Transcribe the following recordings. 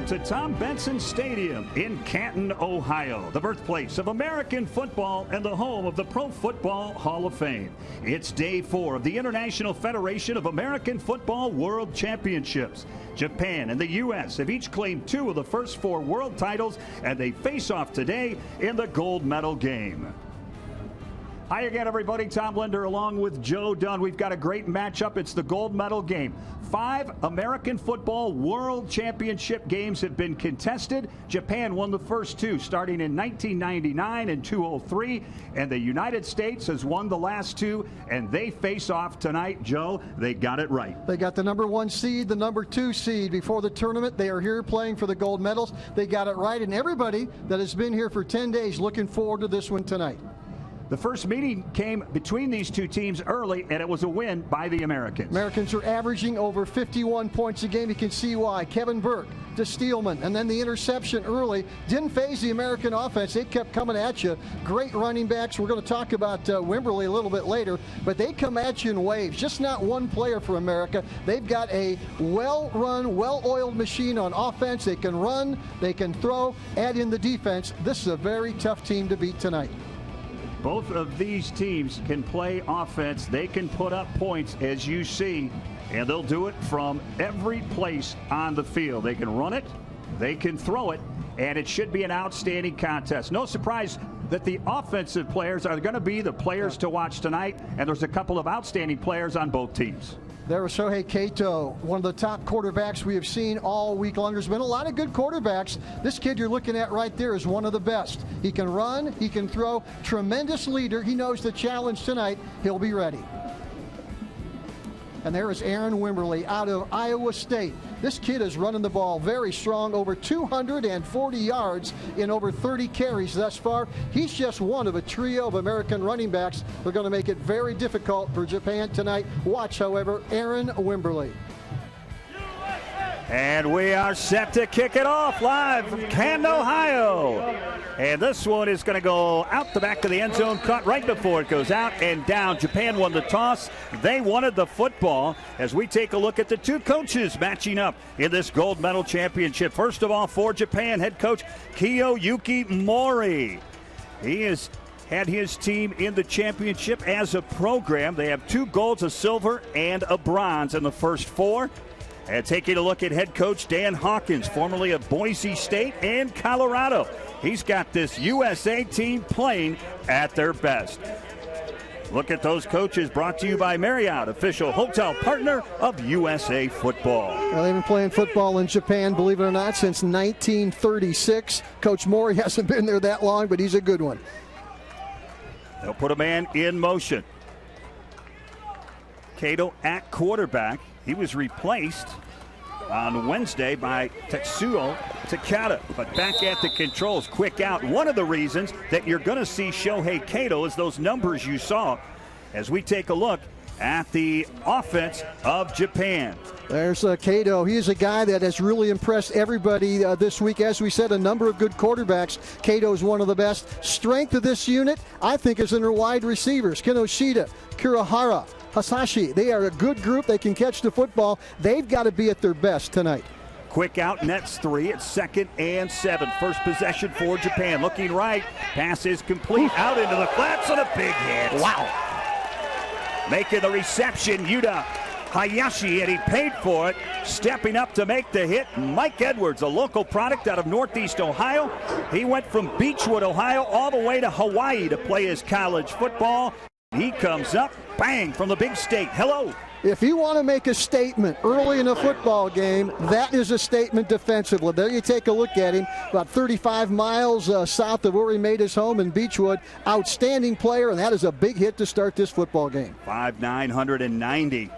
to Tom Benson Stadium in Canton, Ohio, the birthplace of American football and the home of the Pro Football Hall of Fame. It's day 4 of the International Federation of American Football World Championships. Japan and the U.S. have each claimed 2 of the first 4 world titles, and they face off today in the gold medal game. Hi again, everybody. Tom Linder along with Joe Dunn. We've got a great matchup. It's the gold medal game. 5 American Football World Championship games have been contested. Japan won the first 2, starting in 1999 and 2003. And the United States has won the last 2, and they face off tonight. Joe, they got it right. They got the number 1 seed, the number 2 seed before the tournament. They are here playing for the gold medals. They got it right, and everybody that has been here for 10 days looking forward to this one tonight. The first meeting came between these 2 teams early, and it was a win by the Americans. Americans are averaging over 51 points a game. You can see why. Kevin Burke to Steelman, and then the interception early didn't phase the American offense. They kept coming at you. Great running backs. We're going to talk about Wimberly a little bit later, but they come at you in waves. Just not one player for America. They've got a well-run, well-oiled machine on offense. They can run, they can throw, add in the defense. This is a very tough team to beat tonight. Both of these teams can play offense. They can put up points, as you see, and they'll do it from every place on the field. They can run it, they can throw it, and it should be an outstanding contest. No surprise that the offensive players are going to be the players to watch tonight, and there's a couple of outstanding players on both teams. There was Shohei Kato, one of the top quarterbacks we have seen all week long. There's been a lot of good quarterbacks. This kid you're looking at right there is one of the best. He can run, he can throw, tremendous leader. He knows the challenge tonight. He'll be ready. And there is Aaron Wimberly out of Iowa State. This kid is running the ball very strong, over 240 yards in over 30 carries thus far. He's just one of a trio of American running backs. They're going to make it very difficult for Japan tonight. Watch, however, Aaron Wimberly. And we are set to kick it off live from Canton, Ohio. And this one is going to go out the back of the end zone, caught right before it goes out and down. Japan won the toss. They wanted the football as we take a look at the 2 coaches matching up in this gold medal championship. First of all, for Japan, head coach Kiyoyuki Mori. He has had his team in the championship as a program. They have 2 golds, a silver, and a bronze in the first 4. And taking a look at head coach Dan Hawkins, formerly of Boise State and Colorado. He's got this USA team playing at their best. Look at those coaches, brought to you by Marriott, official hotel partner of USA Football. Well, they've been playing football in Japan, believe it or not, since 1936. Coach Mori hasn't been there that long, but he's a good one. They'll put a man in motion. Kato at quarterback. He was replaced on Wednesday by Tetsuo Takada, but back at the controls, quick out. One of the reasons that you're going to see Shohei Kato is those numbers you saw as we take a look at the offense of Japan. There's Kato. He is a guy that has really impressed everybody this week. As we said, a number of good quarterbacks. Kato is one of the best. Strength of this unit, I think, is in their wide receivers. Kinoshita, Kurihara, Hasashi. They are a good group. They can catch the football. They've got to be at their best tonight. Quick out, nets 3. It's 2nd and 7. First possession for Japan. Looking right. Pass is complete. Out into the flats and a big hit. Wow. Making the reception, Yuta Hayashi, and he paid for it. Stepping up to make the hit, Mike Edwards, a local product out of Northeast Ohio. He went from Beechwood, Ohio, all the way to Hawaii to play his college football. He comes up, bang, from the big state. Hello. If you want to make a statement early in a football game, that is a statement defensively. There you take a look at him, about 35 miles south of where he made his home in Beechwood. Outstanding player, and that is a big hit to start this football game. 5'9", 190.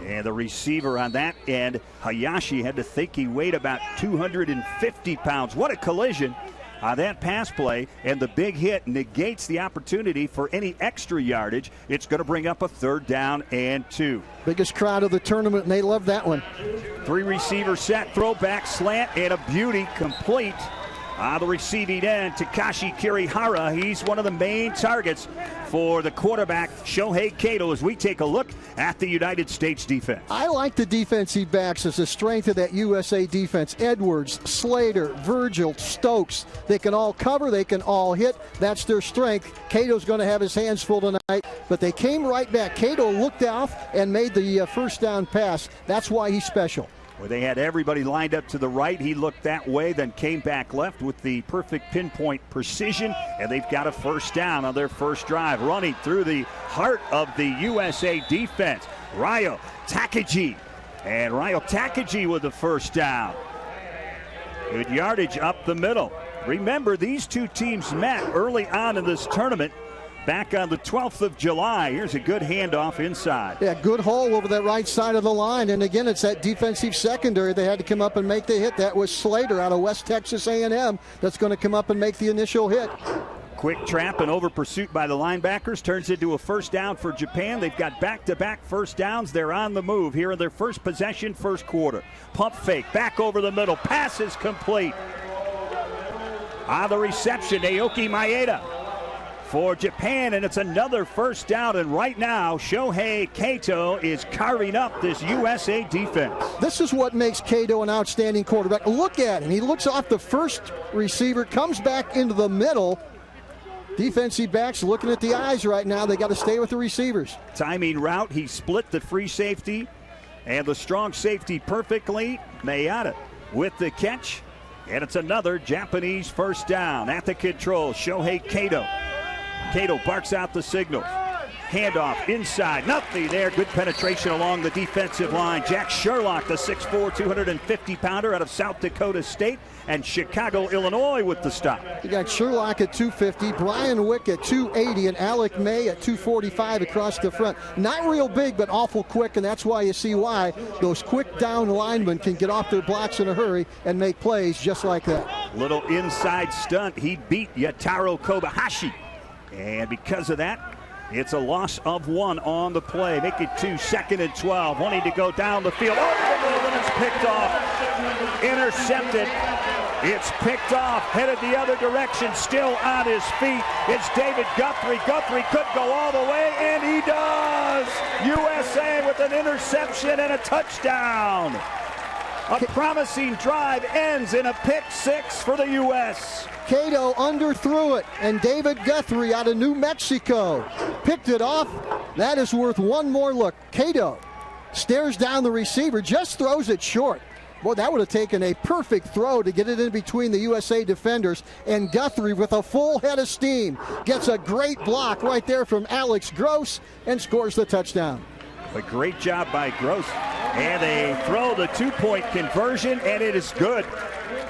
And the receiver on that end, Hayashi, had to think he weighed about 250 pounds. What a collision on that pass play, and the big hit negates the opportunity for any extra yardage. It's going to bring up a 3rd down and 2. Biggest crowd of the tournament, and they love that one. 3 receiver set, throwback, slant, and a beauty complete On the receiving end, Takashi Kirihara. He's one of the main targets for the quarterback, Shohei Kato, as we take a look at the United States defense. I like the defensive backs as the strength of that USA defense. Edwards, Slater, Virgil, Stokes. They can all cover. They can all hit. That's their strength. Cato's going to have his hands full tonight, but they came right back. Cato looked off and made the first down pass. That's why he's special. Where they had everybody lined up to the right. He looked that way, then came back left with the perfect pinpoint precision, and they've got a first down on their first drive. Running through the heart of the USA defense, Ryo Takagi. And Ryo Takagi with the first down. Good yardage up the middle. Remember, these two teams met early on in this tournament back on the 12th of July. Here's a good handoff inside. Yeah, good hole over that right side of the line. And again, it's that defensive secondary. They had to come up and make the hit. That was Slater out of West Texas A&M that's going to come up and make the initial hit. Quick trap and over pursuit by the linebackers turns into a first down for Japan. They've got back-to-back first downs. They're on the move here in their first possession, first quarter. Pump fake, back over the middle. Pass is complete. On the reception, Naoki Maeda for Japan, and it's another first down. And right now, Shohei Kato is carving up this USA defense. This is what makes Kato an outstanding quarterback. Look at him. He looks off the first receiver, comes back into the middle. Defensive backs looking at the eyes right now. They got to stay with the receivers. Timing route, he split the free safety and the strong safety perfectly. Mayata with the catch, and it's another Japanese first down. At the control, Shohei Kato. Kato barks out the signal. Handoff inside. Nothing there. Good penetration along the defensive line. Jack Sherlock, the 6'4", 250-pounder out of South Dakota State, and Chicago, Illinois with the stop. You got Sherlock at 250, Brian Wick at 280, and Alec May at 245 across the front. Not real big, but awful quick, and that's why you see why those quick down linemen can get off their blocks in a hurry and make plays just like that. Little inside stunt. He beat Yataro Kobayashi. And because of that, it's a loss of 1 on the play. Make it 2nd and 12. Wanting to go down the field. Oh, and it's picked off. Intercepted. It's picked off. Headed the other direction. Still on his feet. It's David Guthrie. Guthrie could go all the way, and he does. USA with an interception and a touchdown. A promising drive ends in a pick 6 for the U.S. Kato underthrew it, and David Guthrie out of New Mexico picked it off. That is worth one more look. Kato stares down the receiver, just throws it short. Boy, that would have taken a perfect throw to get it in between the USA defenders, and Guthrie with a full head of steam gets a great block right there from Alex Gross and scores the touchdown. A great job by Gross. And they throw the 2-point conversion, and it is good.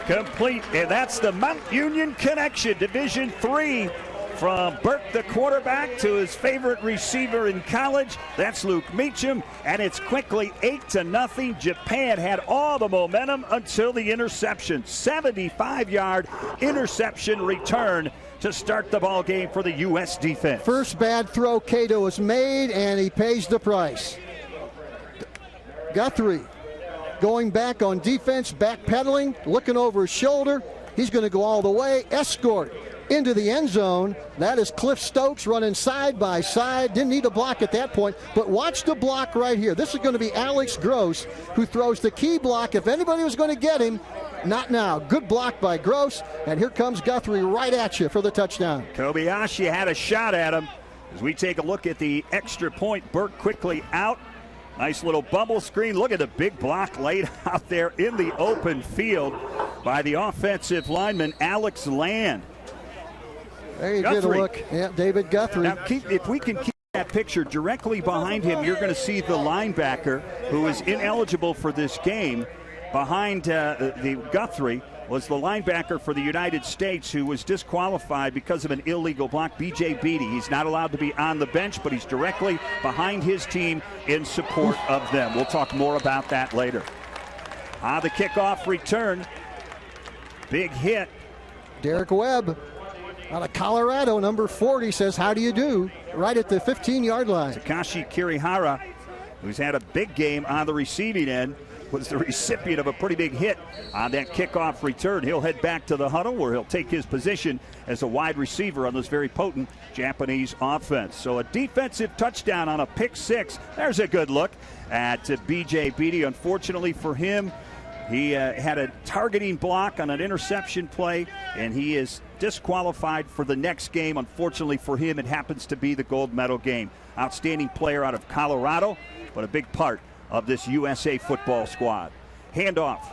Complete. And that's the Mount Union connection. Division III. From Burke, the quarterback, to his favorite receiver in college. That's Luke Meacham. And it's quickly 8-0. Japan had all the momentum until the interception. 75-yard interception return to start the ball game for the U.S. defense. First bad throw Kato has made, and he pays the price. Guthrie going back on defense, backpedaling, looking over his shoulder. He's going to go all the way. Escort into the end zone. That is Cliff Stokes running side by side. Didn't need a block at that point, but watch the block right here. This is going to be Alex Gross who throws the key block. If anybody was going to get him, not now. Good block by Gross, and here comes Guthrie right at you for the touchdown. Kobayashi had a shot at him. As we take a look at the extra point, Burke quickly out. Nice little bubble screen. Look at the big block laid out there in the open field by the offensive lineman, Alex Land. There you get a look. Yeah, David Guthrie. Now, if we can keep that picture directly behind him, you're going to see the linebacker who is ineligible for this game. Behind the Guthrie was the linebacker for the United States who was disqualified because of an illegal block, B.J. Beatty. He's not allowed to be on the bench, but he's directly behind his team in support of them. We'll talk more about that later. The kickoff return. Big hit. Derek Webb out of Colorado, number 40, says, how do you do? Right at the 15-yard line. Takashi Kirihara, who's had a big game on the receiving end. was the recipient of a pretty big hit on that kickoff return. He'll head back to the huddle where he'll take his position as a wide receiver on this very potent Japanese offense. So a defensive touchdown on a pick six. There's a good look at B.J. Beatty. Unfortunately for him, he had a targeting block on an interception play, and he is disqualified for the next game. Unfortunately for him, it happens to be the gold medal game. Outstanding player out of Colorado, but a big part of this USA football squad. Handoff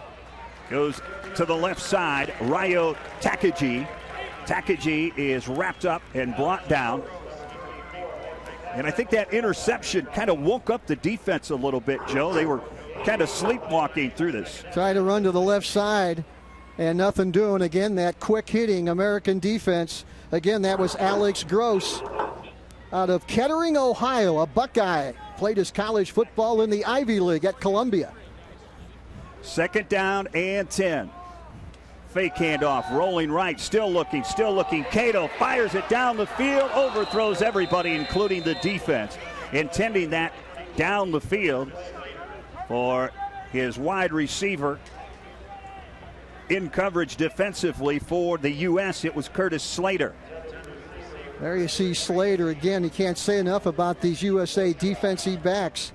goes to the left side. Ryo Takagi. Takagi is wrapped up and brought down. And I think that interception kind of woke up the defense a little bit, Joe. They were kind of sleepwalking through this. Try to run to the left side and nothing doing. Again, that quick hitting American defense. Again, that was Alex Gross out of Kettering, Ohio, a Buckeye. Played his college football in the Ivy League at Columbia. Second down and 10. Fake handoff, rolling right, still looking. Cato fires it down the field, overthrows everybody, including the defense. Intending that down the field for his wide receiver. In coverage defensively for the U.S., it was Curtis Slater. There you see Slater again. You can't say enough about these USA defensive backs.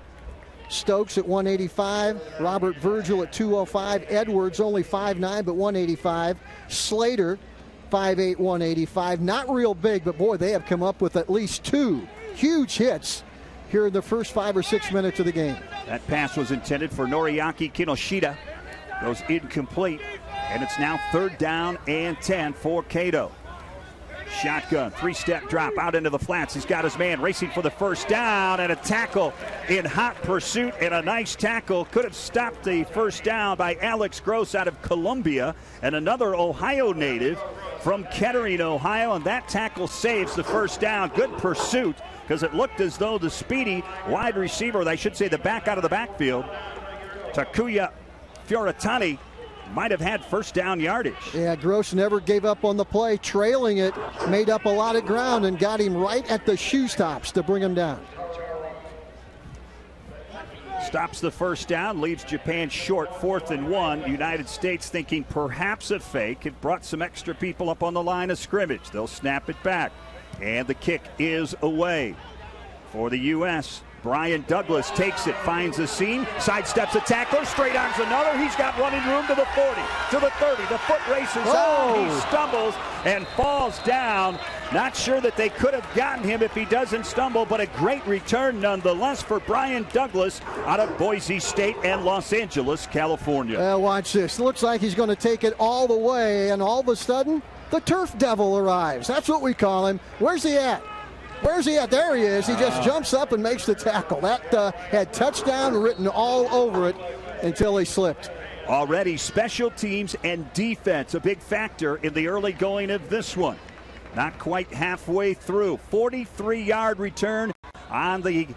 Stokes at 185, Robert Virgil at 205, Edwards only 5'9", but 185. Slater, 5'8", 185. Not real big, but boy, they have come up with at least two huge hits here in the first 5 or 6 minutes of the game. That pass was intended for Noriaki Kinoshita. Goes incomplete, and it's now third down and 10 for Cato. Shotgun, three-step drop out into the flats. He's got his man racing for the first down, and a tackle in hot pursuit, and a nice tackle. Could have stopped the first down by Alex Gross out of Columbia, and another Ohio native from Kettering, Ohio, and that tackle saves the first down. Good pursuit, because it looked as though the speedy wide receiver, I should say the back out of the backfield, Takuya Fioratani, might have had first down yardage. Yeah, Gross never gave up on the play. Trailing it, made up a lot of ground and got him right at the shoe stops to bring him down. Stops the first down, leaves Japan short, 4th and 1. United States thinking perhaps a fake. It brought some extra people up on the line of scrimmage. They'll snap it back. And the kick is away for the U.S. Brian Douglas takes it, finds a seam, sidesteps a tackler, straight arms another. He's got running room to the 40, to the 30. The foot races on. He stumbles and falls down. Not sure that they could have gotten him if he doesn't stumble, but a great return nonetheless for Brian Douglas out of Boise State and Los Angeles, California. Watch this. Looks like he's going to take it all the way, and all of a sudden, the Turf Devil arrives. That's what we call him. Where's he at? Where's he at? There he is. He just jumps up and makes the tackle. That had touchdown written all over it until he slipped. Already special teams and defense a big factor in the early going of this one. Not quite halfway through. 43-yard return on the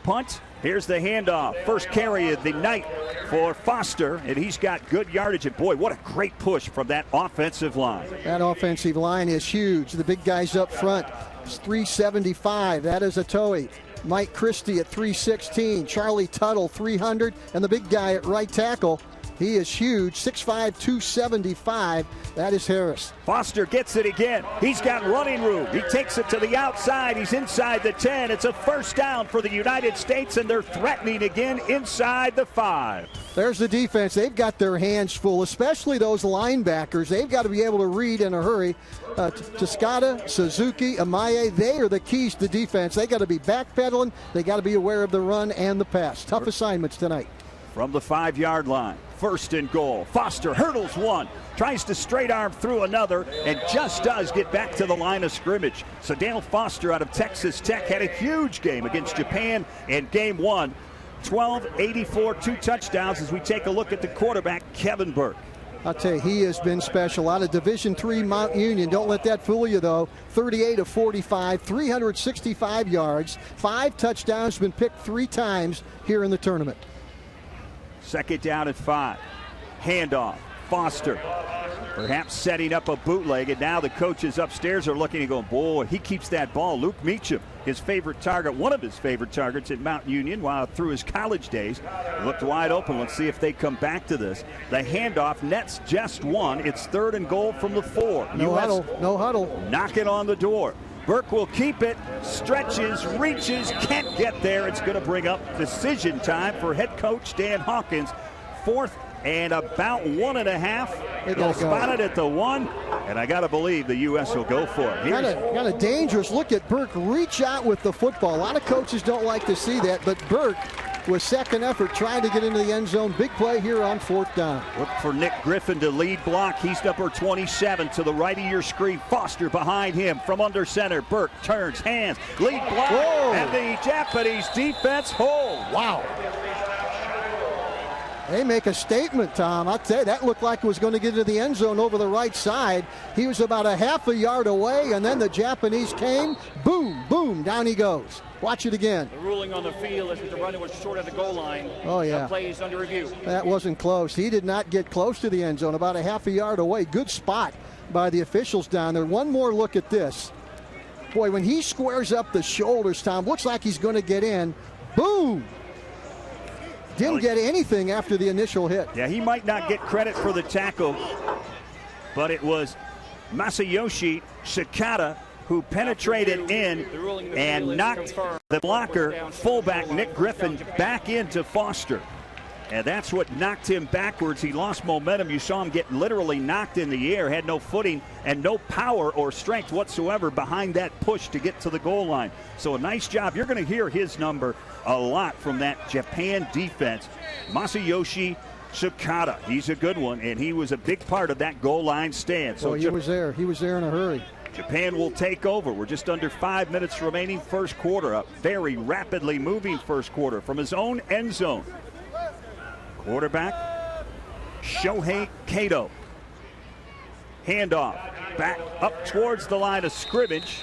punt. Here's the handoff. First carry of the night for Foster, and he's got good yardage. And boy, what a great push from that offensive line. That offensive line is huge. The big guys up front. 375. That is a Toei. Mike Christie at 316. Charlie Tuttle 300, and the big guy at right tackle. He is huge, 6'5", 275. That is Harris. Foster gets it again. He's got running room. He takes it to the outside. He's inside the 10. It's a first down for the United States, and they're threatening again inside the 5. There's the defense. They've got their hands full, especially those linebackers. They've got to be able to read in a hurry. Tascada, Suzuki, Amaye, they are the keys to defense. They got to be backpedaling. They got to be aware of the run and the pass. Tough assignments tonight. From the 5-yard line, first and goal. Foster hurdles one, tries to straight arm through another, and just does get back to the line of scrimmage. So Daniel Foster out of Texas Tech had a huge game against Japan in game 1. 12-84, 2 touchdowns as we take a look at the quarterback, Kevin Burke. I'll tell you, he has been special. Out of Division III Mount Union, don't let that fool you, though. 38 of 45, 365 yards, 5 touchdowns, been picked 3 times here in the tournament. Second down at 5. Handoff. Foster Perhaps setting up a bootleg, and now the coaches upstairs are looking and going, boy, he keeps that ball. Luke Meacham, his favorite target, one of his favorite targets at Mount Union while through his college days, looked wide open. Let's see if they come back to this. The handoff nets just one. It's 3rd and goal from the 4. No huddle, no huddle. Knocking on the door. Burke will keep it, stretches, reaches, can't get there. It's going to bring up decision time for head coach Dan Hawkins. 4th and about 1.5. They'll spot it at the 1, and I got to believe the U.S. will go for it. Kind of dangerous. Look at Burke reach out with the football. A lot of coaches don't like to see that, but Burke, with second effort, trying to get into the end zone. Big play here on 4th down. Look for Nick Griffin to lead block. He's number 27 to the right of your screen. Foster behind him from under center. Burke turns, hands, lead block, and the Japanese defense holds. Wow. They make a statement, Tom. I'll tell you, that looked like it was going to get into the end zone over the right side. He was about a half a yard away, and then the Japanese came. Boom, boom, down he goes. Watch it again. The ruling on the field is that the runner was short of the goal line. Oh, yeah. That play is under review. That wasn't close. He did not get close to the end zone, about a half a yard away. Good spot by the officials down there. One more look at this. Boy, when he squares up the shoulders, Tom, looks like he's going to get in. Boom! Didn't get anything after the initial hit. Yeah, he might not get credit for the tackle, but it was Masayoshi Shikata who penetrated in and knocked the blocker, fullback Nick Griffin, back into Foster. And that's what knocked him backwards. He lost momentum. You saw him get literally knocked in the air, had no footing and no power or strength whatsoever behind that push to get to the goal line. So a nice job. You're going to hear his number a lot from that Japan defense. Masayoshi Shikata, he's a good one, and he was a big part of that goal line stand. So he was there. He was there in a hurry. Japan will take over. We're just under 5 minutes remaining first quarter. A very rapidly moving first quarter from his own end zone. Quarterback, Shohei Kato. Handoff, back up towards the line of scrimmage.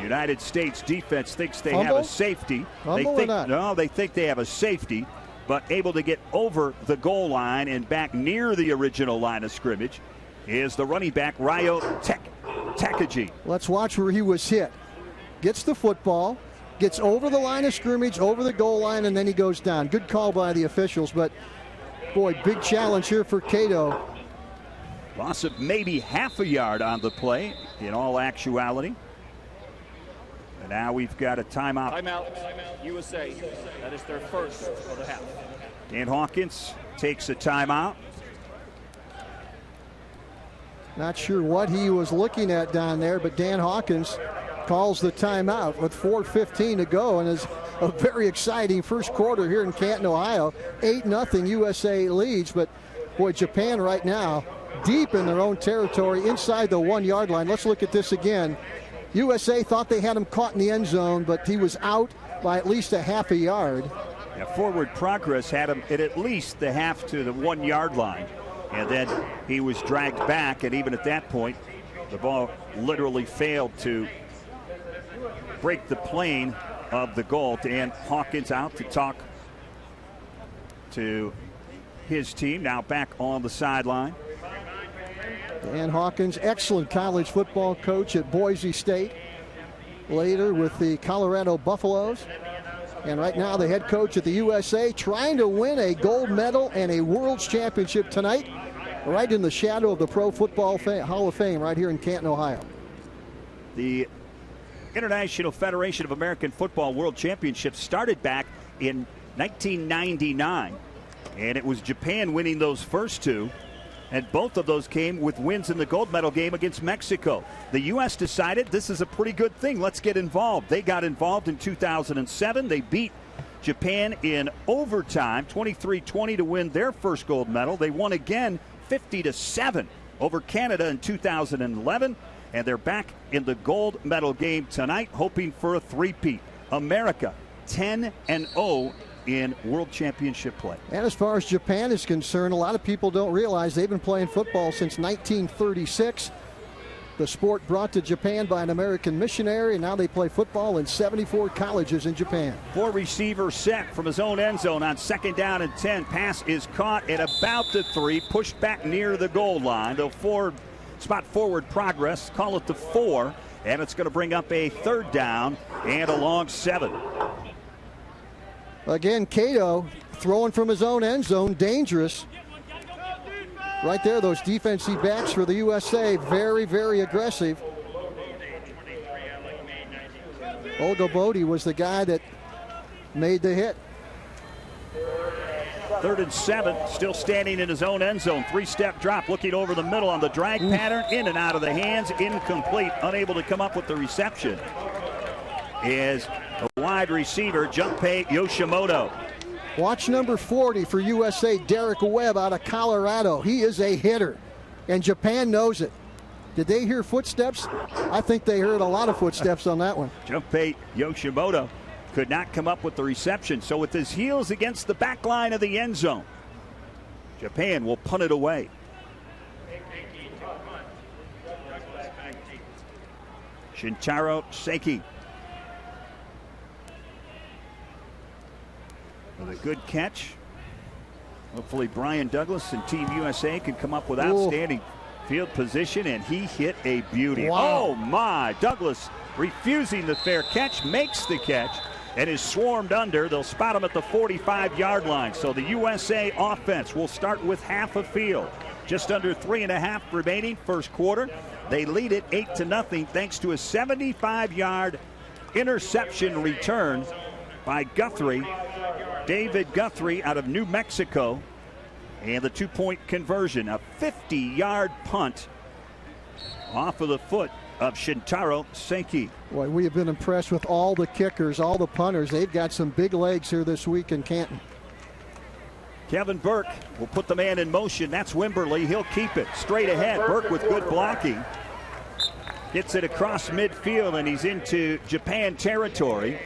United States defense thinks they have a safety. They think they have a safety, but able to get over the goal line and back near the original line of scrimmage is the running back, Ryo Takagi. Let's watch where he was hit. Gets the football, gets over the line of scrimmage, over the goal line, and then he goes down. Good call by the officials, but boy, big challenge here for Cato. Loss of maybe half a yard on the play in all actuality. And now we've got a timeout. Timeout, USA. That is their first of the half. Dan Hawkins takes a timeout. Not sure what he was looking at down there, but Dan Hawkins calls the timeout with 4:15 to go, and is a very exciting first quarter here in Canton, Ohio. 8-0 USA leads, but boy, Japan right now deep in their own territory inside the 1 yard line. Let's look at this again. USA thought they had him caught in the end zone, but he was out by at least a half a yard. Yeah, forward progress had him at least the half to the 1 yard line, and then he was dragged back, and even at that point the ball literally failed to break the plane of the goal. Dan Hawkins out to talk to his team, now back on the sideline. Dan Hawkins, excellent college football coach at Boise State, later with the Colorado Buffaloes, and right now the head coach at the USA, trying to win a gold medal and a World's Championship tonight, right in the shadow of the Pro Football Hall of Fame right here in Canton, Ohio. The International Federation of American Football World Championship started back in 1999, and it was Japan winning those first two, and both of those came with wins in the gold medal game against Mexico. The U.S. decided this is a pretty good thing. Let's get involved. They got involved in 2007. They beat Japan in overtime, 23-20, to win their first gold medal. They won again 50-7 over Canada in 2011. And they're back in the gold medal game tonight, hoping for a three-peat. America 10-0 in World Championship play. And as far as Japan is concerned, a lot of people don't realize they've been playing football since 1936. the sport brought to Japan by an American missionary, and now they play football in 74 colleges in Japan. 4-receiver set from his own end zone on 2nd down and 10. Pass is caught at about the 3, pushed back near the goal line. They'll spot forward progress, call it the 4, and it's going to bring up a 3rd down and a long 7. Again, Cato throwing from his own end zone, dangerous. Right there, those defensive backs for the USA, very, very aggressive. Ogabodi was the guy that made the hit. 3rd and 7, still standing in his own end zone. 3-step drop, looking over the middle on the drag pattern, in and out of the hands, incomplete, unable to come up with the reception. Is a wide receiver, Junpei Yoshimoto. Watch number 40 for USA, Derek Webb out of Colorado. He is a hitter, and Japan knows it. Did they hear footsteps? I think they heard a lot of footsteps on that one. Junpei Yoshimoto could not come up with the reception. So with his heels against the back line of the end zone, Japan will punt it away. Shintaro Seiki with a good catch. Hopefully Brian Douglas and Team USA can come up with outstanding field position, and he hit a beauty. Wow. Oh my, Douglas refusing the fair catch, makes the catch, and is swarmed under. They'll spot him at the 45-yard line. So the USA offense will start with half a field. Just under 3.5 remaining first quarter. They lead it 8-0 thanks to a 75-yard interception return by Guthrie. David Guthrie out of New Mexico, and the 2-point conversion, a 50-yard punt off of the foot of Shintaro Seiki. Boy, we have been impressed with all the kickers, all the punters. They've got some big legs here this week in Canton. Kevin Burke will put the man in motion. That's Wimberly. He'll keep it straight ahead. Burke with good blocking. Gets it across midfield, and he's into Japan territory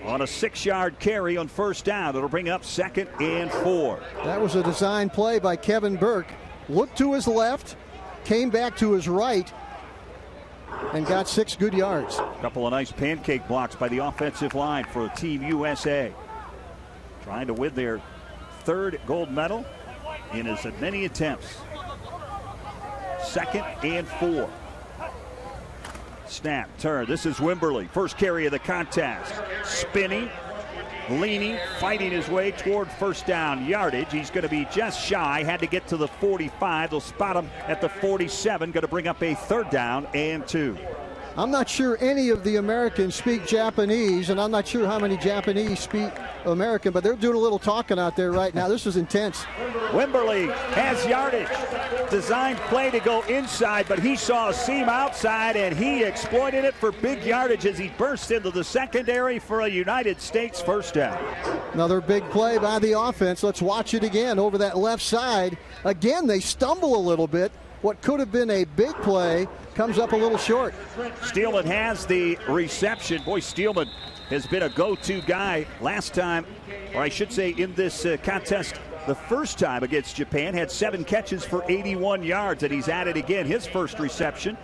on a 6-yard carry on 1st down. It'll bring up 2nd and 4. That was a design play by Kevin Burke. Looked to his left, came back to his right, and got 6 good yards. A couple of nice pancake blocks by the offensive line for Team USA. Trying to win their 3rd gold medal in as many attempts. 2nd and 4. Snap, turn. This is Wimberly. First carry of the contest. Spinning, leaning, fighting his way toward 1st down yardage. He's going to be just shy. Had to get to the 45. They'll spot him at the 47. Going to bring up a 3rd down and 2. I'm not sure any of the Americans speak Japanese, and I'm not sure how many Japanese speak American, but they're doing a little talking out there right now. This is intense. Wimberly has yardage. Designed play to go inside, but he saw a seam outside, and he exploited it for big yardage as he burst into the secondary for a United States 1st down. Another big play by the offense. Let's watch it again over that left side. Again, they stumble a little bit. What could have been a big play comes up a little short. Steelman has the reception. Boy, Steelman has been a go-to guy last time, or I should say in this contest the first time against Japan. Had 7 catches for 81 yards, and he's at it again. His first reception.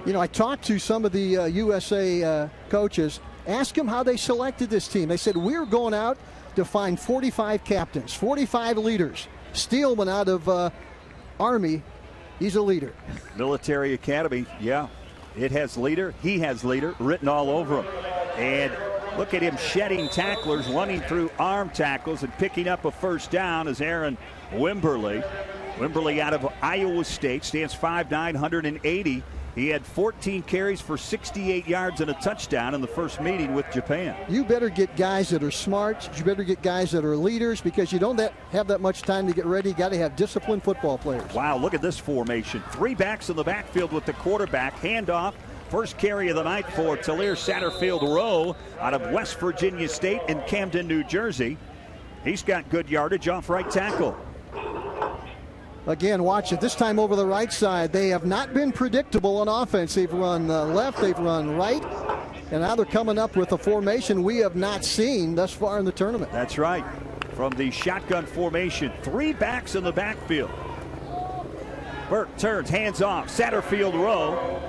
You know, I talked to some of the USA coaches, asked them how they selected this team. They said, we're going out to find 45 captains, 45 leaders. Steelman out of Army. He's a leader. Military Academy, yeah. It has leader. He has leader written all over him. And look at him shedding tacklers, running through arm tackles, and picking up a 1st down as Aaron Wimberly. Wimberly out of Iowa State, stands 5'9", 180. He had 14 carries for 68 yards and a touchdown in the first meeting with Japan. You better get guys that are smart. You better get guys that are leaders, because you don't have that much time to get ready. You got to have disciplined football players. Wow, look at this formation. 3 backs in the backfield with the quarterback. Handoff. First carry of the night for Talir Satterfield Rowe out of West Virginia State in Camden, New Jersey. He's got good yardage off right tackle. Again, watch it. This time over the right side. They have not been predictable on offense. They've run left, they've run right, and now they're coming up with a formation we have not seen thus far in the tournament. That's right. From the shotgun formation, 3 backs in the backfield. Burke turns, hands off. Satterfield row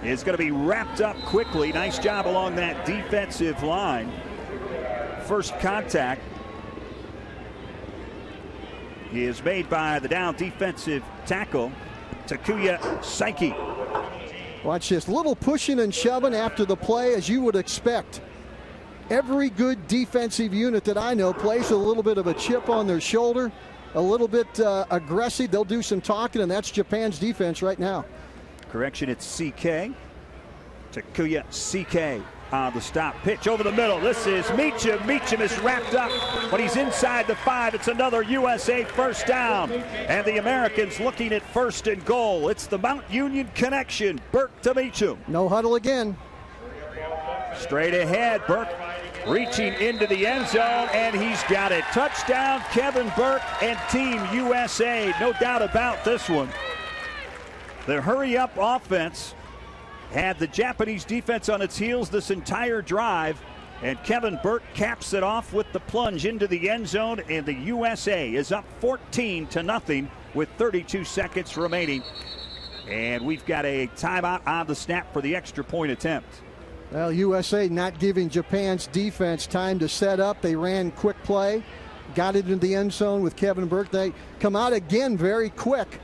is going to be wrapped up quickly. Nice job along that defensive line. First contact is made by the down defensive tackle, Takuya Saiki. Watch this, little pushing and shoving after the play, as you would expect. Every good defensive unit that I know plays with a little bit of a chip on their shoulder, a little bit aggressive. They'll do some talking, and that's Japan's defense right now. Correction, it's CK. Takuya CK on the stop. Pitch over the middle. This is Meacham. Meacham is wrapped up, but he's inside the 5. It's another USA first down. And the Americans looking at 1st and goal. It's the Mount Union connection. Burke to Meacham. No huddle again. Straight ahead, Burke reaching into the end zone, and he's got it. Touchdown, Kevin Burke and Team USA. No doubt about this one. The hurry-up offense had the Japanese defense on its heels this entire drive, and Kevin Burke caps it off with the plunge into the end zone, and the USA is up 14-0 with 32 seconds remaining. And we've got a timeout on the snap for the extra point attempt. Well, USA not giving Japan's defense time to set up. They ran quick play, got it into the end zone with Kevin Burke. They come out again very quick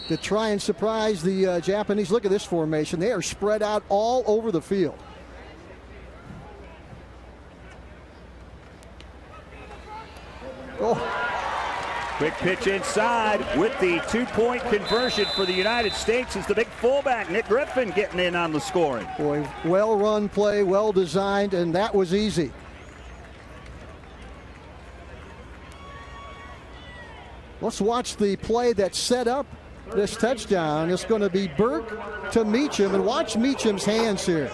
to try and surprise the Japanese. Look at this formation. They are spread out all over the field. Oh. Quick pitch inside with the 2-point conversion for the United States is the big fullback, Nick Griffin, getting in on the scoring. Boy, well-run play, well-designed, and that was easy. Let's watch the play that set up this touchdown. It's going to be Burke to Meacham, and watch Meacham's hands here.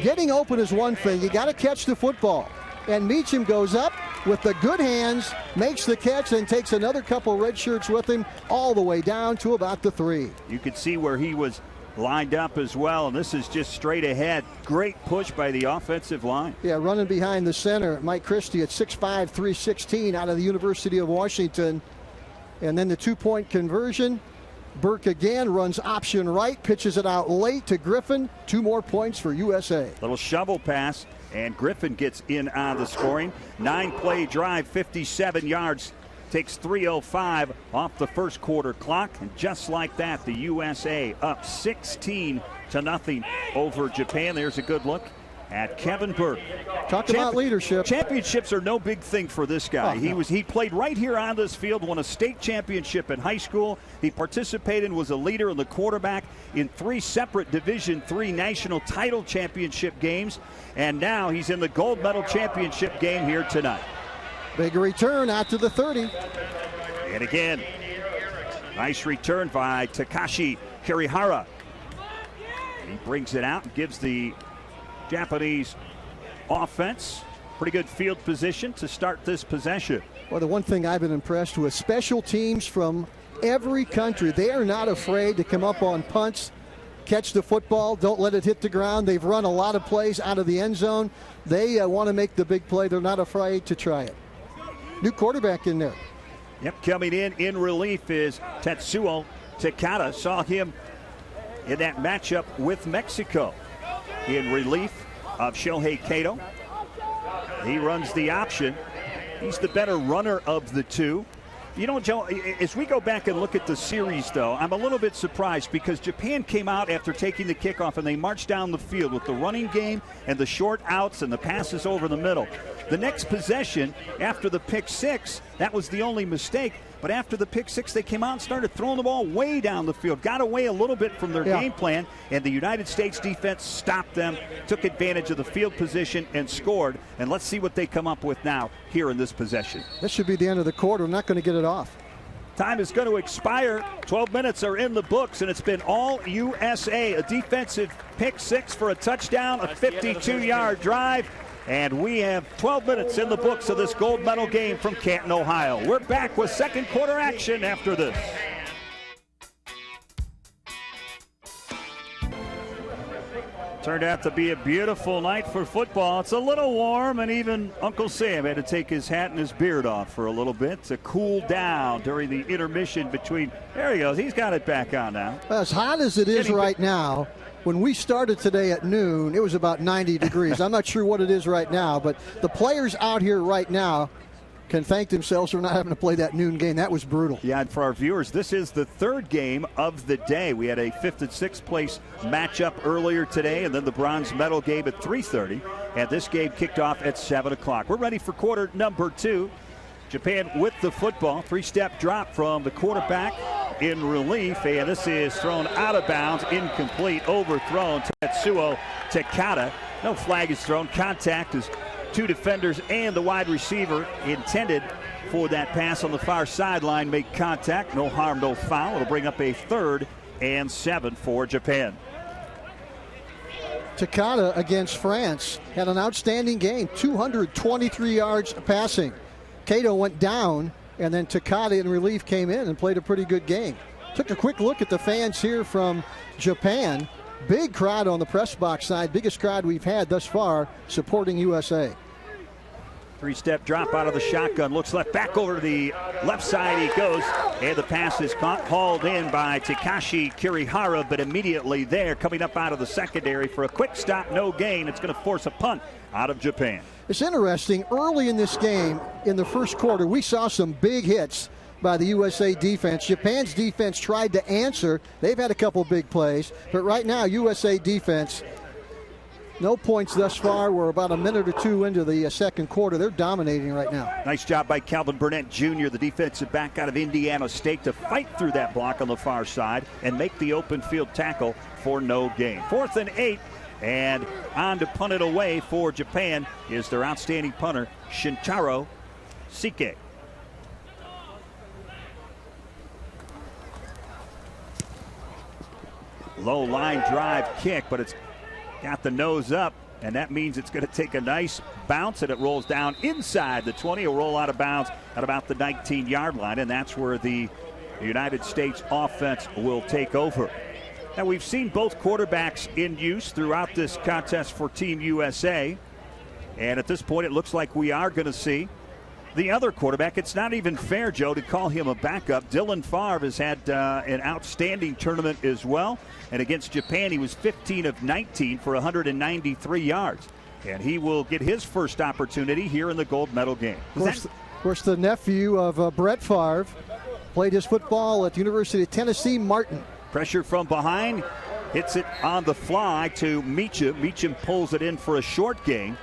Getting open is one thing. You got to catch the football. And Meacham goes up with the good hands, makes the catch, and takes another couple red shirts with him all the way down to about the 3. You could see where he was lined up as well, and this is just straight ahead. Great push by the offensive line. Yeah, running behind the center, Mike Christie at 6'5", 316 out of the University of Washington. And then the 2-point conversion. Burke again runs option right, pitches it out late to Griffin. 2 more points for USA. Little shovel pass, and Griffin gets in on the scoring. 9-play drive, 57 yards. Takes 3:05 off the first quarter clock. And just like that, the USA up 16-0 over Japan. There's a good look at Kevin Burke. Talk about leadership. Championships are no big thing for this guy. Oh, no. He played right here on this field, won a state championship in high school. He participated and was a leader in the quarterback in 3 separate Division III national title championship games. And now he's in the gold medal championship game here tonight. Big return out to the 30. And again, nice return by Takashi Kirihara. He brings it out and gives the Japanese offense pretty good field position to start this possession. Well, the one thing I've been impressed with, special teams from every country. They are not afraid to come up on punts, catch the football, don't let it hit the ground. They've run a lot of plays out of the end zone. They want to make the big play. They're not afraid to try it. New quarterback in there. Yep, coming in relief is Tetsuo Takada. Saw him in that matchup with Mexico. In relief of Shohei Kato. He runs the option. He's the better runner of the two. You know, Joe, as we go back and look at the series, though, I'm a little bit surprised because Japan came out after taking the kickoff and they marched down the field with the running game and the short outs and the passes over the middle. The next possession, after the pick 6, that was the only mistake. But after the pick 6, they came out and started throwing the ball way down the field, got away a little bit from their game plan, and the United States defense stopped them, took advantage of the field position, and scored. And let's see what they come up with now here in this possession. This should be the end of the quarter. I'm not going to get it off. Time is going to expire. 12 minutes are in the books, and it's been all USA. A defensive pick 6 for a touchdown, a 52-yard drive. And we have 12 minutes in the books of this gold medal game from Canton, Ohio. We're back with second quarter action after this. Turned out to be a beautiful night for football. It's a little warm, and even Uncle Sam had to take his hat and his beard off for a little bit to cool down during the intermission between. There he goes. He's got it back on now. As hot as it is right now, when we started today at noon, it was about 90 degrees. I'm not sure what it is right now, but the players out here right now can thank themselves for not having to play that noon game. That was brutal. Yeah, and for our viewers, this is the third game of the day. We had a 5th and 6th place matchup earlier today, and then the bronze medal game at 3:30. And this game kicked off at 7 o'clock. We're ready for quarter number 2. Japan with the football. 3-step drop from the quarterback in relief. And this is thrown out of bounds, incomplete, overthrown. Tetsuo Takada. No flag is thrown. Contact is 2 defenders and the wide receiver intended for that pass on the far sideline make contact. No harm, no foul. It'll bring up a 3rd and 7 for Japan. Takada against France had an outstanding game. 223 yards passing. Kato went down, and then Takada in relief came in and played a pretty good game. Took a quick look at the fans here from Japan. Big crowd on the press box side. Biggest crowd we've had thus far supporting USA. 3-step drop out of the shotgun. Looks left, back over to the left side he goes. And the pass is caught, hauled in by Takashi Kirihara, but immediately there, coming up out of the secondary for a quick stop, no gain. It's going to force a punt out of Japan. It's interesting. Early in this game, in the first quarter, we saw some big hits by the USA defense. Japan's defense tried to answer. They've had a couple big plays. But right now, USA defense, no points thus far. We're about a minute or two into the second quarter. They're dominating right now. Nice job by Calvin Burnett Jr., the defensive back out of Indiana State, to fight through that block on the far side and make the open field tackle for no gain. 4th and 8, and on to punt it away for Japan is their outstanding punter, Shintaro Sike. Low line drive kick, but it's got the nose up, and that means it's going to take a nice bounce, and it rolls down inside the 20. It'll roll out of bounds at about the 19-yard line, and that's where the United States offense will take over. Now, we've seen both quarterbacks in use throughout this contest for Team USA, and at this point it looks like we are going to see the other quarterback. It's not even fair, Joe, to call him a backup. Dylan Favre has had an outstanding tournament as well. And against Japan, he was 15 of 19 for 193 yards. And he will get his first opportunity here in the gold medal game. Of course, the nephew of Brett Favre played his football at the University of Tennessee, Martin. Pressure from behind. Hits it on the fly to Meacham. Meacham pulls it in for a short gain.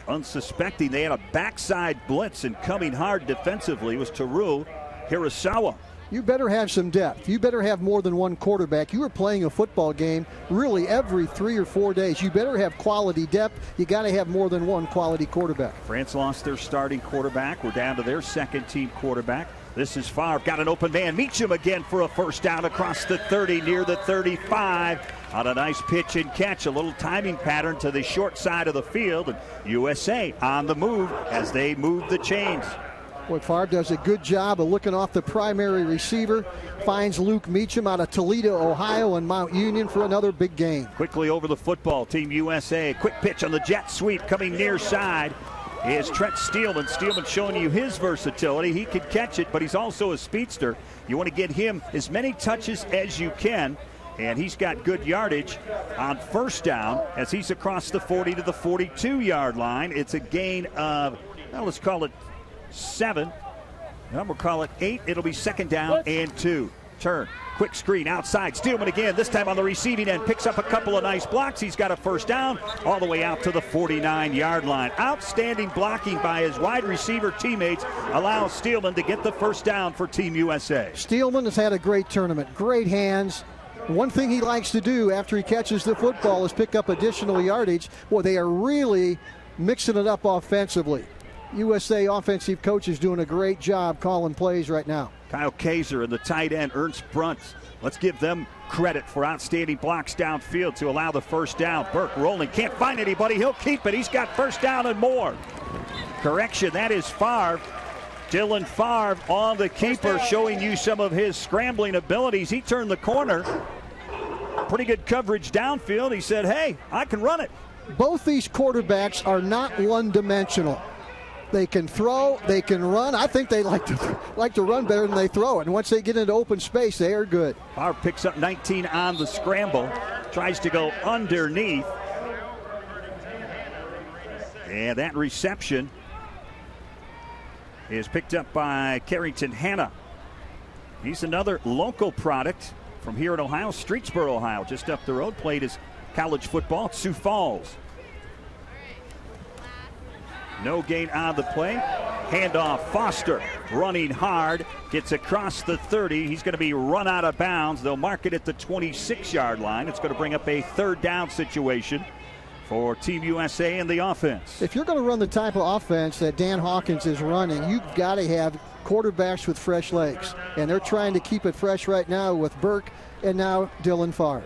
Unsuspecting, they had a backside blitz, and coming hard defensively was Teru Hirasawa. You better have some depth. You better have more than one quarterback. You are playing a football game really every 3 or 4 days. You better have quality depth. You got to have more than one quality quarterback. France lost their starting quarterback. We're down to their second-team quarterback. This is Favre, got an open man. Meacham again for a first down across the 30, near the 35. On a nice pitch and catch, a little timing pattern to the short side of the field. And USA on the move as they move the chains. Boy, Favre does a good job of looking off the primary receiver. Finds Luke Meacham out of Toledo, Ohio, and Mount Union for another big game. Quickly over the football, Team USA. Quick pitch on the jet sweep coming near side is Trent Steelman. Steelman showing you his versatility. He can catch it, but he's also a speedster. You want to get him as many touches as you can. And he's got good yardage on first down as he's across the 40 to the 42-yard line. It's a gain of, well, let's call it 7. Well, we'll call it 8. It'll be second down and 2. Turn. Quick screen outside. Steelman again, this time on the receiving end. Picks up a couple of nice blocks. He's got a first down all the way out to the 49-yard line. Outstanding blocking by his wide receiver teammates allows Steelman to get the first down for Team USA. Steelman has had a great tournament. Great hands. One thing he likes to do after he catches the football is pick up additional yardage. Boy, they are really mixing it up offensively. USA offensive coach is doing a great job calling plays right now. Kyle Kaiser and the tight end, Ernst Brunt. Let's give them credit for outstanding blocks downfield to allow the first down. Burke rolling, can't find anybody. He'll keep it. He's got first down and more. Correction, that is Favre. Dylan Favre on the keeper, showing you some of his scrambling abilities. He turned the corner, pretty good coverage downfield. He said, hey, I can run it. Both these quarterbacks are not one-dimensional. They can throw, they can run. I think they like to run better than they throw it. And once they get into open space, they are good. Favre picks up 19 on the scramble. Tries to go underneath. And that reception is picked up by Carrington Hanna. He's another local product from here in Ohio, Streetsboro, Ohio, just up the road. Played his college football at Sioux Falls. No gain on the play. Handoff, Foster running hard, gets across the 30. He's going to be run out of bounds. They'll mark it at the 26-yard line. It's going to bring up a third down situation for Team USA and the offense. If you're going to run the type of offense that Dan Hawkins is running, you've got to have quarterbacks with fresh legs. And they're trying to keep it fresh right now with Burke and now Dylan Favre.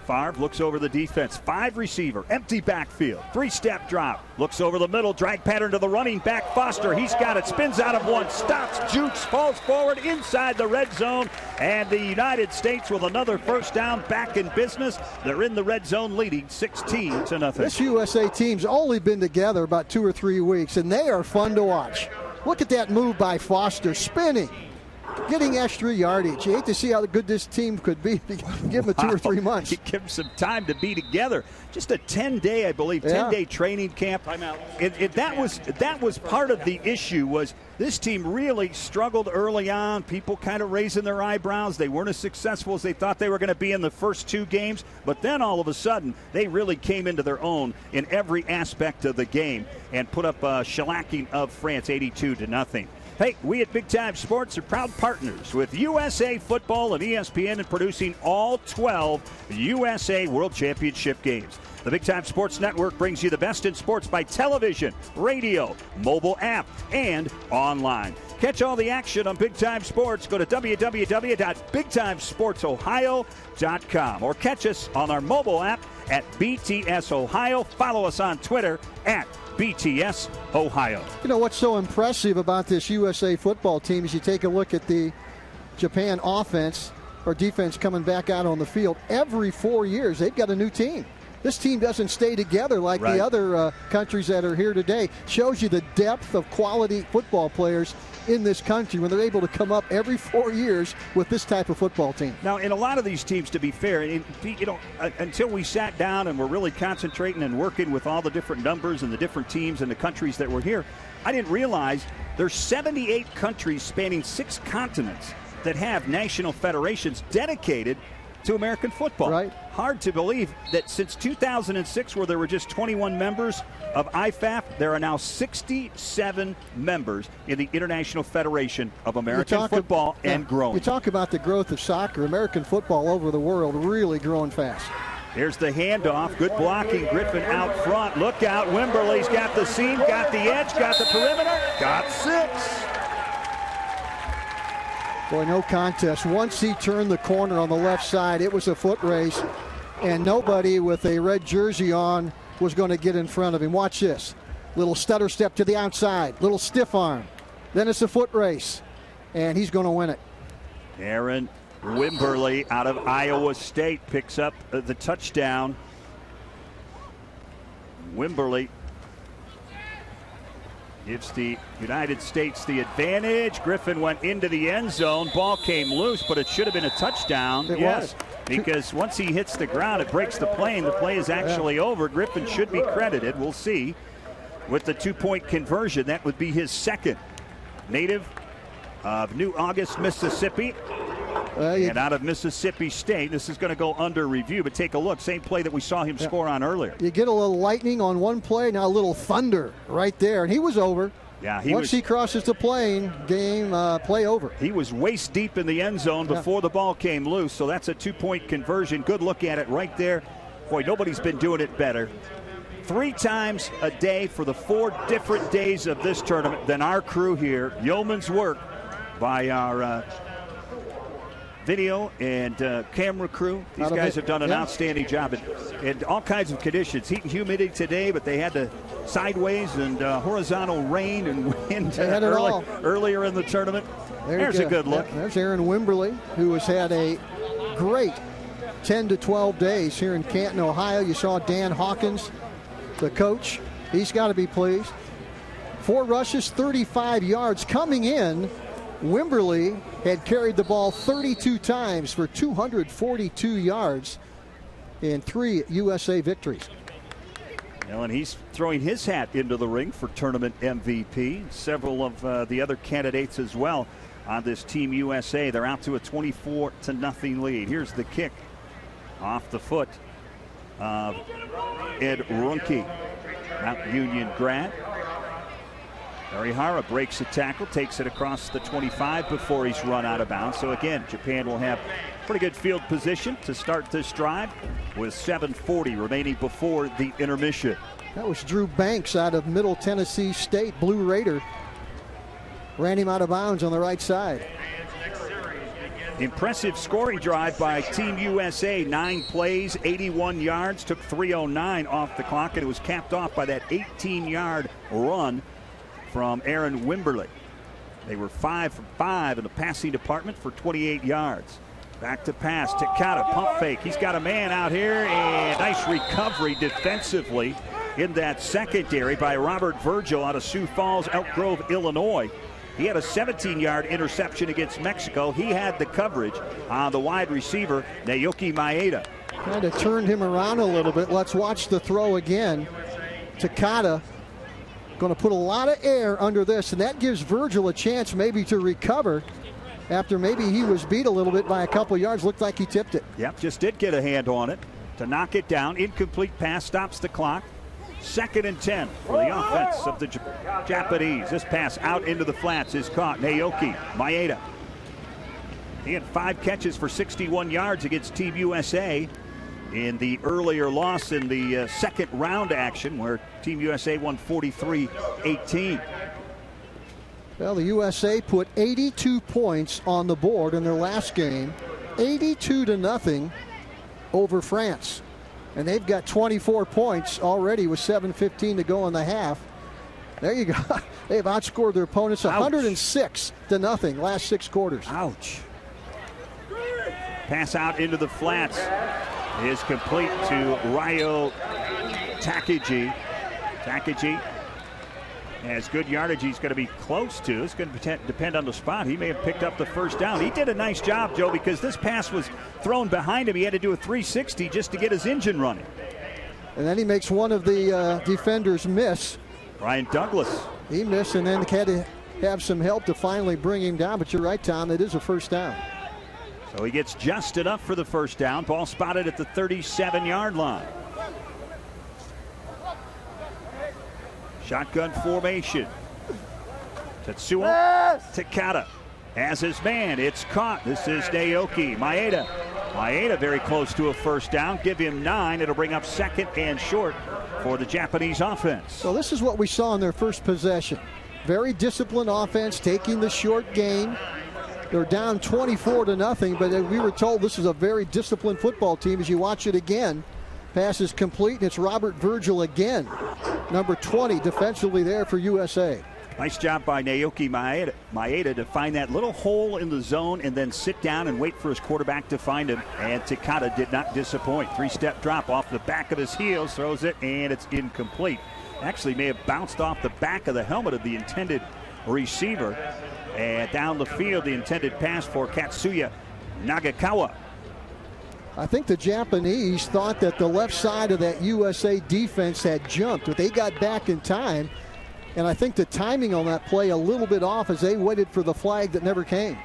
Favre looks over the defense. 5 receiver, empty backfield. 3-step drop. Looks over the middle, drag pattern to the running back. Foster, he's got it. Spins out of one, stops, jukes, falls forward inside the red zone. And the United States with another first down, back in business. They're in the red zone leading 16-0. This USA team's only been together about 2 or 3 weeks, and they are fun to watch. Look at that move by Foster, spinning. Getting extra yardage. You hate to see how good this team could be. Give them 2 or 3 months. Give them some time to be together. Just a 10-day, I believe, 10-day training camp. That was part of the issue. Was this team really struggled early on? People kind of raising their eyebrows. They weren't as successful as they thought they were going to be in the first 2 games. But then all of a sudden, they really came into their own in every aspect of the game and put up a shellacking of France, 82-0. Hey, we at Big Time Sports are proud partners with USA Football and ESPN in producing all 12 USA World Championship games. The Big Time Sports Network brings you the best in sports by television, radio, mobile app, and online. Catch all the action on Big Time Sports. Go to www.bigtimesportsohio.com or catch us on our mobile app at BTS Ohio. Follow us on Twitter at BTS Ohio. You know what's so impressive about this USA football team is you take a look at the Japan offense or defense coming back out on the field. Every 4 years, they've got a new team. This team doesn't stay together like the other countries that are here today. Shows you the depth of quality football players in this country when they're able to come up every 4 years with this type of football team. Now, in a lot of these teams, to be fair, until we sat down and were really concentrating and working with all the different numbers and the different teams and the countries that were here, I didn't realize there's 78 countries spanning 6 continents that have national federations dedicated to American football. Right. Hard to believe that since 2006, where there were just 21 members of IFAF, there are now 67 members in the International Federation of American Football and growing. You talk about the growth of soccer. American football over the world really growing fast. Here's the handoff. Good blocking. Griffin out front. Look out. Wimberly's got the seam, got the edge, got the perimeter, got 6. Boy, no contest. Once he turned the corner on the left side, it was a foot race, and nobody with a red jersey on was going to get in front of him. Watch this. Little stutter step to the outside, little stiff arm. Then it's a foot race, and he's going to win it. Aaron Wimberly out of Iowa State picks up the touchdown. Wimberly gives the United States the advantage. Griffin went into the end zone. Ball came loose, but it should have been a touchdown. It was. Because once he hits the ground, it breaks the play, and the play is actually over. Griffin should be credited. We'll see. With the 2-point conversion, that would be his second. Native of New August, Mississippi. And out of Mississippi State. This is going to go under review, but take a look. Same play that we saw him score on earlier. You get a little lightning on one play, now a little thunder right there, and he was over. Yeah, Once he crosses the plane, play over. He was waist deep in the end zone before the ball came loose, so that's a 2-point conversion. Good look at it right there. Boy, nobody's been doing it better. 3 times a day for the 4 different days of this tournament than our crew here. Yeoman's work by our video and camera crew. These guys have done an outstanding job in all kinds of conditions. Heat and humidity today, but they had the sideways and horizontal rain and wind earlier in the tournament. There's a good look. There's Aaron Wimberly, who has had a great 10 to 12 days here in Canton, Ohio. You saw Dan Hawkins, the coach. He's got to be pleased. 4 rushes, 35 yards. Coming in, Wimberly had carried the ball 32 times for 242 yards in 3 USA victories. Well, and he's throwing his hat into the ring for tournament MVP. Several of the other candidates as well on this Team USA. They're out to a 24-0 lead. Here's the kick off the foot of Ed Runke, Mount Union grad. Arihara breaks a tackle, takes it across the 25 before he's run out of bounds. So again, Japan will have pretty good field position to start this drive with 7:40 remaining before the intermission. That was Drew Banks out of Middle Tennessee State, Blue Raider. Ran him out of bounds on the right side. Impressive scoring drive by Team USA. 9 plays, 81 yards, took 3:09 off the clock, and it was capped off by that 18-yard run from Aaron Wimberly. They were 5 for 5 in the passing department for 28 yards. Back to pass, Takata, pump fake. He's got a man out here, and nice recovery defensively in that secondary by Robert Virgil out of Sioux Falls, Elk Grove, Illinois. He had a 17-yard interception against Mexico. He had the coverage on the wide receiver, Naoki Maeda. Kind of turned him around a little bit. Let's watch the throw again. Takata going to put a lot of air under this, and that gives Virgil a chance maybe to recover after maybe he was beat a little bit by a couple yards. Looked like he tipped it. Yep, just did get a hand on it to knock it down. Incomplete pass, stops the clock. 2nd and 10 for the offense of the Japanese. This pass out into the flats is caught. Naoki Maeda. He had 5 catches for 61 yards against Team USA in the earlier loss in the second round action where Team USA won 43-18. Well, the USA put 82 points on the board in their last game, 82-0 over France. And they've got 24 points already with 7:15 to go in the half. There you go. They've outscored their opponents 106-0 last 6 quarters. Ouch. Pass out into the flats is complete to Ryo Takagi. Takagi has good yardage. He's going to be close to. It's going to depend on the spot. He may have picked up the first down. He did a nice job, Joe, because this pass was thrown behind him. He had to do a 360 just to get his engine running. And then he makes one of the defenders miss. Ryan Douglas. He missed and then had to have some help to finally bring him down. But you're right, Tom. It is a first down. So he gets just enough for the first down. Ball spotted at the 37-yard line. Shotgun formation. Tetsuo Takata has his man. It's caught. This is Naoki Maeda. Maeda very close to a first down. Give him 9. It'll bring up 2nd and short for the Japanese offense. So this is what we saw in their first possession. Very disciplined offense, taking the short gain. They're down 24-0, but we were told this is a very disciplined football team. As you watch it again, pass is complete, and it's Robert Virgil again. Number 20 defensively there for USA. Nice job by Naoki Maeda to find that little hole in the zone and then sit down and wait for his quarterback to find him. And Takata did not disappoint. 3-step drop off the back of his heels, throws it, and it's incomplete. Actually may have bounced off the back of the helmet of the intended receiver. And down the field, the intended pass for Katsuya Nagakawa. I think the Japanese thought that the left side of that USA defense had jumped, but they got back in time. And I think the timing on that play a little bit off as they waited for the flag that never came.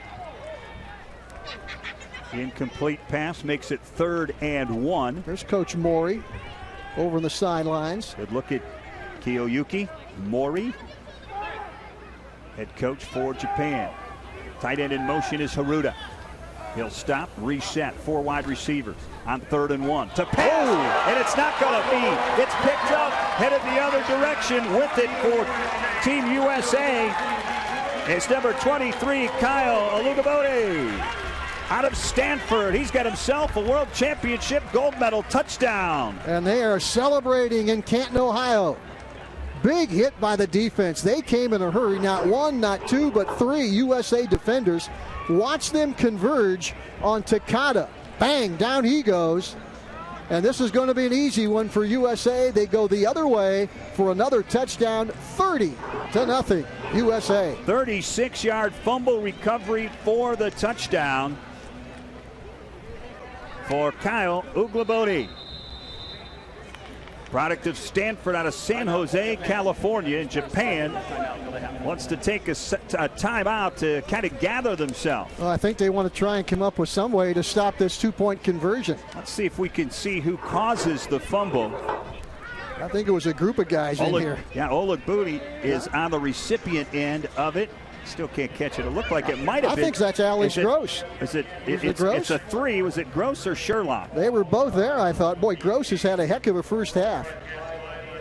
Incomplete pass makes it 3rd and 1. There's Coach Mori over on the sidelines. Good look at Kiyoyuki Mori, head coach for Japan. Tight end in motion is Haruda. He'll stop, reset, 4 wide receivers on 3rd and 1 to pass, and it's not going to be. It's picked up, headed the other direction with it for Team USA. It's number 23, Kyle Alugabode, out of Stanford. He's got himself a World Championship gold medal touchdown. And they are celebrating in Canton, Ohio. Big hit by the defense. They came in a hurry. Not 1, not 2, but 3 USA defenders. Watch them converge on Takata. Bang, down he goes. And this is going to be an easy one for USA. They go the other way for another touchdown, 30-0, USA. 36-yard fumble recovery for the touchdown for Kyle Uglebodi. Product of Stanford out of San Jose, California. And Japan wants to take a timeout to kind of gather themselves. Well, I think they want to try and come up with some way to stop this two-point conversion. Let's see if we can see who causes the fumble. I think it was a group of guys in here. Yeah, Uglebodi is on the recipient end of it. Still can't catch it. It looked like it might have been. I think that's Alex Gross. It's a three. Was it Gross or Sherlock? They were both there, I thought. Boy, Gross has had a heck of a first half.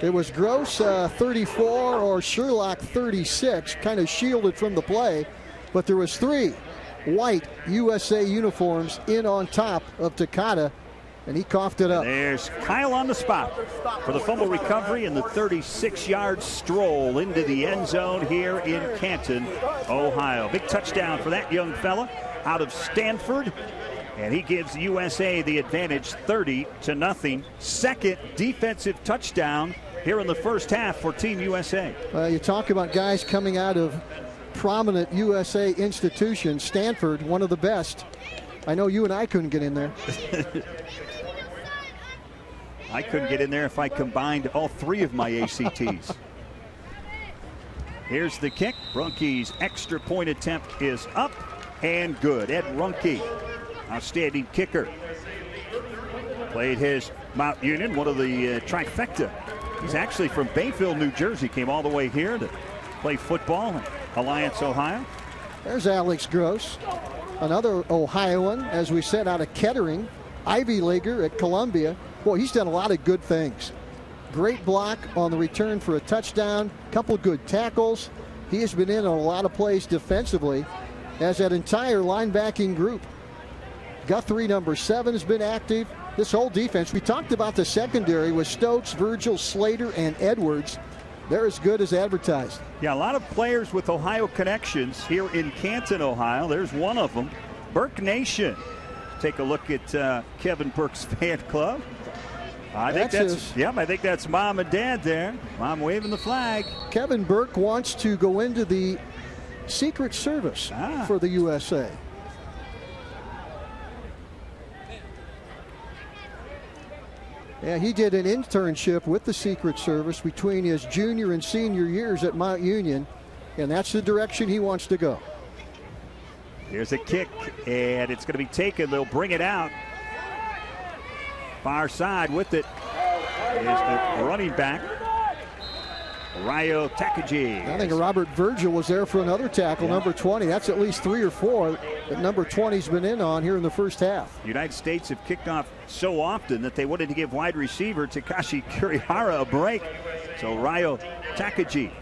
It was Gross 34 or Sherlock 36, kind of shielded from the play. But there was 3 white USA uniforms in on top of Takata, and he coughed it up. There's Kyle on the spot for the fumble recovery and the 36-yard stroll into the end zone here in Canton, Ohio. Big touchdown for that young fella out of Stanford, and he gives USA the advantage 30-0. Second defensive touchdown here in the first half for Team USA. You talk about guys coming out of prominent USA institutions. Stanford, one of the best. I know you and I couldn't get in there. I couldn't get in there if I combined all 3 of my ACTs. Here's the kick. Runkey's extra point attempt is up and good. Ed Runkey, outstanding kicker. Played his Mount Union, one of the trifecta. He's actually from Bayville, New Jersey. Came all the way here to play football in Alliance, Ohio. There's Alex Gross, another Ohioan, as we said, out of Kettering, Ivy Leaguer at Columbia. Boy, he's done a lot of good things. Great block on the return for a touchdown, couple good tackles. He has been in on a lot of plays defensively, as that entire linebacking group. Guthrie, number 7, has been active. This whole defense, we talked about the secondary with Stokes, Virgil, Slater, and Edwards. They're as good as advertised. Yeah, a lot of players with Ohio connections here in Canton, Ohio. There's one of them, Burke Nation. Take a look at Kevin Burke's fan club. I think that's Mom and Dad there. Mom waving the flag. Kevin Burke wants to go into the Secret Service for the USA. Yeah, he did an internship with the Secret Service between his junior and senior years at Mount Union, and that's the direction he wants to go. Here's a kick, and it's going to be taken. They'll bring it out. Far side with it is the running back, Ryo Takagi. I think Robert Virgil was there for another tackle, number 20. That's at least 3 or 4 that number 20's been in on here in the first half. The United States have kicked off so often that they wanted to give wide receiver Takashi Kurihara a break. So Ryo Takagi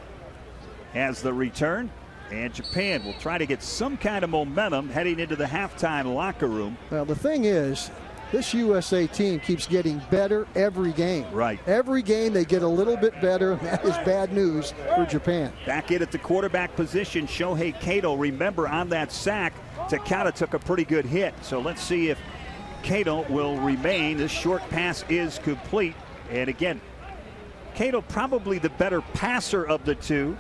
has the return. And Japan will try to get some kind of momentum heading into the halftime locker room. Well, the thing is, this USA team keeps getting better every game. Right. Every game they get a little bit better, and that is bad news for Japan. Back in at the quarterback position, Shohei Kato. Remember, on that sack, Takata took a pretty good hit. So let's see if Kato will remain. This short pass is complete. And again, Kato probably the better passer of the two.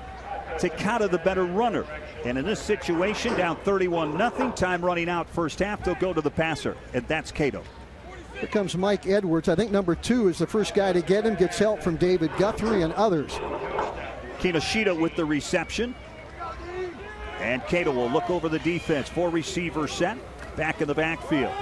Takata the better runner. And in this situation, down 31-0, time running out first half, they'll go to the passer, and that's Kato. Here comes Mike Edwards. I think number 2 is the first guy to get him. Gets help from David Guthrie and others. Kinoshita with the reception. And Kato will look over the defense. 4 receiver set. Back in the backfield.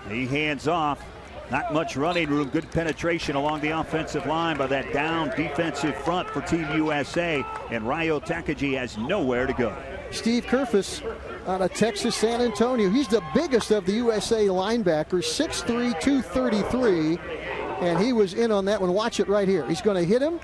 He hands off. Not much running room. Good penetration along the offensive line by that down defensive front for Team USA. And Ryo Takagi has nowhere to go. Steve Kerfus out of Texas, San Antonio. He's the biggest of the USA linebackers, 6'3", 233. And he was in on that one. Watch it right here. He's going to hit him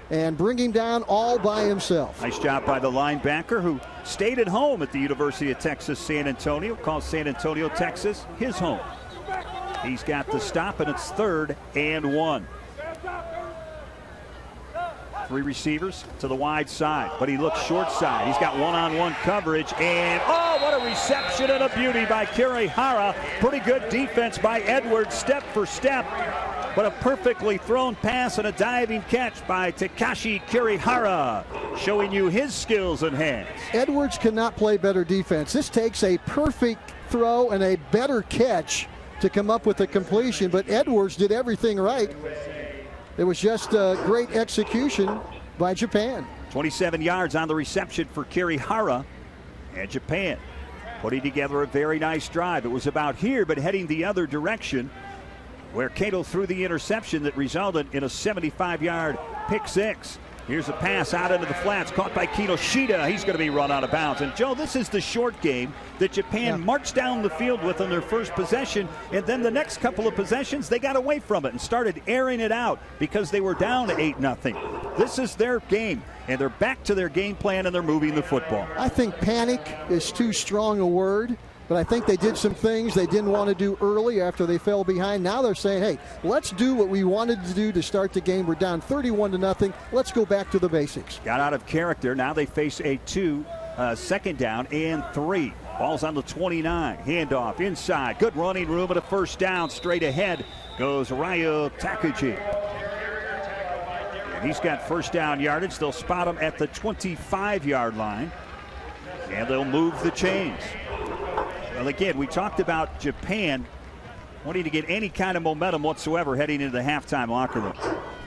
and bring him down all by himself. Nice job by the linebacker who stayed at home at the University of Texas, San Antonio. Calls San Antonio, Texas, his home. He's got the stop, and it's 3rd and 1. 3 receivers to the wide side, but he looks short side. He's got one-on-one coverage, and oh, what a reception and a beauty by Kirihara. Pretty good defense by Edwards, step for step, but a perfectly thrown pass and a diving catch by Takashi Kirihara, showing you his skills and hands. Edwards cannot play better defense. This takes a perfect throw and a better catch to come up with a completion, but Edwards did everything right. It was just a great execution by Japan. 27 yards on the reception for Kirihara, and Japan putting together a very nice drive. It was about here, but heading the other direction, where Kato threw the interception that resulted in a 75-yard pick six. Here's a pass out into the flats, caught by Kinoshita. He's going to be run out of bounds. And Joe, this is the short game that Japan marched down the field with on their first possession, and then the next couple of possessions they got away from it and started airing it out because they were down 8-0. This is their game, and they're back to their game plan, and they're moving the football. I think panic is too strong a word, but I think they did some things they didn't want to do early after they fell behind. Now they're saying, hey, let's do what we wanted to do to start the game. We're down 31-0. Let's go back to the basics. Got out of character. Now they face a 2nd down and 3. Ball's on the 29. Handoff inside. Good running room and a first down. Straight ahead goes Ryo Takuji. And he's got first down yardage. They'll spot him at the 25-yard line. And they'll move the chains. Well, again, we talked about Japan wanting to get any kind of momentum whatsoever heading into the halftime locker room.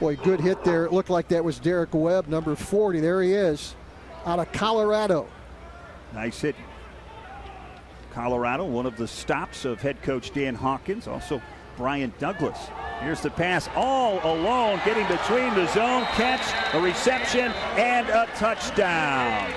Boy, good hit there. It looked like that was Derek Webb, number 40. There he is, out of Colorado. Nice hit. Colorado, one of the stops of head coach Dan Hawkins, also Brian Douglas. Here's the pass all alone, getting between the zone, catch, a reception, and a touchdown.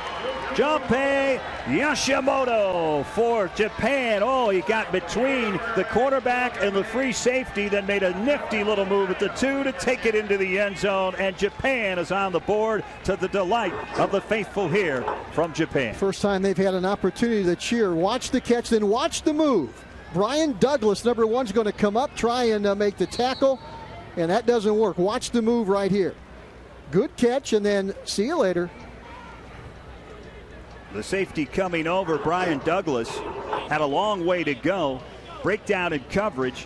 Junpei Yashimoto for Japan. Oh, he got between the quarterback and the free safety, then made a nifty little move at the 2 to take it into the end zone, and Japan is on the board to the delight of the faithful here from Japan. First time they've had an opportunity to cheer. Watch the catch, then watch the move. Brian Douglas, number 1, is going to come up, try and make the tackle, and that doesn't work. Watch the move right here. Good catch, and then see you later. The safety coming over, Brian Douglas, had a long way to go. Breakdown in coverage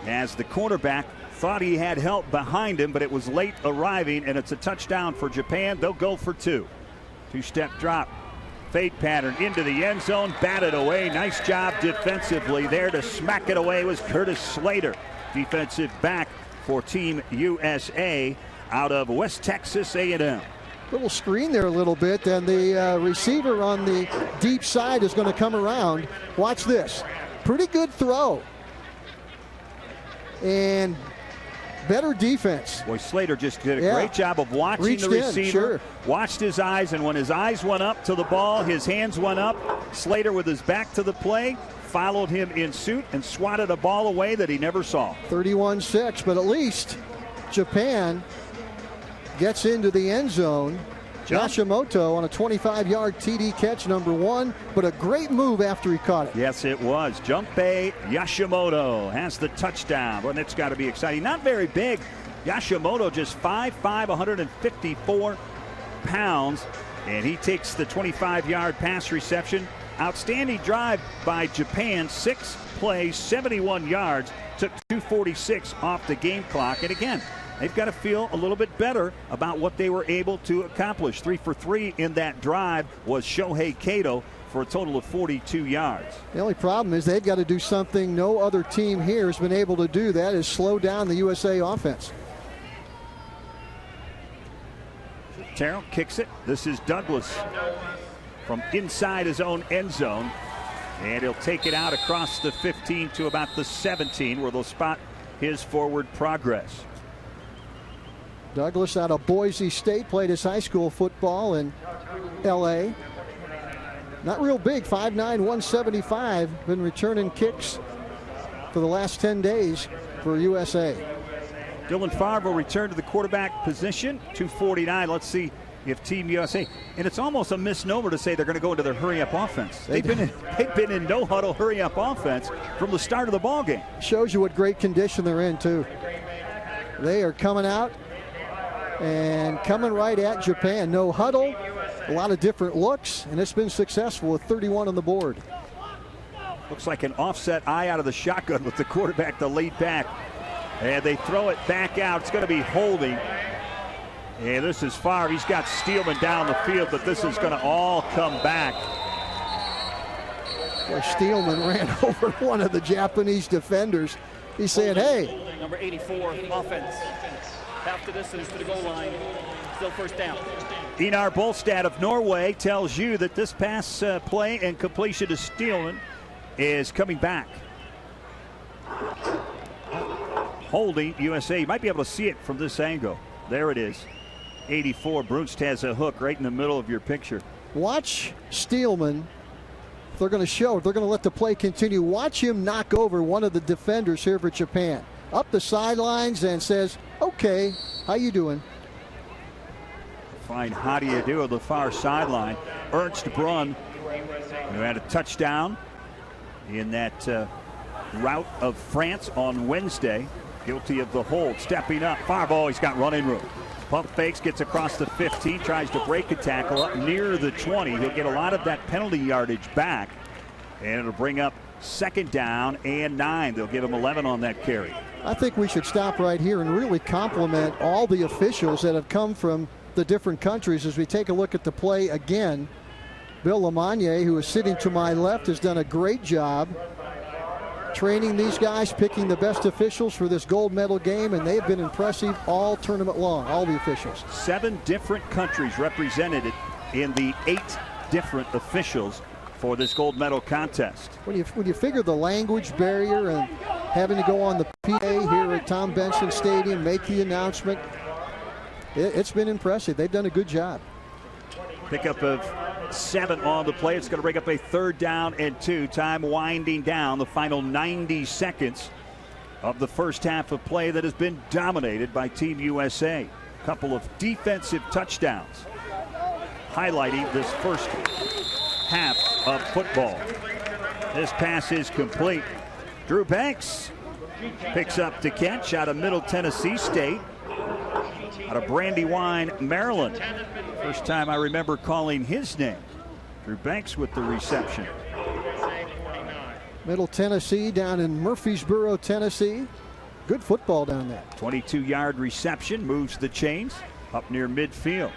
as the cornerback thought he had help behind him, but it was late arriving, and it's a touchdown for Japan. They'll go for 2. 2-step drop. Fade pattern into the end zone, batted away. Nice job defensively there to smack it away was Curtis Slater, defensive back for Team USA out of West Texas A&M. Little screen there a little bit, and the receiver on the deep side is going to come around. Watch this. Pretty good throw. And better defense. Boy, Slater just did a great job of watching Reached the receiver, watched his eyes, and when his eyes went up to the ball, his hands went up. Slater, with his back to the play, followed him in suit and swatted a ball away that he never saw. 31-6, but at least Japan gets into the end zone. Yashimoto on a 25-yard TD catch, number 1, but a great move after he caught it. Yes, it was. Junpei Yashimoto has the touchdown. Well, it's got to be exciting. Not very big. Yashimoto just 5'5", 154 pounds, and he takes the 25-yard pass reception. Outstanding drive by Japan. 6 plays, 71 yards, took 2:46 off the game clock. And again, they've got to feel a little bit better about what they were able to accomplish. 3 for 3 in that drive was Shohei Kato for a total of 42 yards. The only problem is they've got to do something no other team here has been able to do. That is slow down the USA offense. Terrell kicks it. This is Douglas from inside his own end zone. And he'll take it out across the 15 to about the 17, where they'll spot his forward progress. Douglas out of Boise State, played his high school football in L.A. Not real big, 5'9", 175. Been returning kicks for the last 10 days for USA. Dylan Favre will return to the quarterback position, 249. Let's see if Team USA, and it's almost a misnomer to say they're going to go into their hurry-up offense. They've been in no-huddle hurry-up offense from the start of the ball game. Shows you what great condition they're in, too. They are coming out And coming right at Japan. No huddle, a lot of different looks, and it's been successful with 31 on the board. Looks like an offset eye out of the shotgun with the quarterback to lead back. And they throw it back out. It's going to be holding. And this is Favre. He's got Steelman down the field, but this is going to all come back. Well, Steelman ran over one of the Japanese defenders. He's saying, hey. Number 84, offense. Half the distance to the goal line. Still first down. Einar Bolstad of Norway tells you that this pass play and completion to Steelman is coming back. Holding USA. You might be able to see it from this angle. There it is. 84. Brunst has a hook right in the middle of your picture. Watch Steelman. If they're going to show it, they're going to let the play continue. Watch him knock over one of the defenders here for Japan. Up the sidelines and says, okay, how you doing? Fine, how do you do on the far sideline? Ernst Brunn, who had a touchdown in that rout of France on Wednesday, guilty of the hold, stepping up. Favre, he's got running room. Pump fakes, gets across the 15, tries to break a tackle up near the 20. He'll get a lot of that penalty yardage back, and it'll bring up second down and 9. They'll give him 11 on that carry. I think we should stop right here and really compliment all the officials that have come from the different countries as we take a look at the play again. Bill Lamagna, who is sitting to my left, has done a great job training these guys, picking the best officials for this gold medal game, and they've been impressive all tournament long, all the officials. 7 different countries represented in the 8 different officials for this gold medal contest. When you figure the language barrier and having to go on the PA here at Tom Benson Stadium, make the announcement, it's been impressive. They've done a good job. Pickup of 7 on the play. It's going to bring up a 3rd down and 2. Time winding down the final 90 seconds of the first half of play that has been dominated by Team USA. A couple of defensive touchdowns highlighting this first half of football. This pass is complete. Drew Banks picks up the catch out of Middle Tennessee State, out of Brandywine, Maryland. First time I remember calling his name. Drew Banks with the reception. Middle Tennessee down in Murfreesboro, Tennessee. Good football down there. 22-yard reception, moves the chains up near midfield.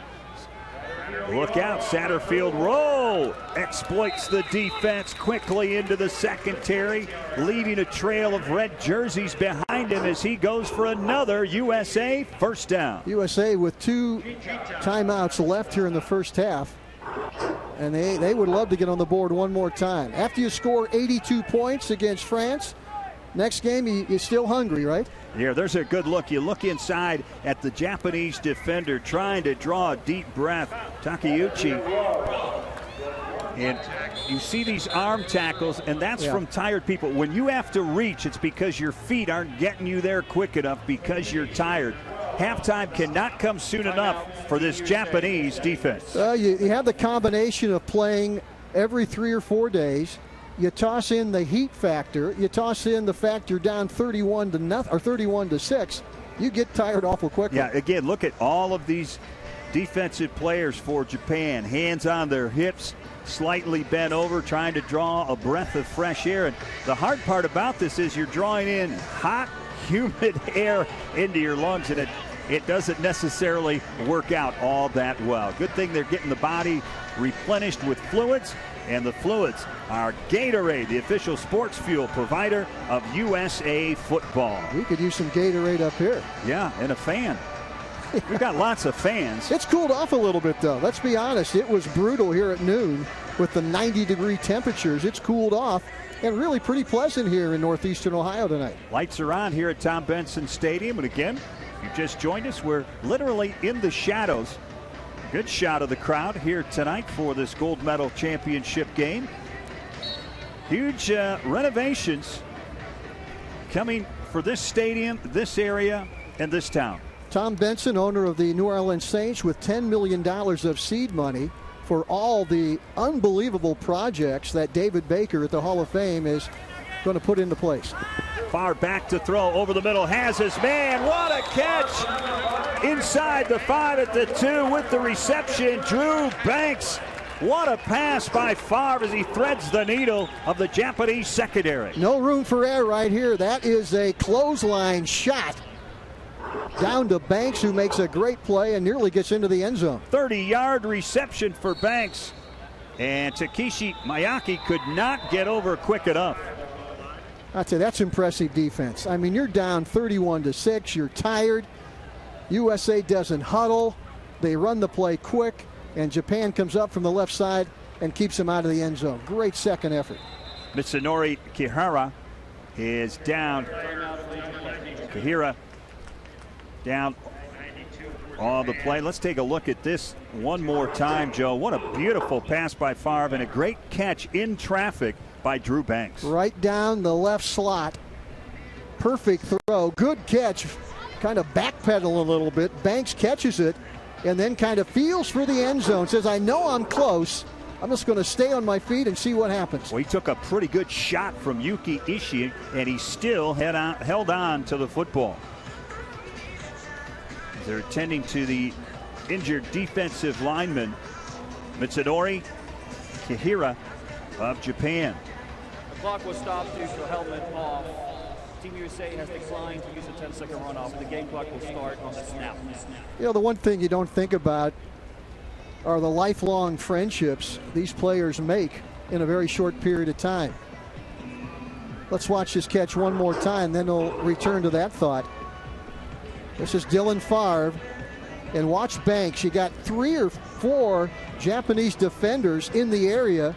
Look out, Satterfield roll, exploits the defense quickly into the secondary, leaving a trail of red jerseys behind him as he goes for another USA first down. USA with 2 timeouts left here in the first half, and they would love to get on the board one more time. After you score 82 points against France, next game you're still hungry, right? Yeah, there's a good look. You look inside at the Japanese defender trying to draw a deep breath, Takeuchi. And you see these arm tackles, and that's from tired people. When you have to reach, it's because your feet aren't getting you there quick enough because you're tired. Halftime cannot come soon enough for this Japanese defense. You have the combination of playing every 3 or 4 days. You toss in the heat factor. You toss in the fact you're down 31 to nothing or 31 to 6. You get tired awful quickly. Yeah, again, look at all of these defensive players for Japan. Hands on their hips, slightly bent over, trying to draw a breath of fresh air. And the hard part about this is you're drawing in hot, humid air into your lungs, and it doesn't necessarily work out all that well. Good thing they're getting the body replenished with fluids, and the fluids are Gatorade, the official sports fuel provider of USA football. We could use some Gatorade up here. Yeah, and a fan. We've got lots of fans. It's cooled off a little bit, though. Let's be honest. It was brutal here at noon with the 90-degree temperatures. It's cooled off and really pretty pleasant here in northeastern Ohio tonight. Lights are on here at Tom Benson Stadium. And again, if you just joined us, we're literally in the shadows. Good shot of the crowd here tonight for this gold medal championship game. Huge renovations coming for this stadium, this area, and this town. Tom Benson, owner of the New Orleans Saints, with $10 million of seed money for all the unbelievable projects that David Baker at the Hall of Fame is going to put into place. Far back to throw over the middle, has his man. What a catch! Inside the 5 at the 2 with the reception. Drew Banks. What a pass by Favre as he threads the needle of the Japanese secondary. No room for error right here. That is a clothesline shot down to Banks, who makes a great play and nearly gets into the end zone. 30-yard reception for Banks. And Takeshi Miyake could not get over quick enough. I'd say that's impressive defense. I mean, you're down 31-6. You're tired. USA doesn't huddle. They run the play quick, and Japan comes up from the left side and keeps him out of the end zone. Great second effort. Mitsunori Kihara is down. Kihira down on the play. Let's take a look at this one more time, Joe. What a beautiful pass by Favre and a great catch in traffic by Drew Banks. Right down the left slot. Perfect throw. Good catch. Kind of backpedal a little bit. Banks catches it and then kind of feels for the end zone. Says, I know I'm close. I'm just going to stay on my feet and see what happens. Well, he took a pretty good shot from Yuki Ishii, and he still held on to the football. They're attending to the injured defensive lineman, Mitsunori Kihira of Japan. The clock was stopped due to a helmet off. Team USA has declined to use a 10-second runoff. The game clock will start on the snap. You know, the one thing you don't think about are the lifelong friendships these players make in a very short period of time. Let's watch this catch one more time, then we'll return to that thought. This is Dylan Favre, and watch Banks. You got 3 or 4 Japanese defenders in the area,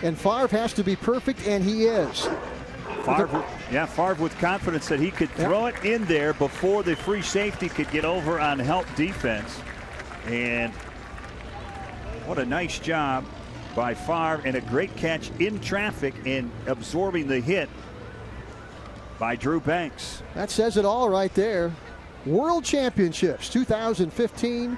and Favre has to be perfect, and he is. Favre with confidence that he could throw it in there before the free safety could get over on help defense. And what a nice job by Favre, and a great catch in traffic and absorbing the hit by Drew Banks. That says it all right there. World Championships 2015,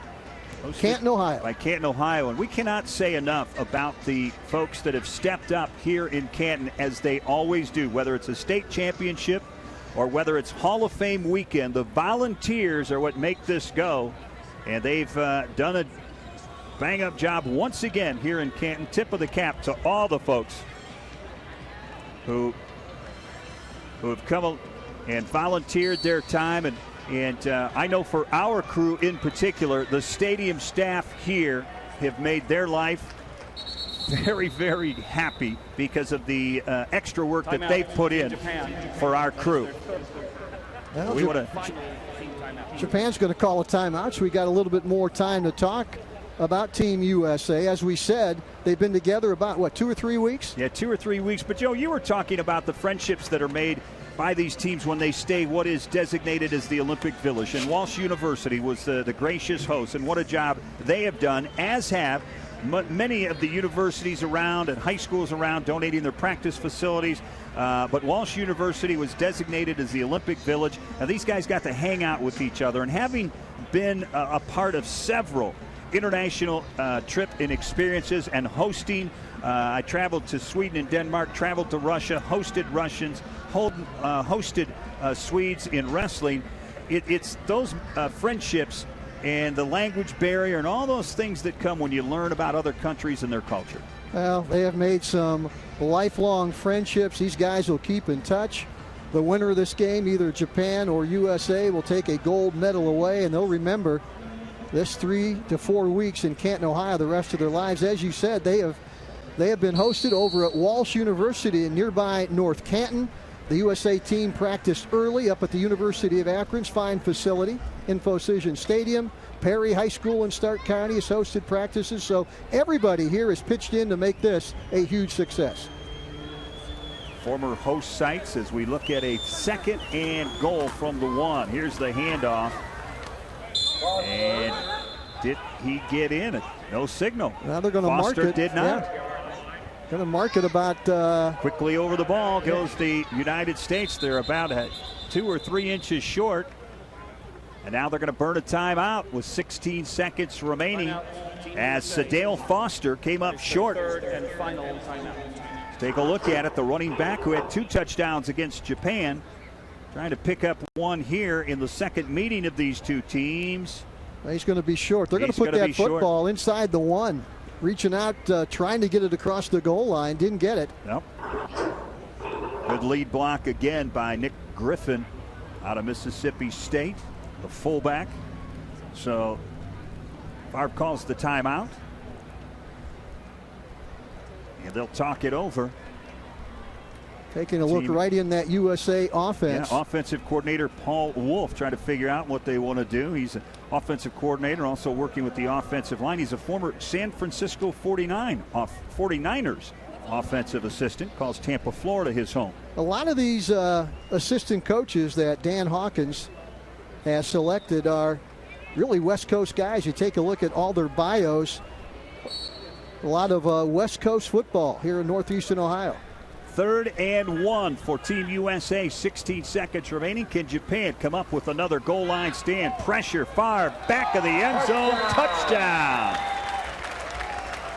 Canton, Ohio. By Canton, Ohio. And we cannot say enough about the folks that have stepped up here in Canton, as they always do, whether it's a state championship or whether it's Hall of Fame weekend. The volunteers are what make this go, and they've done a bang-up job once again here in Canton. Tip of the cap to all the folks who have come and volunteered their time. And I know for our crew in particular, the stadium staff here have made their life very, very happy because of the extra work that they've put in for our crew. Well, Japan's going to call a timeout, so we got a little bit more time to talk about Team USA. As we said, they've been together about, what, 2 or 3 weeks? Yeah, 2 or 3 weeks. But, Joe, you were talking about the friendships that are made by these teams when they stay what is designated as the Olympic Village. And Walsh University was the gracious host, and what a job they have done, as have many of the universities around and high schools around, donating their practice facilities. But Walsh University was designated as the Olympic Village. Now, these guys got to hang out with each other, and having been a part of several international trip and experiences and hosting. I traveled to Sweden and Denmark, traveled to Russia, hosted Russians, hosted Swedes in wrestling. It's those friendships and the language barrier and all those things that come when you learn about other countries and their culture. Well, they have made some lifelong friendships. These guys will keep in touch. The winner of this game, either Japan or USA, will take a gold medal away, and they'll remember this 3 to 4 weeks in Canton, Ohio, the rest of their lives. As you said, they have been hosted over at Walsh University in nearby North Canton. The USA team practiced early up at the University of Akron's fine facility, Infocision Stadium. Perry High School in Stark County has hosted practices, so everybody here has pitched in to make this a huge success. Former host sites as we look at a 2nd and goal from the 1. Here's the handoff. And did he get in? No signal. Now they're going to mark it. Did not. Yeah. Going to mark it about... Quickly over the ball goes the United States. They're about 2 or 3 inches short. And now they're going to burn a timeout with 16 seconds remaining as Sadale Foster came up short. Third and final timeout. Take a look at it. The running back who had 2 touchdowns against Japan Trying to pick up one here in the second meeting of these two teams. He's going to be short. They're going to put that football inside the one. Reaching out, trying to get it across the goal line. Didn't get it. Nope. Good lead block again by Nick Griffin out of Mississippi State, the fullback. So Favre calls the timeout. And they'll talk it over. Taking a look right in that USA offense. Yeah, offensive coordinator Paul Wolf trying to figure out what they want to do. He's an offensive coordinator, also working with the offensive line. He's a former San Francisco 49ers offensive assistant. Calls Tampa, Florida his home. A lot of these assistant coaches that Dan Hawkins has selected are really West Coast guys. You take a look at all their bios. A lot of West Coast football here in Northeastern Ohio. 3rd and 1 for Team USA. 16 seconds remaining. Can Japan come up with another goal line stand? Pressure, far back of the end zone. Touchdown.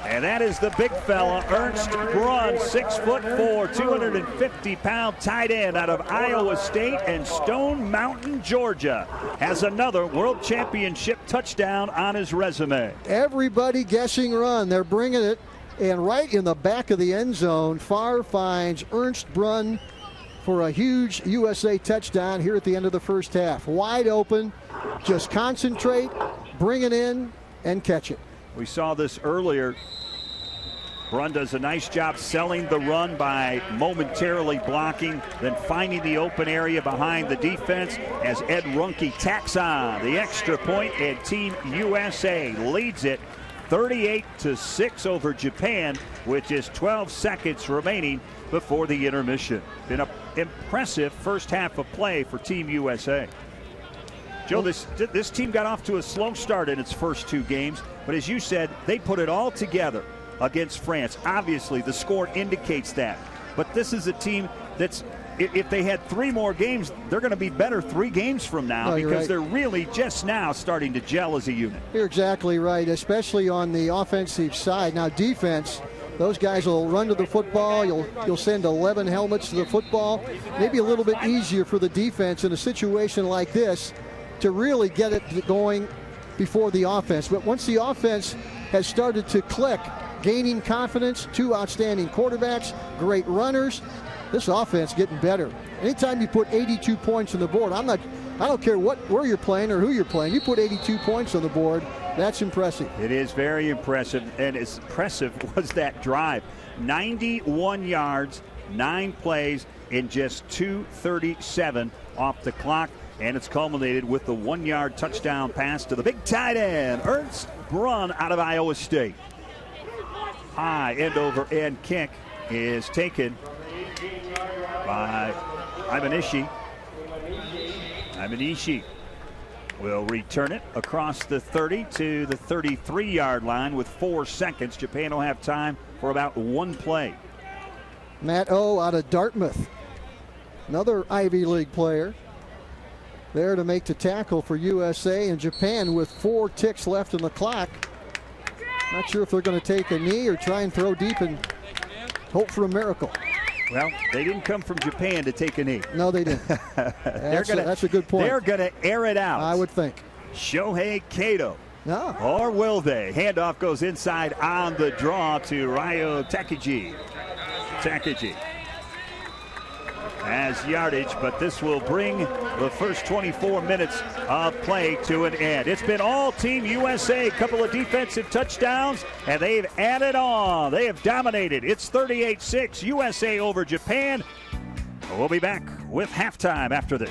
And that is the big fella, Ernst Brunn, 6'4", 250-pound tight end out of Iowa State and Stone Mountain, Georgia. Has another World Championship touchdown on his resume. Everybody guessing run. They're bringing it. And right in the back of the end zone, Favre finds Ernst Brunn for a huge USA touchdown here at the end of the first half. Wide open, just concentrate, bring it in, and catch it. We saw this earlier. Brunn does a nice job selling the run by momentarily blocking, then finding the open area behind the defense as Ed Runke tacks on the extra point, and Team USA leads it 38-6 over Japan, with just 12 seconds remaining before the intermission. Been an impressive first half of play for Team USA. Joe, this team got off to a slow start in its first two games, but as you said, they put it all together against France. Obviously, the score indicates that. But this is a team that's, if they had 3 more games, they're going to be better 3 games from now, because they're really just now starting to gel as a unit. You're exactly right, especially on the offensive side. Now, defense, those guys will run to the football. You'll send 11 helmets to the football. Maybe a little bit easier for the defense in a situation like this to really get it going before the offense. But once the offense has started to click, gaining confidence, 2 outstanding quarterbacks, great runners, this offense getting better. Anytime you put 82 points on the board, I don't care where you're playing or who you're playing. You put 82 points on the board, that's impressive. It is very impressive, and as impressive was that drive. 91 yards, 9 plays in just 2:37 off the clock, and it's culminated with the 1-yard touchdown pass to the big tight end, Ernst Brunn out of Iowa State. High end-over-end kick is taken by Imanishi. Imanishi will return it across the 30 to the 33-yard line with 4 seconds. Japan will have time for about 1 play. Matt O out of Dartmouth, another Ivy League player, there to make the tackle for USA. And Japan with 4 ticks left in the clock. Not sure if they're going to take a knee or try and throw deep and hope for a miracle. Well, they didn't come from Japan to take a knee. No, they didn't. That's a good point. They're going to air it out. I would think. Shohei Kato. No. Or will they? Handoff goes inside on the draw to Ryo Takagi. Takagi has yardage, but this will bring the first 24 minutes of play to an end. It's been all Team USA, a couple of defensive touchdowns, and they've added on. They have dominated. It's 38-6, USA over Japan. We'll be back with halftime after this.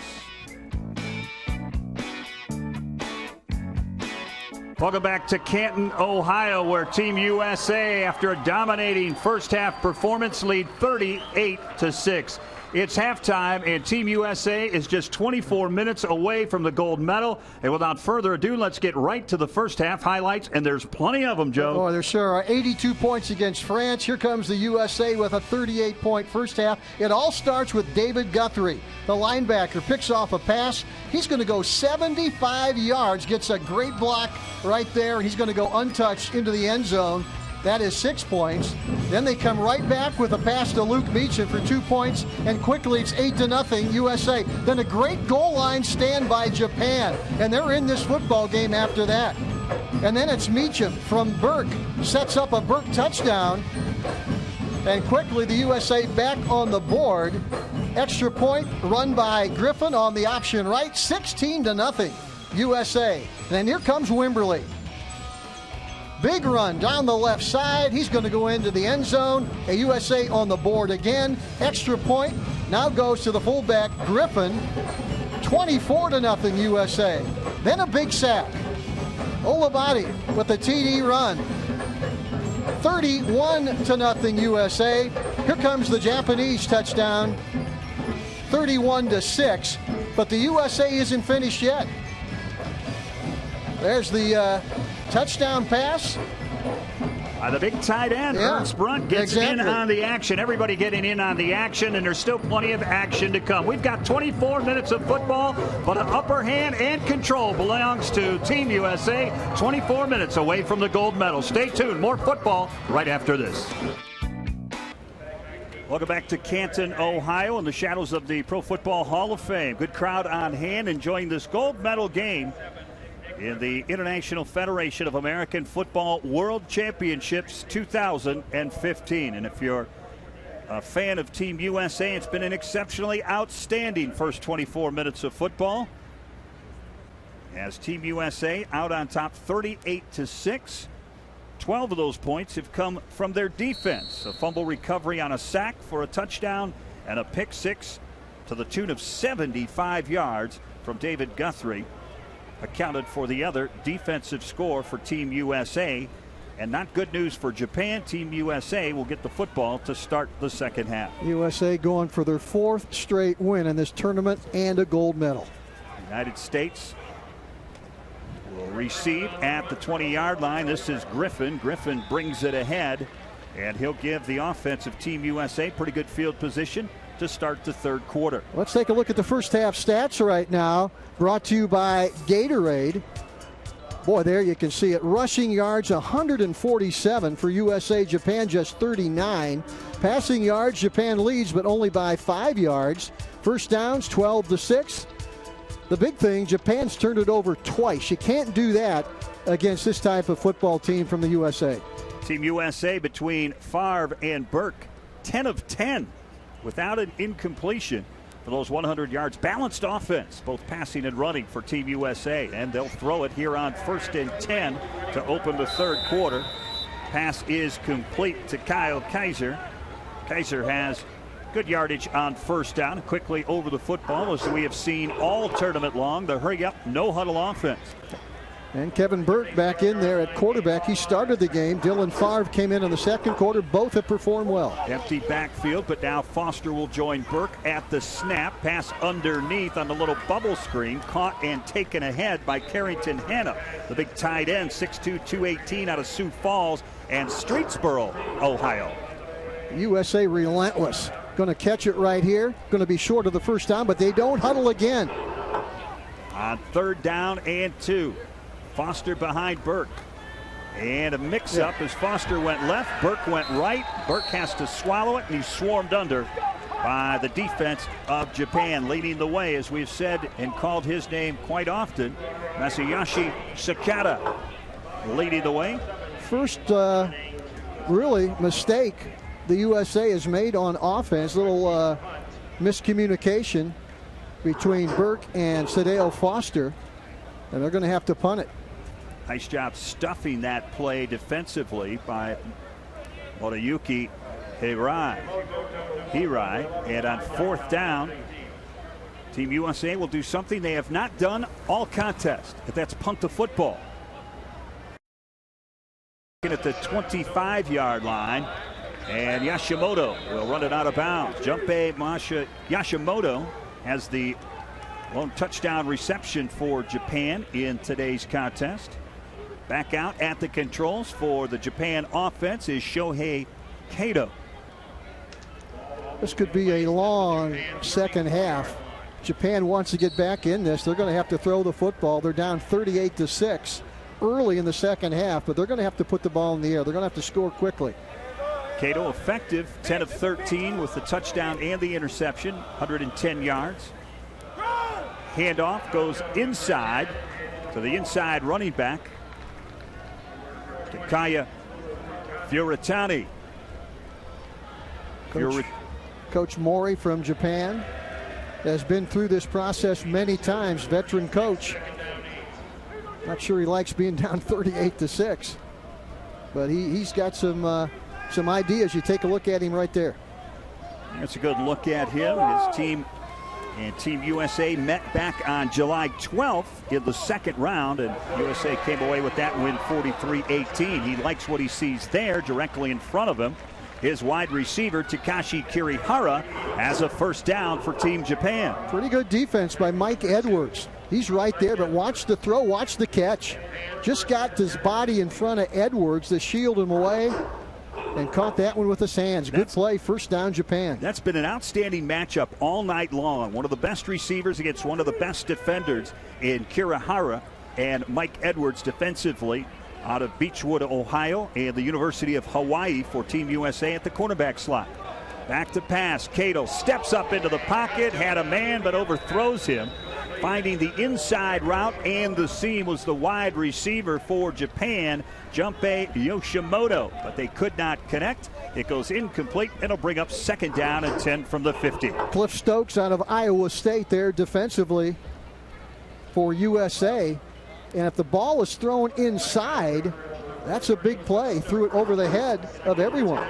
Welcome back to Canton, Ohio, where Team USA, after a dominating first half performance, lead 38-6. It's halftime, and Team USA is just 24 minutes away from the gold medal. And without further ado, let's get right to the first half highlights, and there's plenty of them, Joe. Oh, there sure are. 82 points against France. Here comes the USA with a 38-point first half. It all starts with David Guthrie. The linebacker picks off a pass. He's going to go 75 yards, gets a great block right there, and he's going to go untouched into the end zone. That is 6 points. Then they come right back with a pass to Luke Meacham for 2 points, and quickly it's 8-0 USA. Then a great goal line stand by Japan, and they're in this football game after that. And then it's Meacham from Burke, sets up a Burke touchdown, and quickly the USA back on the board. Extra point run by Griffin on the option right, 16-0 USA. And then here comes Wimberly. Big run down the left side. He's going to go into the end zone. A USA on the board again. Extra point now goes to the fullback Griffin. 24-0 USA. Then a big sack. Olabati with the TD run. 31-0 USA. Here comes the Japanese touchdown. 31-6. But the USA isn't finished yet. There's the touchdown pass. The big tight end, Ernst Brunt, gets in on the action. Everybody getting in on the action, and there's still plenty of action to come. We've got 24 minutes of football, but an upper hand and control belongs to Team USA. 24 minutes away from the gold medal. Stay tuned. More football right after this. Welcome back to Canton, Ohio, in the shadows of the Pro Football Hall of Fame. Good crowd on hand enjoying this gold medal game in the International Federation of American Football World Championships 2015. And if you're a fan of Team USA, it's been an exceptionally outstanding first 24 minutes of football, as Team USA out on top 38-6. 12 of those points have come from their defense. A fumble recovery on a sack for a touchdown, and a pick six to the tune of 75 yards from David Guthrie accounted for the other defensive score for Team USA. And not good news for Japan. Team USA will get the football to start the second half. USA going for their 4th straight win in this tournament and a gold medal. United States will receive at the 20-yard line. This is Griffin. Griffin brings it ahead, and he'll give the offensive Team USA pretty good field position to start the third quarter. Let's take a look at the first half stats right now, brought to you by Gatorade. Boy, there you can see it. Rushing yards 147 for USA. Japan just 39. Passing yards, Japan leads, but only by 5 yards. First downs 12-6. The big thing, Japan's turned it over twice. You can't do that against this type of football team from the USA. Team USA between Favre and Burke, 10 of 10 without an incompletion for those 100 yards. Balanced offense, both passing and running for Team USA, and they'll throw it here on 1st and 10 to open the third quarter. Pass is complete to Kyle Kaiser. Kaiser has good yardage on first down. Quickly over the football, as we have seen all tournament long, the hurry up, no huddle offense. And Kevin Burke back in there at quarterback. He started the game. Dylan Favre came in the second quarter. Both have performed well. Empty backfield, but now Foster will join Burke at the snap. Pass underneath on the little bubble screen. Caught and taken ahead by Carrington Hanna, the big tight end, 6'2", 218 out of Sioux Falls and Streetsboro, Ohio. USA relentless. Going to catch it right here. Going to be short of the first down, but they don't huddle again. On 3rd down and 2. Foster behind Burke. And a mix-up as Foster went left, Burke went right. Burke has to swallow it, and he's swarmed under by the defense of Japan. Leading the way, as we've said and called his name quite often, Masayoshi Sakata leading the way. First really mistake the USA has made on offense. Little miscommunication between Burke and Sadeo Foster, and they're going to have to punt it. Nice job stuffing that play defensively by Moriyuki Hirai. And on 4th down, Team USA will do something they have not done all contest, but that's punt the football. At the 25-yard line, and Yashimoto will run it out of bounds. Junpei Yashimoto has the lone touchdown reception for Japan in today's contest. Back out at the controls for the Japan offense is Shohei Kato. This could be a long second half. Japan wants to get back in this. They're going to have to throw the football. They're down 38-6. early in the second half, but they're going to have to put the ball in the air. They're going to have to score quickly. Cato effective, 10 of 13 with the touchdown and the interception, 110 yards. Handoff goes inside to the inside running back, Takaya Fioritani. Coach Mori from Japan has been through this process many times, veteran coach. Not sure he likes being down 38-6, but he's got some ideas. You take a look at him right there. That's a good look at him. His team and Team USA met back on July 12th in the second round, and USA came away with that win 43-18. He likes what he sees there directly in front of him. His wide receiver, Takashi Kirihara, has a first down for Team Japan. Pretty good defense by Mike Edwards. He's right there, but watch the throw, watch the catch. Just got his body in front of Edwards to shield him away and caught that one with his hands. Good play, first down Japan. That's been an outstanding matchup all night long. One of the best receivers against one of the best defenders in Kirihara and Mike Edwards defensively, out of Beechwood, Ohio, and the University of Hawaii for Team USA at the cornerback slot. Back to pass. Cato steps up into the pocket, had a man but overthrows him. Finding the inside route and the seam was the wide receiver for Japan, Junpei Yoshimoto, but they could not connect. It goes incomplete, and it'll bring up second down and 10 from the 50. Cliff Stokes out of Iowa State there defensively for USA. And if the ball is thrown inside, that's a big play. Threw it over the head of everyone.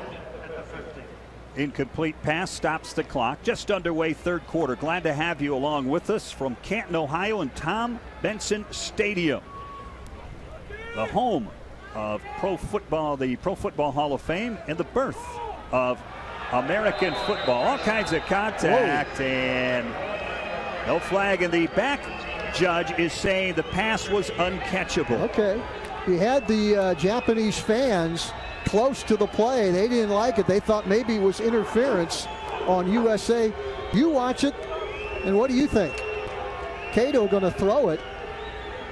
Incomplete pass stops the clock. Just underway third quarter. Glad to have you along with us from Canton, Ohio and Tom Benson Stadium, the home of pro football, the Pro Football Hall of Fame, and the birth of American football. All kinds of contact. Whoa. And no flag in the back. Judge is saying the pass was uncatchable. Okay. He had the Japanese fans close to the play. They didn't like it. They thought maybe it was interference on USA. You watch it, and what do you think? Cato going to throw it.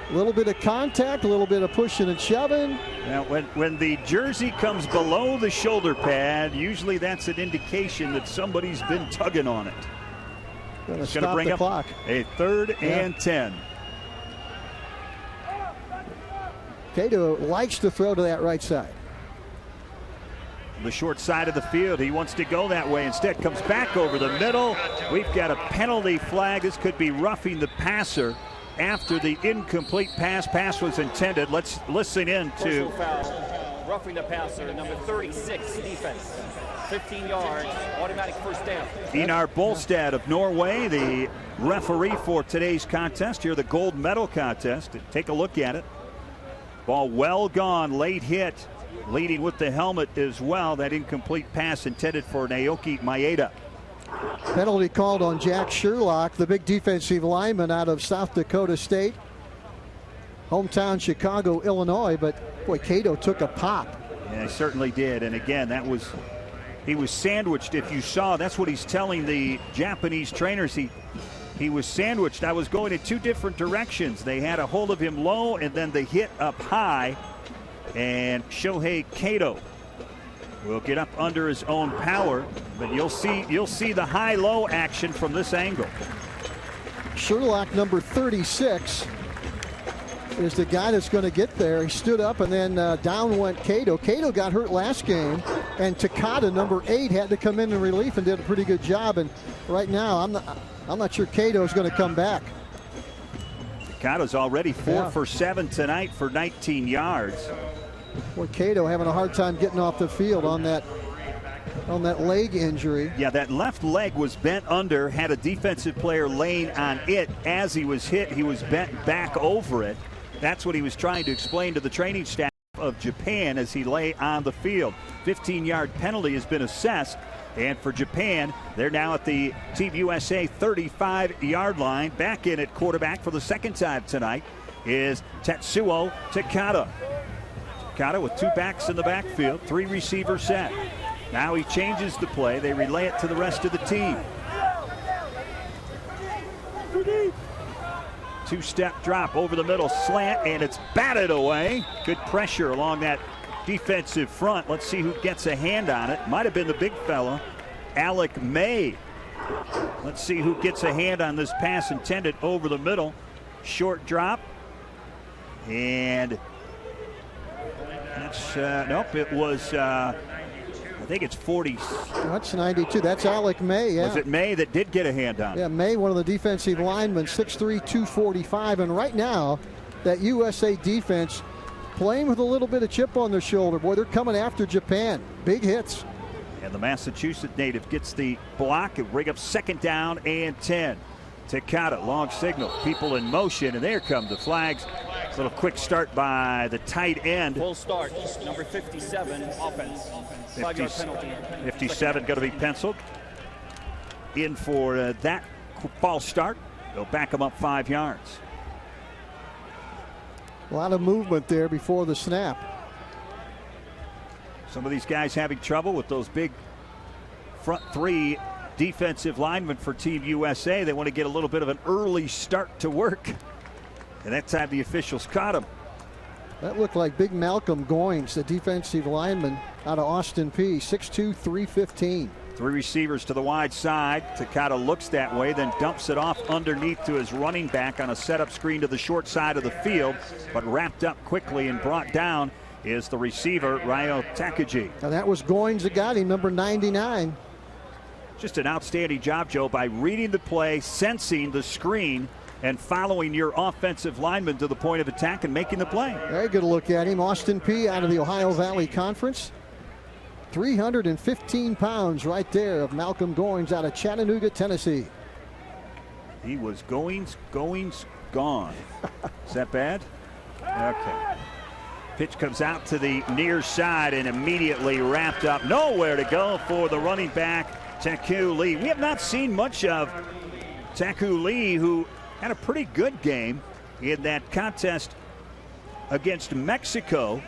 A little bit of contact, a little bit of pushing and shoving. Now, when the jersey comes below the shoulder pad, usually that's an indication that somebody's been tugging on it. It's going to bring up clock. A third and 10. Cato likes to throw to that right side. The short side of the field. He wants to go that way. Instead comes back over the middle. We've got a penalty flag. This could be roughing the passer after the incomplete pass. Pass was intended. Let's listen in to foul. Roughing the passer, number 36, defense. 15 yards, automatic first down. Einar Bolstad of Norway, the referee for today's contest. Here, the gold medal contest. Take a look at it. Ball well gone, late hit. Leading with the helmet as well. That incomplete pass intended for Naoki Maeda. Penalty called on Jack Sherlock, the big defensive lineman out of South Dakota State. Hometown Chicago, Illinois, but boy, Cato took a pop. Yeah, he certainly did. And again, he was sandwiched. If you saw, that's what he's telling the Japanese trainers. He was sandwiched. I was going in two different directions. They had a hold of him low and then the hit up high. And Shohei Cato will get up under his own power, but you'll see the high-low action from this angle. Sherlock, number 36, is the guy that's going to get there. He stood up, and then down went Cato. Cato got hurt last game, and Takata, number 8, had to come in relief and did a pretty good job. And right now, I'm not sure Cato is going to come back. Takata's already 4 for 7 tonight for 19 yards. Boy, Cato having a hard time getting off the field on that leg injury. Yeah, that left leg was bent under, had a defensive player laying on it. As he was hit, he was bent back over it. That's what he was trying to explain to the training staff of Japan as he lay on the field. 15-yard penalty has been assessed. And for Japan, they're now at the Team USA 35-yard line. Back in at quarterback for the second time tonight is Tetsuo Takata. Takata with 2 backs in the backfield, 3 receiver set. Now he changes the play. They relay it to the rest of the team. Two-step drop over the middle, slant, and it's batted away. Good pressure along that defensive front. Let's see who gets a hand on it. Might have been the big fella, Alec May. Let's see who gets a hand on this pass intended over the middle. Short drop. And that's, nope, it was, I think it's 40. That's 92. That's Alec May, yeah. Was it May that did get a hand on it? Yeah, May, one of the defensive linemen, 6'3", 245. And right now, that USA defense playing with a little bit of chip on their shoulder. Boy, they're coming after Japan. Big hits. And the Massachusetts native gets the block and bring up 2nd down and 10. Takata, long signal, people in motion, and there come the flags. A little quick start by the tight end. Full start, number 57, offense. 5-yard penalty. 57 going to be penciled in for that false start. They'll back them up 5 yards. A lot of movement there before the snap. Some of these guys having trouble with those big front 3 defensive linemen for Team USA. They want to get a little bit of an early start to work. And that time the officials caught him. That looked like big Malcolm Goins, the defensive lineman out of Austin P. 6'2", 315. 3 receivers to the wide side. Takata looks that way, then dumps it off underneath to his running back on a setup screen to the short side of the field, but wrapped up quickly and brought down is the receiver, Ryo Takagi. Now that was Goins that got him, number 99. Just an outstanding job, Joe, by reading the play, sensing the screen, and following your offensive lineman to the point of attack and making the play. Very good look at him. Austin P. out of the Ohio Valley Conference. 315 pounds right there of Malcolm Goins out of Chattanooga, Tennessee. He was Goins, gone. Is that bad? Okay. Pitch comes out to the near side and immediately wrapped up. Nowhere to go for the running back, Taku Lee. We have not seen much of Taku Lee, who had a pretty good game in that contest against Mexico,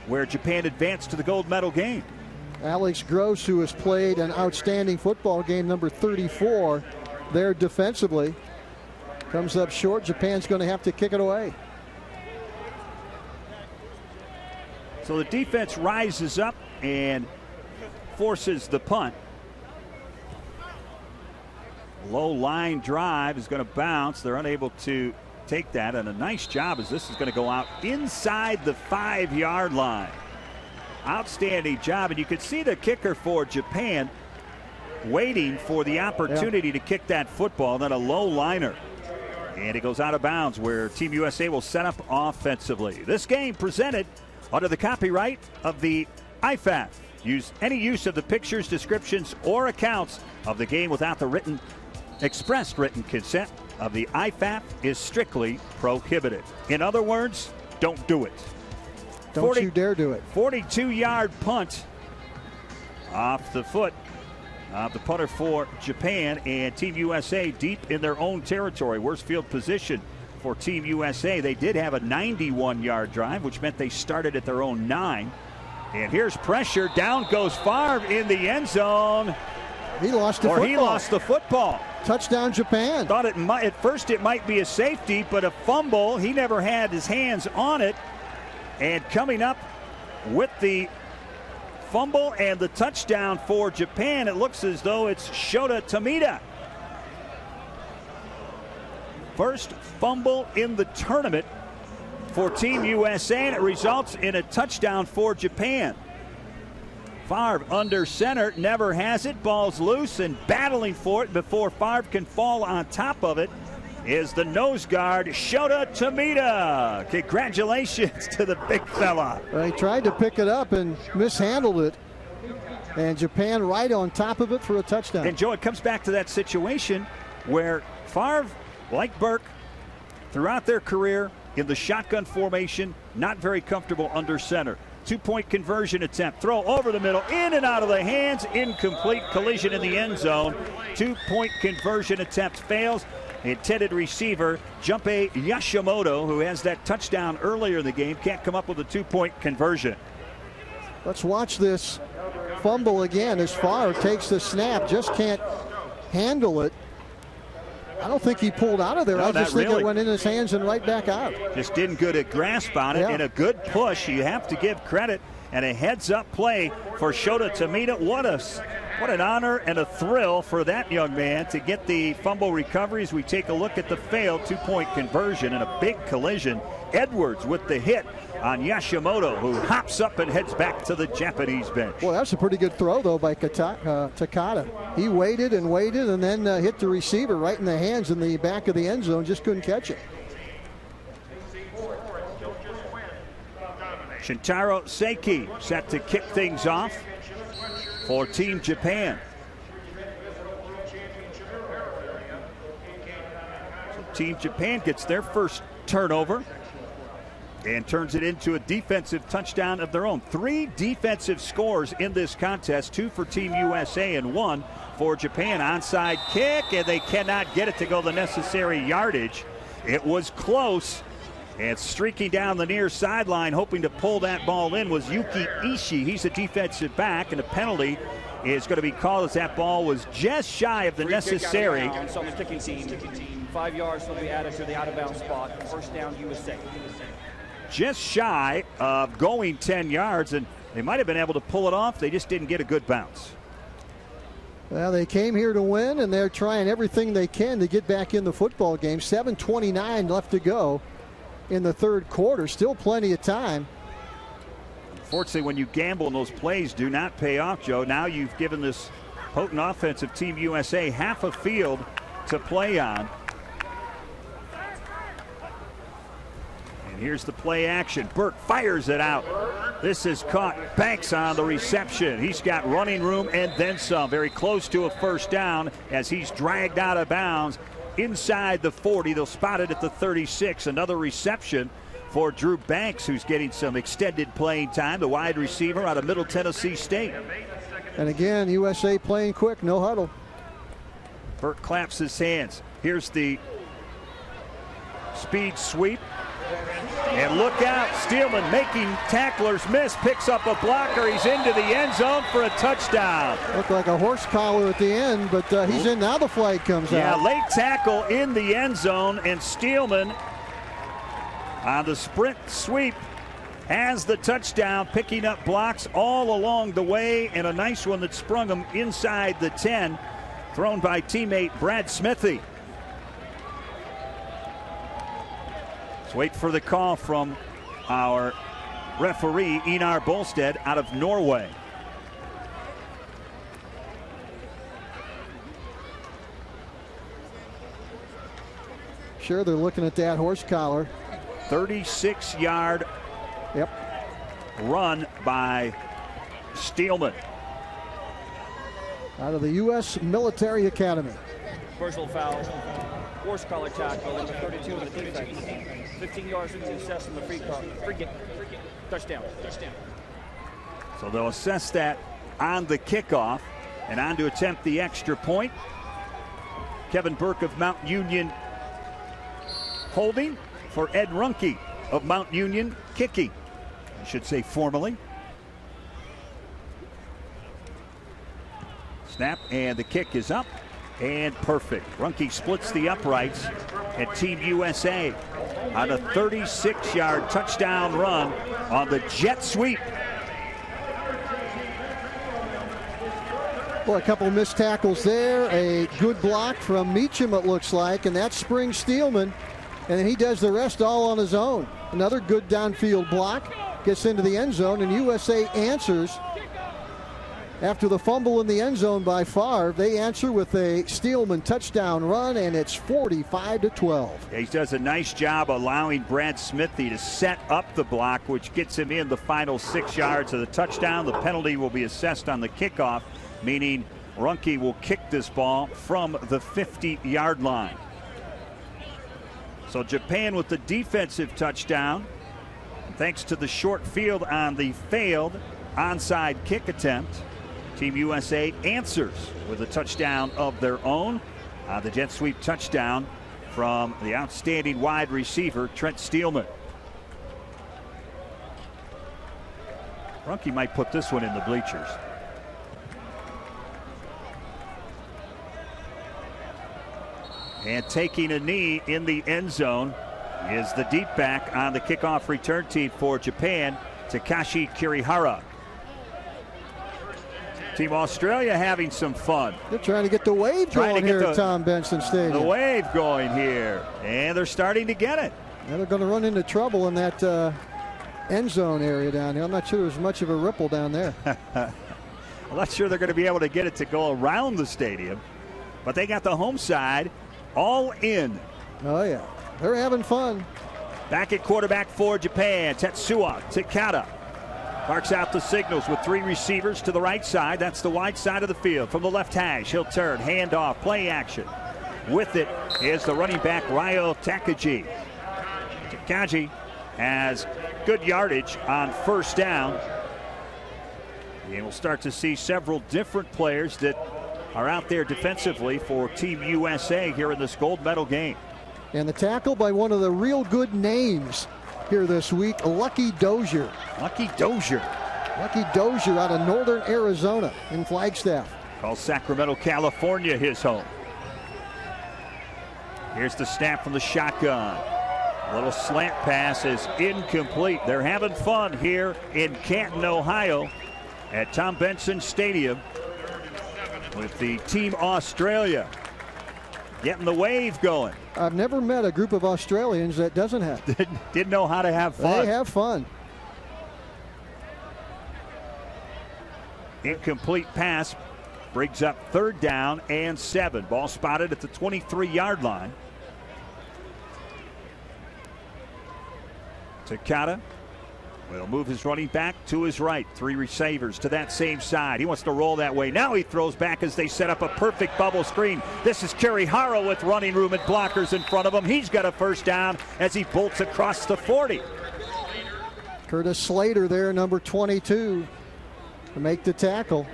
where Japan advanced to the gold medal game. Alex Gross, who has played an outstanding football game, number 34 there defensively, comes up short. Japan's going to have to kick it away. So the defense rises up and forces the punt. Low line drive is going to bounce. They're unable to take that, and a nice job as this is going to go out inside the 5-yard line. Outstanding job, and you could see the kicker for Japan waiting for the opportunity to kick that football, then a low liner. And it goes out of bounds where Team USA will set up offensively. This game presented under the copyright of the IFAF. Any use of the pictures, descriptions, or accounts of the game without the expressed written consent of the IFAF is strictly prohibited. In other words, don't do it. Don't you dare do it. 42-yard punt off the foot of the punter for Japan, and Team USA deep in their own territory. Worst field position for Team USA. They did have a 91-yard drive, which meant they started at their own 9. And here's pressure. Down goes Favre in the end zone. He lost the football. He lost the football. Touchdown, Japan. Thought at first it might be a safety, but a fumble. He never had his hands on it. And coming up with the fumble and the touchdown for Japan, it looks as though it's Shota Tomita. First fumble in the tournament for Team USA, and it results in a touchdown for Japan. Favre under center, never has it. Ball's loose and battling for it before Favre can fall on top of it is the nose guard, Shota Tomita. Congratulations to the big fella. Well, he tried to pick it up and mishandled it. And Japan right on top of it for a touchdown. And Joe, it comes back to that situation where Favre, like Burke, throughout their career in the shotgun formation, not very comfortable under center. 2-point conversion attempt. Throw over the middle, in and out of the hands. Incomplete, collision in the end zone. 2-point conversion attempt fails. Intended receiver, Junpei Yashimoto, who has that touchdown earlier in the game, can't come up with a 2-point conversion. Let's watch this fumble again as Favre takes the snap, just can't handle it. I don't think he pulled out of there. No, I just think really. it went in his hands and right back out. Just didn't get a grasp on it, Yeah. and a good push. You have to give credit, and a heads-up play for Shota Tomita. What an honor and a thrill for that young man to get the fumble recoveries. We take a look at the failed two-point conversion and a big collision. Edwards with the hit on Yashimoto, who hops up and heads back to the Japanese bench. Well, that's a pretty good throw, though, by Takata. He waited and waited and then hit the receiver right in the hands in the back of the end zone. Just couldn't catch it. Shintaro Seiki set to kick things off for Team Japan. So Team Japan gets their first turnover and turns it into a defensive touchdown of their own. 3 defensive scores in this contest, 2 for Team USA and 1 for Japan. Onside kick, and they cannot get it to go the necessary yardage. It was close, and streaking down the near sideline, hoping to pull that ball in, was Yuki Ishii. He's a defensive back, and a penalty is going to be called as that ball was just shy of the necessary. So on the kicking team, 5 yards will be added to the out-of-bounds spot. First down, USA. Just shy of going 10 yards, and they might have been able to pull it off. They just didn't get a good bounce. Well, they came here to win, and they're trying everything they can to get back in the football game. 7:29 left to go in the third quarter. Still plenty of time. Unfortunately, when you gamble and those plays do not pay off, Joe, now you've given this potent offensive Team USA half a field to play on. And here's the play action. Burke fires it out. This is caught. Banks on the reception. He's got running room and then some. Very close to a first down as he's dragged out of bounds inside the 40. They'll spot it at the 36. Another reception for Drew Banks, who's getting some extended playing time, the wide receiver out of Middle Tennessee State. And again, USA playing quick, no huddle. Burke claps his hands. Here's the speed sweep. And look out, Steelman making tacklers miss, picks up a blocker. He's into the end zone for a touchdown. Looked like a horse collar at the end, but he's in now. The flag comes out. Yeah, late tackle in the end zone, and Steelman on the sprint sweep has the touchdown, picking up blocks all along the way, and a nice one that sprung him inside the 10, thrown by teammate Brad Smithy. Let's wait for the call from our referee, Einar Bolsted, out of Norway. Sure, they're looking at that horse collar. 36-yard run by Steelman. Out of the U.S. Military Academy. Personal foul, horse collar tackle, number 32 in the defense. 15 yards to the assess on the free kick. Touchdown. So they'll assess that on the kickoff, and on to attempt the extra point. Kevin Burke of Mount Union holding for Ed Runke of Mount Union kicking. I should say formally. Snap, and the kick is up and perfect. Runke splits the uprights, and Team USA on a 36-yard touchdown run on the jet sweep. Well, a couple of missed tackles there. A good block from Meacham, it looks like, and that springs Steelman. And then he does the rest all on his own. Another good downfield block. Gets into the end zone, and USA answers. After the fumble in the end zone by Favre, they answer with a Steelman touchdown run, and it's 45-12. Yeah, he does a nice job allowing Brad Smithy to set up the block, which gets him in the final 6 yards of the touchdown. The penalty will be assessed on the kickoff, meaning Runke will kick this ball from the 50-yard line. So Japan with the defensive touchdown, thanks to the short field on the failed onside kick attempt. Team USA answers with a touchdown of their own. The jet sweep touchdown from the outstanding wide receiver, Trent Steelman. Runke might put this one in the bleachers. And taking a knee in the end zone is the deep back on the kickoff return team for Japan, Takashi Kirihara. Team Australia having some fun. They're trying to get the wave going here at Tom Benson Stadium. The wave going here, and they're starting to get it. Now they're going to run into trouble in that end zone area down there. I'm not sure there's much of a ripple down there. I'm not sure they're going to be able to get it to go around the stadium, but they got the home side all in. Oh, yeah. They're having fun. Back at quarterback for Japan, Tetsuya Takada. Marks out the signals with 3 receivers to the right side. That's the wide side of the field. From the left hash, he'll turn, hand off, play action. With it is the running back, Ryo Takagi. Takagi has good yardage on first down. And we'll start to see several different players that are out there defensively for Team USA here in this gold medal game. And the tackle by one of the real good names here this week, Lucky Dozier. Lucky Dozier. Lucky Dozier out of northern Arizona in Flagstaff. Calls Sacramento, California his home. Here's the snap from the shotgun. A little slant pass is incomplete. They're having fun here in Canton, Ohio at Tom Benson Stadium with the Team Australia getting the wave going. I've never met a group of Australians that doesn't have. Didn't know how to have fun. They have fun. Incomplete pass brings up 3rd down and 7. Ball spotted at the 23-yard line. Takada will move his running back to his right. 3 receivers to that same side. He wants to roll that way. Now he throws back as they set up a perfect bubble screen. This is Kirihara with running room and blockers in front of him. He's got a first down as he bolts across the 40. Curtis Slater there, number 22, to make the tackle.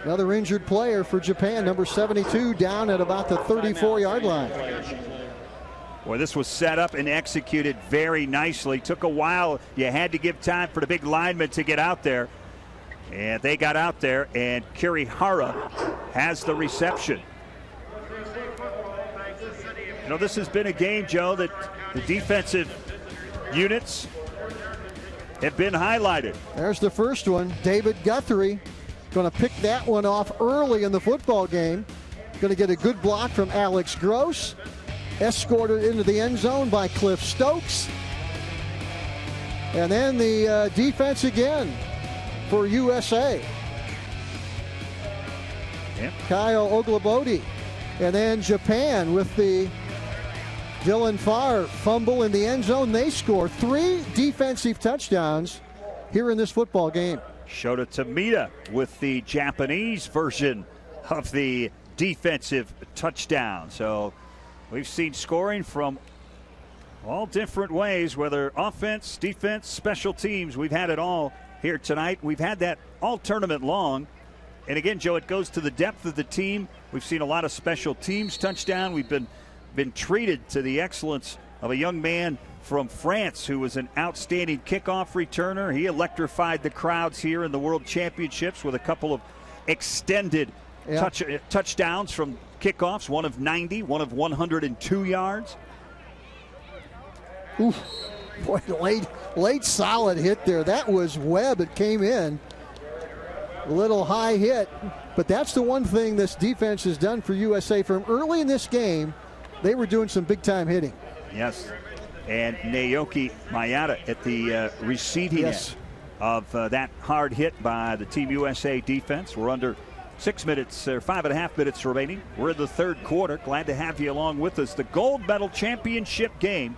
Another injured player for Japan, number 72, down at about the 34-yard line. Boy, this was set up and executed very nicely. Took a while. You had to give time for the big linemen to get out there. And they got out there, and Kirihara has the reception. You know, this has been a game, Joe, that the defensive units have been highlighted. There's the first one. David Guthrie going to pick that one off early in the football game. Going to get a good block from Alex Gross. Escorted into the end zone by Cliff Stokes. And then the defense again for USA. Yep. Kyle Oglebodi. And then Japan with the Dylan Farr fumble in the end zone. They score 3 defensive touchdowns here in this football game. Shota Tomita with the Japanese version of the defensive touchdown. So we've seen scoring from all different ways, whether offense, defense, special teams. We've had it all here tonight. We've had that all tournament long. And again, Joe, it goes to the depth of the team. We've seen a lot of special teams touchdown. We've been treated to the excellence of a young man from France who was an outstanding kickoff returner. He electrified the crowds here in the World Championships with a couple of extended touchdowns from kickoffs, one of 90, one of 102 yards. Oof. Boy, late solid hit there. That was Webb. It came in. A little high hit. But that's the one thing this defense has done for USA from early in this game. They were doing some big-time hitting. Yes. And Naoki Mayata at the receiving end of that hard hit by the Team USA defense. We're under 6 minutes, or 5.5 minutes remaining. We're in the 3rd quarter. Glad to have you along with us. The gold medal championship game.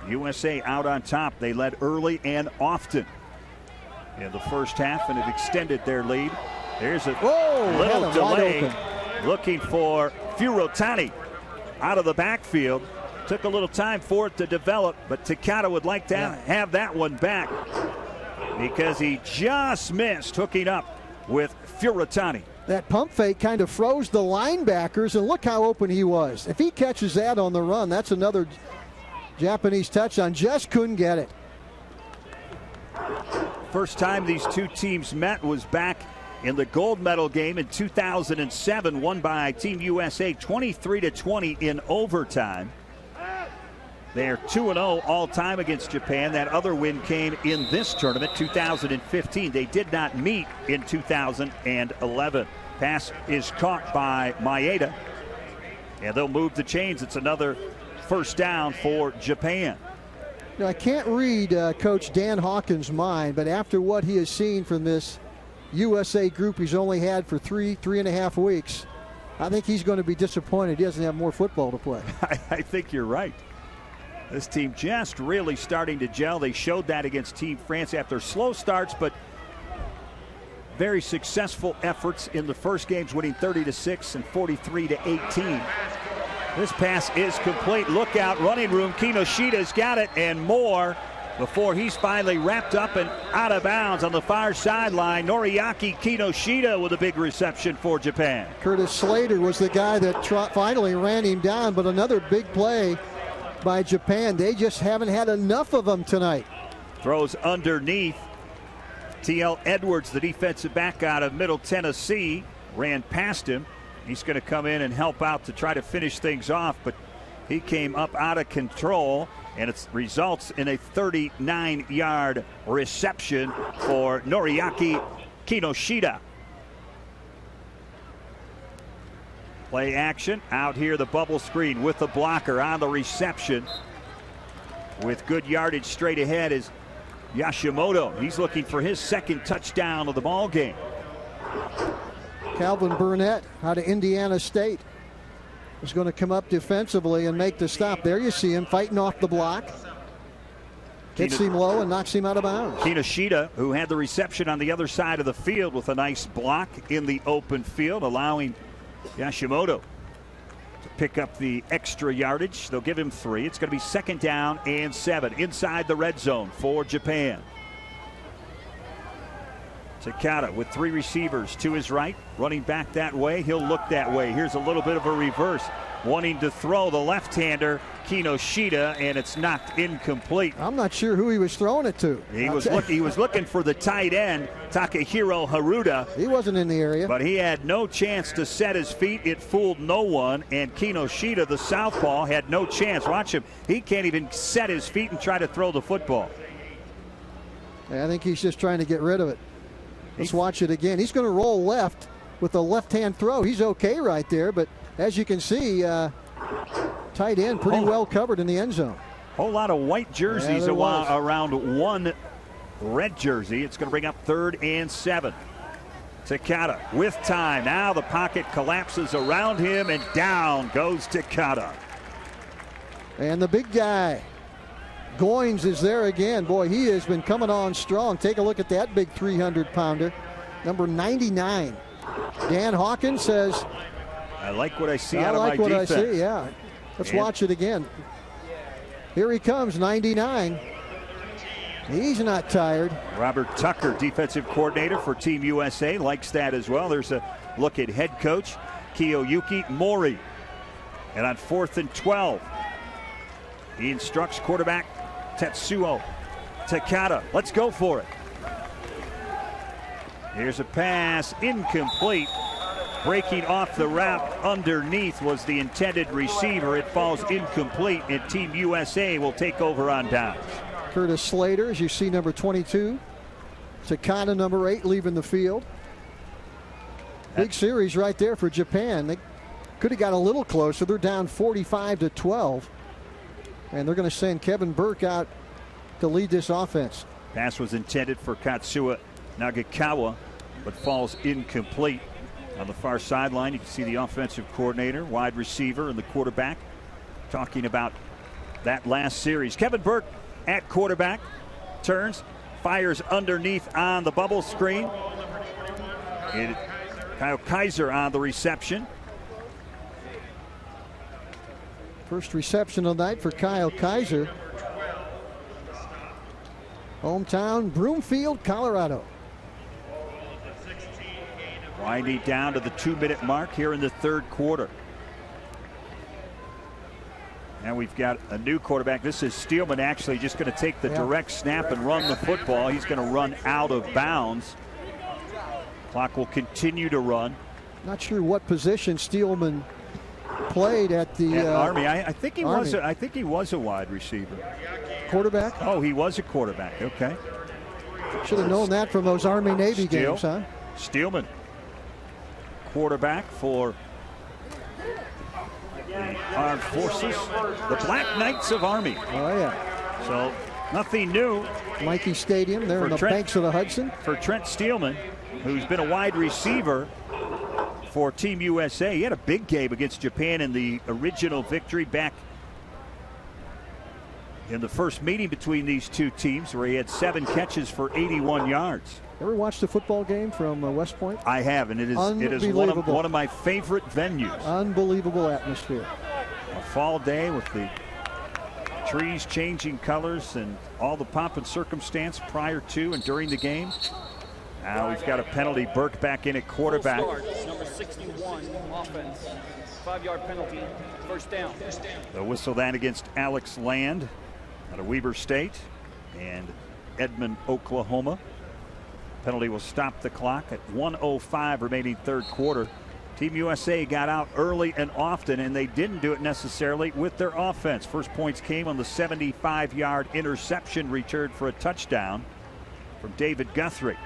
USA out on top. They led early and often in the first half, and it extended their lead. There's a little delay. Looking for Furutani out of the backfield. Took a little time for it to develop, but Takada would like to have that one back because he just missed hooking up with Furutani. That pump fake kind of froze the linebackers, and look how open he was. If he catches that on the run, that's another Japanese touchdown. Just couldn't get it. First time these two teams met was back in the gold medal game in 2007, won by Team USA 23-20 in overtime. They're 2-0 all-time against Japan. That other win came in this tournament, 2015. They did not meet in 2011. Pass is caught by Maeda, and they'll move the chains. It's another first down for Japan. Now, I can't read Coach Dan Hawkins' mind, but after what he has seen from this USA group he's only had for three and a half weeks, I think he's going to be disappointed he doesn't have more football to play. I think you're right. This team just really starting to gel. They showed that against Team France after slow starts, but very successful efforts in the first games, winning 30-6 and 43-18. This pass is complete. Look out, running room. Kinoshida's got it and more before he's finally wrapped up and out of bounds on the far sideline. Noriaki Kinoshita with a big reception for Japan. Curtis Slater was the guy that finally ran him down, but another big play by Japan. They just haven't had enough of them tonight. Throws underneath. T.L. Edwards, the defensive back out of Middle Tennessee, ran past him. He's going to come in and help out to try to finish things off, but he came up out of control, and it results in a 39-yard reception for Noriaki Kinoshita. Play action out here, the bubble screen with the blocker on the reception. With good yardage straight ahead is Yashimoto. He's looking for his second touchdown of the ball game. Calvin Burnett out of Indiana State is going to come up defensively and make the stop. There you see him fighting off the block. Hits him low and knocks him out of bounds. Kinoshita, who had the reception on the other side of the field with a nice block in the open field, allowing Yashimoto to pick up the extra yardage. They'll give him 3. It's going to be 2nd down and 7 inside the red zone for Japan. Takata with 3 receivers to his right, running back that way. He'll look that way. Here's a little bit of a reverse. Wanting to throw the left-hander, Kinoshita, and it's knocked incomplete. I'm not sure who he was throwing it to. He was looking for the tight end, Takahiro Haruda. He wasn't in the area. But he had no chance to set his feet. It fooled no one, and Kinoshita, the southpaw, had no chance. Watch him. He can't even set his feet and try to throw the football. I think he's just trying to get rid of it. Let's watch it again. He's going to roll left with a left-hand throw. He's okay right there, but as you can see, tight end pretty well covered in the end zone. Whole lot of white jerseys around one red jersey. It's going to bring up 3rd and 7. Takata with time. Now the pocket collapses around him, and down goes Takata. And the big guy, Goins, is there again. Boy, he has been coming on strong. Take a look at that big 300-pounder, number 99. Dan Hawkins says, I like what I see out of my defense. I like what I see, yeah. Let's watch it again. Here he comes, 99. He's not tired. Robert Tucker, defensive coordinator for Team USA, likes that as well. There's a look at head coach Kiyoyuki Mori. And on 4th and 12, he instructs quarterback Tetsuo Takata. Let's go for it. Here's a pass, incomplete. Breaking off the route underneath was the intended receiver. It falls incomplete, and Team USA will take over on downs. Curtis Slater, as you see, number 22. Takata, number 8, leaving the field. Big series right there for Japan. They could have got a little closer. They're down 45-12. And they're going to send Kevin Burke out to lead this offense. Pass was intended for Katsuya Nagakawa, but falls incomplete. On the far sideline, you can see the offensive coordinator, wide receiver, and the quarterback talking about that last series. Kevin Burke at quarterback, turns, fires underneath on the bubble screen. And Kyle Kaiser on the reception. First reception of the night for Kyle Kaiser. Hometown, Broomfield, Colorado. Winding down to the 2-minute mark here in the 3rd quarter. Now we've got a new quarterback. This is Steelman actually just going to take the direct snap and run the football. He's going to run out of bounds. Clock will continue to run. Not sure what position Steelman played at the Army. I think he Army. was. I think he was a wide receiver. Quarterback. Oh, he was a quarterback. Okay. Should have known that from those Army-Navy games, huh? Steelman, quarterback for the Armed Forces, the Black Knights of Army. Oh yeah. So nothing new. Mikey Stadium there on the banks of the Hudson. For Trent Steelman, who's been a wide receiver for Team USA. He had a big game against Japan in the original victory back in the first meeting between these two teams, where he had 7 catches for 81 yards. Ever watched a football game from West Point? I have, and it is one of my favorite venues. Unbelievable atmosphere. A fall day with the trees changing colors and all the pomp and circumstance prior to and during the game. Now we've got a penalty. Burke back in at quarterback. Number 61, offense. 5-yard penalty, first down. They'll whistle that against Alex Land out of Weber State and Edmond, Oklahoma. Penalty will stop the clock at 1:05 remaining third quarter. Team USA got out early and often, and they didn't do it necessarily with their offense. First points came on the 75-yard interception return for a touchdown from David Guthrie.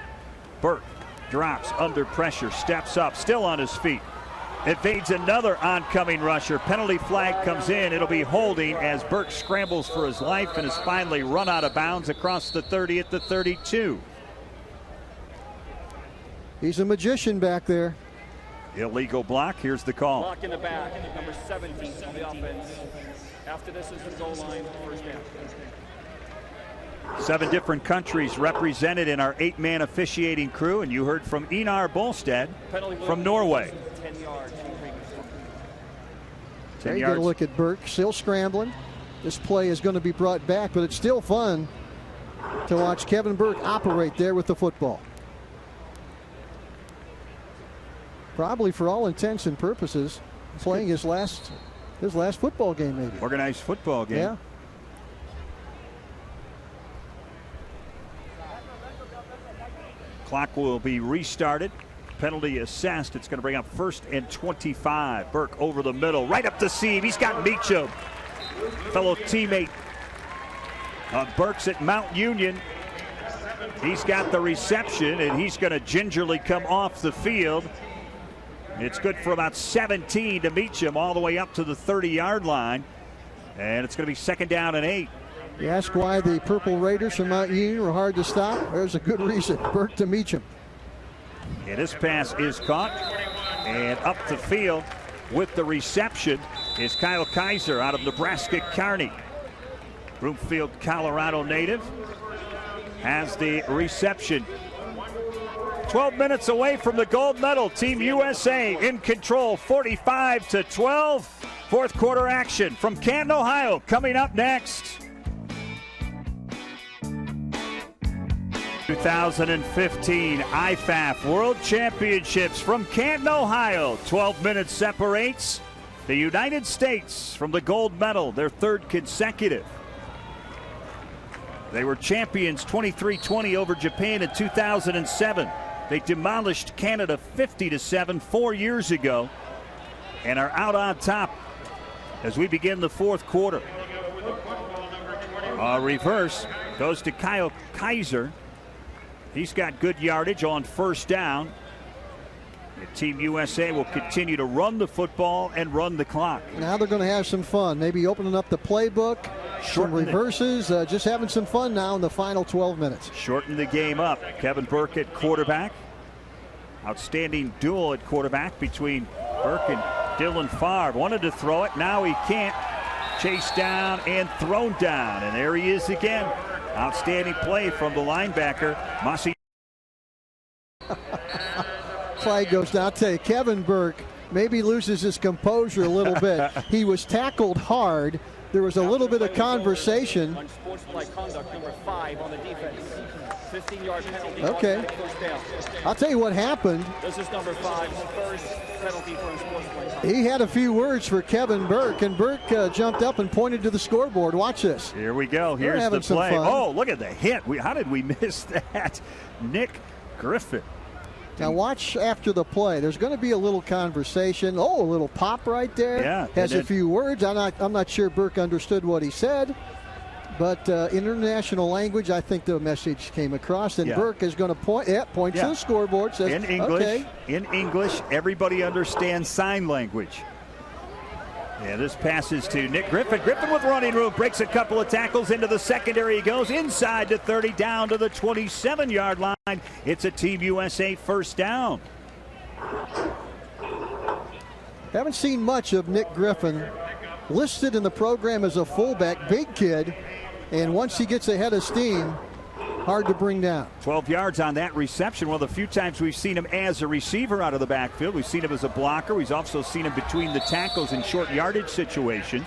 Burke drops under pressure, steps up, still on his feet. Evades another oncoming rusher. Penalty flag comes in. It'll be holding as Burke scrambles for his life and is finally run out of bounds across the 30 at the 32. He's a magician back there. Illegal block. Here's the call. Block in the back, number 17 on the offense. After this is the goal line, first down. 7 different countries represented in our 8-man officiating crew, and you heard from Einar Bolstad from Norway. 10 yards. There you get a look at Burke, still scrambling. This play is going to be brought back, but it's still fun to watch Kevin Burke operate there with the football. Probably for all intents and purposes, playing his last football game, maybe. Organized football game. Yeah. Clock will be restarted. Penalty assessed. It's going to bring up 1st and 25. Burke over the middle, right up the seam. He's got Meacham, fellow teammate of Burke's at Mount Union. He's got the reception, and he's going to gingerly come off the field. It's good for about 17 to Meacham all the way up to the 30-yard line. And it's going to be 2nd down and 8. You ask why the Purple Raiders from Mount Union were hard to stop? There's a good reason. Burke to Meacham. And this pass is caught. And up the field with the reception is Kyle Kaiser out of Nebraska Kearney. Broomfield, Colorado native, has the reception. 12 minutes away from the gold medal. Team USA in control, 45-12. Fourth quarter action from Canton, Ohio, coming up next. 2015 IFAF World Championships from Canton, Ohio. 12 minutes separates the United States from the gold medal, their 3rd consecutive. They were champions 23-20 over Japan in 2007. They demolished Canada 50-7 4 years ago and are out on top as we begin the fourth quarter. Reverse goes to Kyle Kaiser. He's got good yardage on 1st down. And Team USA will continue to run the football and run the clock. Now they're going to have some fun. Maybe opening up the playbook, some reverses, just having some fun now in the final 12 minutes. Shorten the game up. Kevin Burke at quarterback. Outstanding duel at quarterback between Burke and Dylan Favre. Wanted to throw it. Now he can't. Chased down and thrown down. And there he is again. Outstanding play from the linebacker, Masi. Flag goes down. I'll tell you, Kevin Burke maybe loses his composure a little bit. He was tackled hard. There was a little bit of conversation. Unsportsmanlike conduct, number 5 on the defense. 15-yard penalty. Okay. I'll tell you what happened. This is number 5's first penalty for unsportsmanlike conduct. He had a few words for Kevin Burke, and Burke jumped up and pointed to the scoreboard. Watch this. Here we go. Here's the play. Oh, look at the hit. How did we miss that? Nick Griffin Now watch after the play. There's going to be a little conversation. Oh, a little pop right there. Yeah. Has a few words. I'm not sure Burke understood what he said. But in international language, I think the message came across. And Burke is going to point to the scoreboard. Says, in English, okay. In English, everybody understands sign language. Yeah, this passes to Nick Griffin. Griffin with running room, breaks a couple of tackles into the secondary. He goes inside to 30, down to the 27-yard line. It's a Team USA first down. Haven't seen much of Nick Griffin. Listed in the program as a fullback, big kid. And once he gets ahead of steam, hard to bring down. 12 yards on that reception. One of the few times we've seen him as a receiver out of the backfield. We've seen him as a blocker. We've also seen him between the tackles in short yardage situations.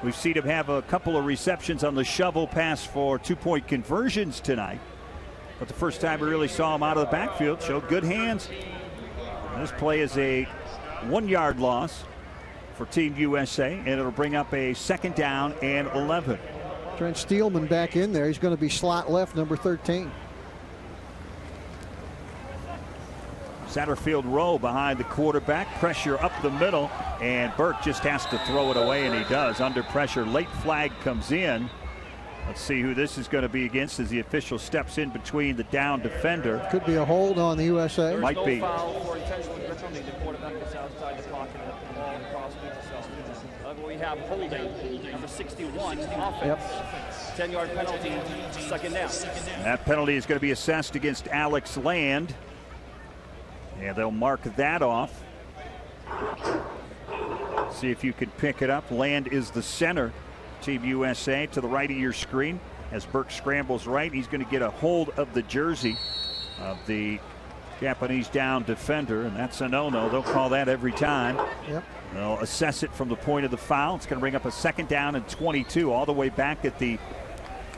We've seen him have a couple of receptions on the shovel pass for 2-point conversions tonight. But the first time we really saw him out of the backfield, showed good hands. And this play is a 1-yard loss for Team USA, and it'll bring up a 2nd down and 11. Trent Steelman back in there. He's going to be slot left, number 13. Satterfield row behind the quarterback. Pressure up the middle, and Burke just has to throw it away, and he does. Under pressure, late flag comes in. Let's see who this is going to be against as the official steps in between the down defender. Could be a hold on the USA. There's Might be. Foul for intentional gripping. The quarterback is outside the pocket of the ball across midfield. We have holding, number 61, offense. Yep. 10-yard penalty, 2nd down. That penalty is going to be assessed against Alex Land. And they'll mark that off. See if you can pick it up. Land is the center. Team USA to the right of your screen. As Burke scrambles right, he's going to get a hold of the jersey of the Japanese down defender, and that's a no-no. They'll call that every time. Yep. They'll assess it from the point of the foul. It's going to bring up a 2nd down and 22, all the way back at the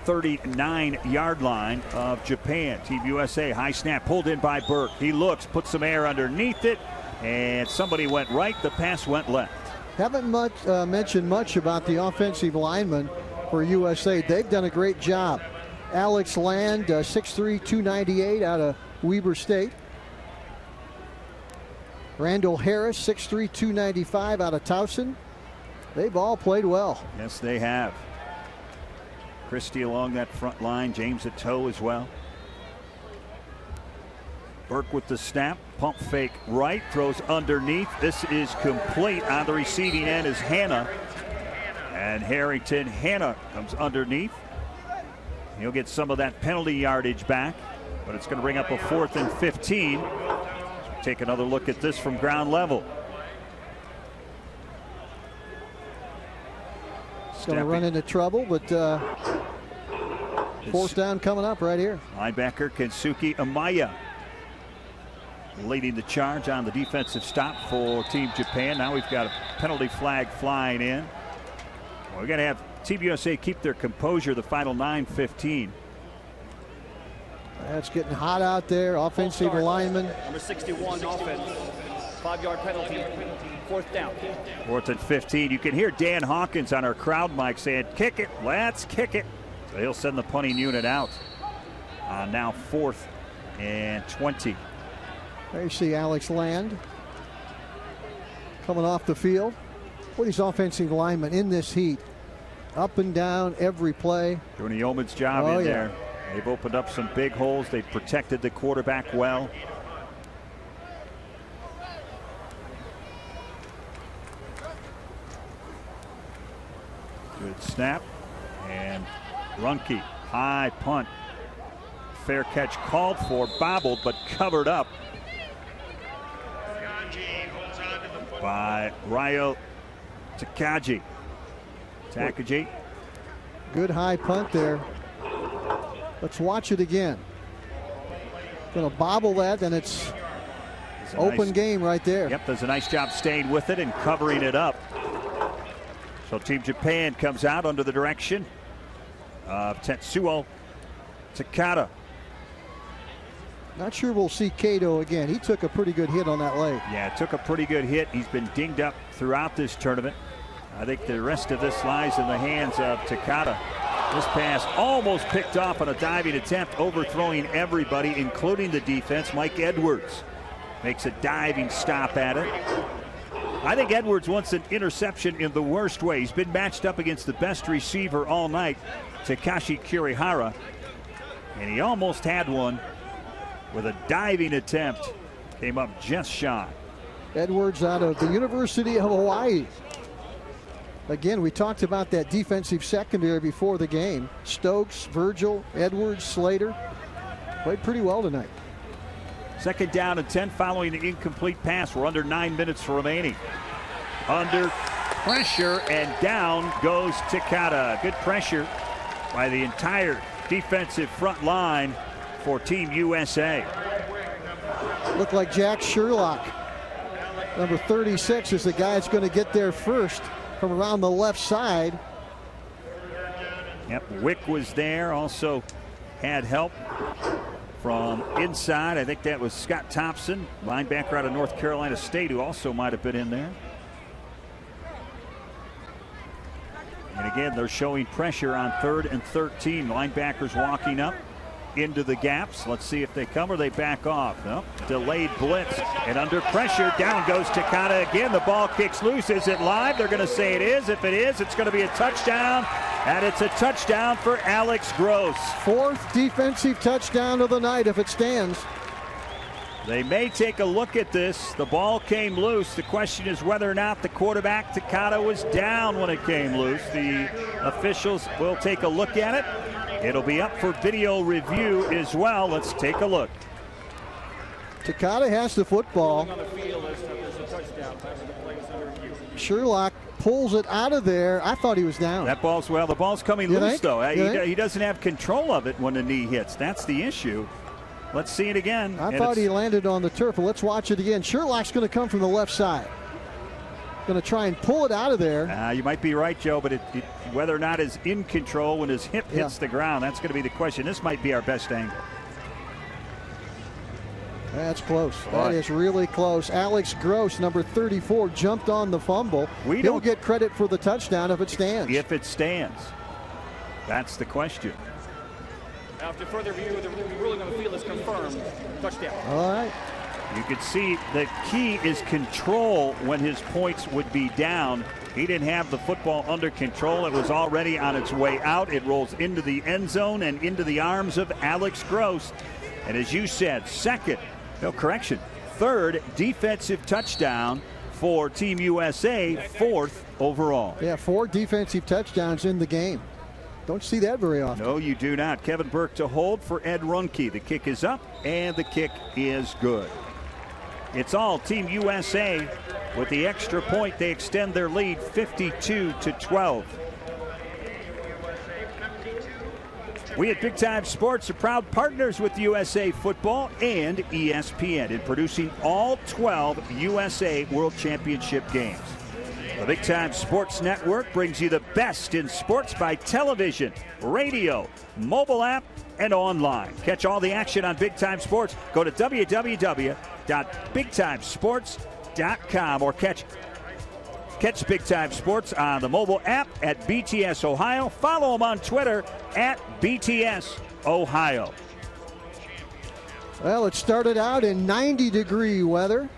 39-yard line of Japan. Team USA, high snap, pulled in by Burke. He looks, puts some air underneath it, and somebody went right. The pass went left. Haven't mentioned much about the offensive linemen for USA. They've done a great job. Alex Land, 6'3", 298 out of Weber State. Randall Harris, 6'3", 295 out of Towson. They've all played well. Yes, they have. Christie along that front line. James at toe as well. Burke with the snap. Pump fake right. Throws underneath. This is complete. On the receiving end is Hanna. And Harrington. Hanna comes underneath. He'll get some of that penalty yardage back. But it's going to bring up a 4th and 15. Take another look at this from ground level. It's going to run into trouble, but 4th down coming up right here. Linebacker Kensuke Amaya leading the charge on the defensive stop for Team Japan. Now we've got a penalty flag flying in. We're going to have Team USA keep their composure the final 9:15. It's getting hot out there. Offensive lineman. Number 61, offense. 5-yard penalty. 4th down. 4th and 15. You can hear Dan Hawkins on our crowd mic saying, "Kick it, let's kick it." So he'll send the punting unit out. Now 4th and 20. There you see Alex Land coming off the field. What these offensive linemen in this heat, up and down every play. Doing a yeoman's job in there. They've opened up some big holes. They've protected the quarterback well. Good snap. And Runke, high punt. Fair catch called for, bobbled, but covered up by Ryo Takagi. Good high punt there. Let's watch it again. Going to bobble that, and it's open game right there. Yep, does a nice job staying with it and covering it up. So Team Japan comes out under the direction of Tetsuo Takada. Not sure we'll see Kato again. He took a pretty good hit on that leg. Yeah, took a pretty good hit. He's been dinged up throughout this tournament. I think the rest of this lies in the hands of Takada. This pass almost picked off on a diving attempt, overthrowing everybody, including the defense. Mike Edwards makes a diving stop at it. I think Edwards wants an interception in the worst way. He's been matched up against the best receiver all night, Takashi Kirihara, and he almost had one with a diving attempt. Came up just shy. Edwards out of the University of Hawaii. Again, we talked about that defensive secondary before the game. Stokes, Virgil, Edwards, Slater played pretty well tonight. 2nd down and 10 following the incomplete pass. We're under 9 minutes remaining. Under pressure, and down goes Takata. Good pressure by the entire defensive front line for Team USA. Looked like Jack Sherlock, number 36, is the guy that's going to get there first from around the left side. Yep, Wick was there, also had help from inside. I think that was Scott Thompson, linebacker out of North Carolina State, who also might have been in there. And again, they're showing pressure on 3rd and 13. Linebackers walking up into the gaps. Let's see if they come or they back off. Nope. Delayed blitz, and under pressure, down goes Takata again. The ball kicks loose. Is it live? They're going to say it is. If it is, it's going to be a touchdown, and it's a touchdown for Alex Gross. 4th defensive touchdown of the night if it stands. They may take a look at this. The ball came loose. The question is whether or not the quarterback, Takata, was down when it came loose. The officials will take a look at it. It'll be up for video review as well. Let's take a look. Takata has the football. Sherlock pulls it out of there. I thought he was down. That ball's, well, the ball's coming loose, think? though. Think? He doesn't have control of it when the knee hits. That's the issue. Let's see it again. I thought he landed on the turf. But let's watch it again. Sherlock's going to come from the left side. Going to try and pull it out of there. You might be right, Joe, but whether or not is in control when his hip hits the ground, that's going to be the question. This might be our best angle. That's close. That is really close. Alex Gross, number 34, jumped on the fumble. He'll get credit for the touchdown if it stands. If it stands. That's the question. After further review, the ruling on the field is confirmed. Touchdown. All right. You can see the key is control when his points would be down. He didn't have the football under control. It was already on its way out. It rolls into the end zone and into the arms of Alex Gross. And as you said, third defensive touchdown for Team USA, 4th overall. Yeah, 4 defensive touchdowns in the game. Don't see that very often. No, you do not. Kevin Burke to hold for Ed Runke. The kick is up, and the kick is good. It's all Team USA. With the extra point, they extend their lead 52-12. We at Big Time Sports are proud partners with USA Football and ESPN in producing all 12 USA World Championship games. The Big Time Sports Network brings you the best in sports by television, radio, mobile app, and online. Catch all the action on Big Time Sports. Go to www.bigtimesports.com or catch Big Time Sports on the mobile app at BTS Ohio. Follow them on Twitter at BTS Ohio. Well, it started out in 90-degree weather,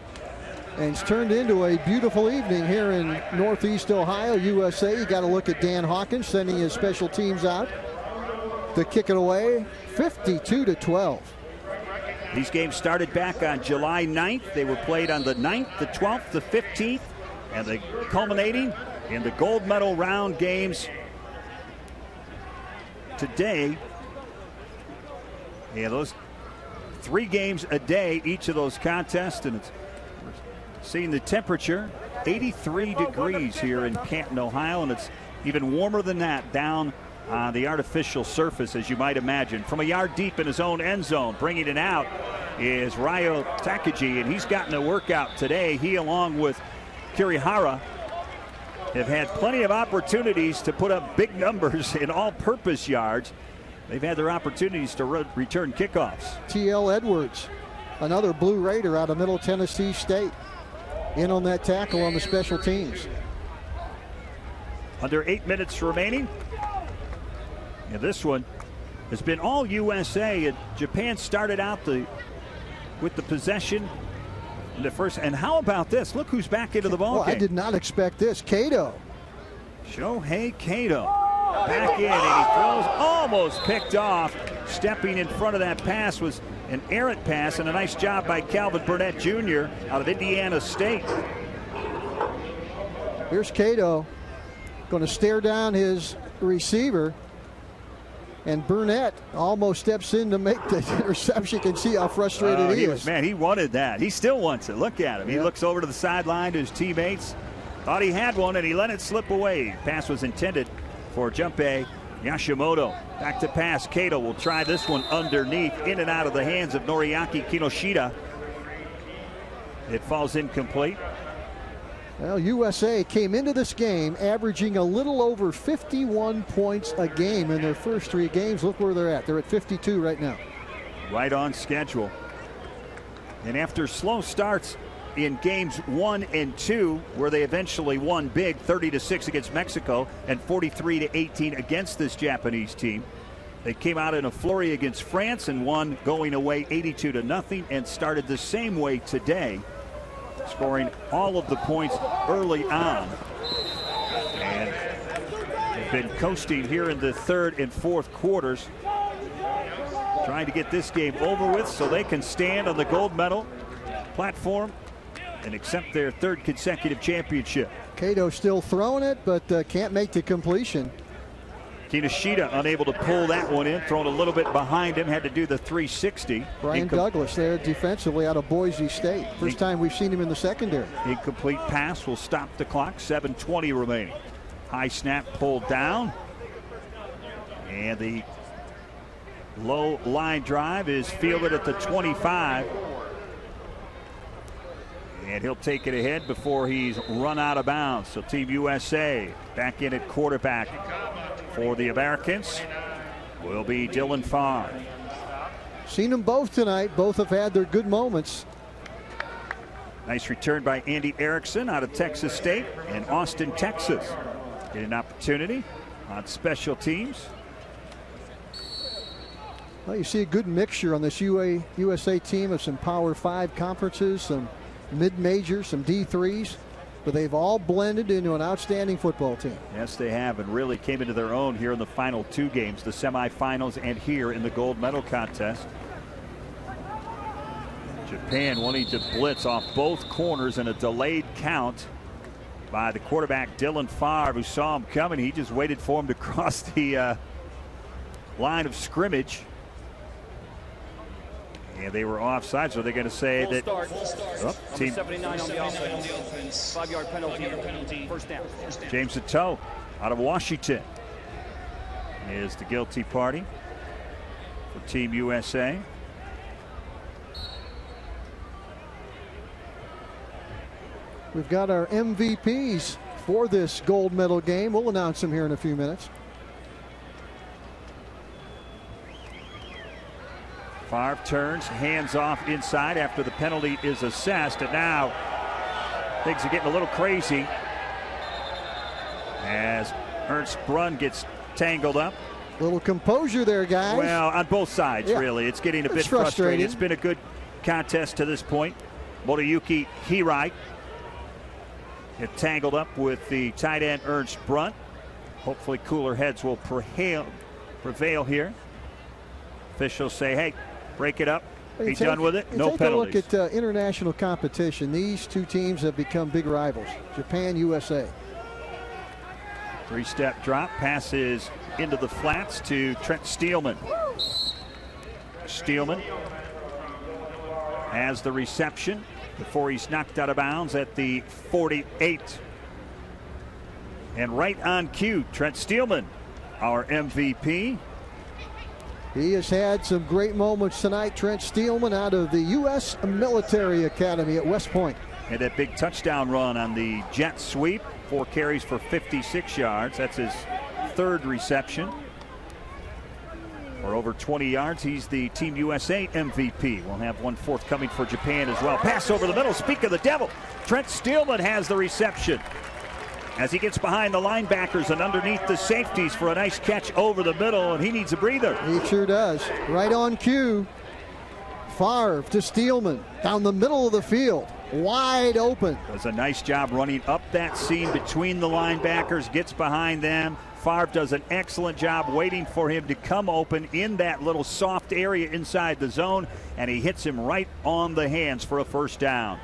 and it's turned into a beautiful evening here in Northeast Ohio, USA. You got to look at Dan Hawkins sending his special teams out to kick it away, 52-12. These games started back on July 9th. They were played on the 9th, the 12th, the 15th, and the culminating in the gold medal round games today. Yeah, those 3 games a day, each of those contests, and it's seeing the temperature 83 degrees here in Canton, Ohio, and it's even warmer than that down on the artificial surface, as you might imagine. From a yard deep in his own end zone, bringing it out is Ryo Takagi, and he's gotten a workout today. He, along with Kirihara, have had plenty of opportunities to put up big numbers in all-purpose yards. They've had their opportunities to return kickoffs. T.L. Edwards, another Blue Raider out of Middle Tennessee State, in on that tackle on the special teams. Under 8 minutes remaining. And this one has been all USA. Japan started out with the possession in the first. And how about this? Look who's back into the ball game. I did not expect this. Cato. Shohei Cato back in, and he throws, almost picked off. Stepping in front of that pass was an errant pass, and a nice job by Calvin Burnett Jr. out of Indiana State. Here's Cato going to stare down his receiver, and Burnett almost steps in to make the interception. You can see how frustrated he is. Man, he wanted that. He still wants it. Look at him. He looks over to the sideline to his teammates. Thought he had one, and he let it slip away. Pass was intended for Junpei Yashimoto. Back to pass. Cato will try this one underneath, in and out of the hands of Noriaki Kinoshita. It falls incomplete. Well, USA came into this game averaging a little over 51 points a game in their first 3 games. Look where they're at. They're at 52 right now. Right on schedule. And after slow starts in games 1 and 2, where they eventually won big 30-6 against Mexico and 43-18 against this Japanese team, they came out in a flurry against France and won going away 82-0, and started the same way today, scoring all of the points early on. And they've been coasting here in the third and fourth quarters, trying to get this game over with so they can stand on the gold medal platform and accept their 3rd consecutive championship. Cato still throwing it, but can't make the completion. Kinoshita unable to pull that one in, thrown a little bit behind him, had to do the 360. Brian Douglas there defensively out of Boise State. First time we've seen him in the secondary. Incomplete pass will stop the clock. 7:20 remaining. High snap pulled down. And the low line drive is fielded at the 25. And he'll take it ahead before he's run out of bounds. So Team USA back in at quarterback for the Americans will be Dylan Farr. Seen them both tonight. Both have had their good moments. Nice return by Andy Erickson out of Texas State and Austin, Texas. Get an opportunity on special teams. Well, you see a good mixture on this USA team of some Power 5 conferences, some mid-majors, some D3s, but they've all blended into an outstanding football team. Yes, they have, and really came into their own here in the final 2 games, the semifinals and here in the gold medal contest. Japan wanting to blitz off both corners in a delayed count by the quarterback Dylan Farr, who saw him coming. He just waited for him to cross the line of scrimmage. And they were offside, so they're going to say that team 79 on the offense. 5-yard penalty. First down. James Ito out of Washington is the guilty party for Team USA. We've got our MVPs for this gold medal game. We'll announce them here in a few minutes. Favre turns, hands off inside after the penalty is assessed, and now things are getting a little crazy as Ernst Brunn gets tangled up. Little composure there, guys. Well, on both sides, really. It's getting a bit frustrating. It's been a good contest to this point. Moriyuki Hirai get tangled up with the tight end Ernst Brunn. Hopefully cooler heads will prevail here. Officials say, hey, break it up. Be done with it. No penalties. Take a look at international competition. These 2 teams have become big rivals. Japan, USA. 3-step drop. Passes into the flats to Trent Steelman. Steelman has the reception before he's knocked out of bounds at the 48. And right on cue, Trent Steelman, our MVP. He has had some great moments tonight. Trent Steelman out of the U.S. Military Academy at West Point. And that big touchdown run on the jet sweep. 4 carries for 56 yards. That's his 3rd reception. For over 20 yards, he's the Team USA MVP. We'll have one forthcoming for Japan as well. Pass over the middle. Speak of the devil. Trent Steelman has the reception as he gets behind the linebackers and underneath the safeties for a nice catch over the middle, and he needs a breather. He sure does. Right on cue. Favre to Steelman down the middle of the field. wide open. Does a nice job running up that seam between the linebackers, gets behind them. Favre does an excellent job waiting for him to come open in that little soft area inside the zone, and he hits him right on the hands for a first down.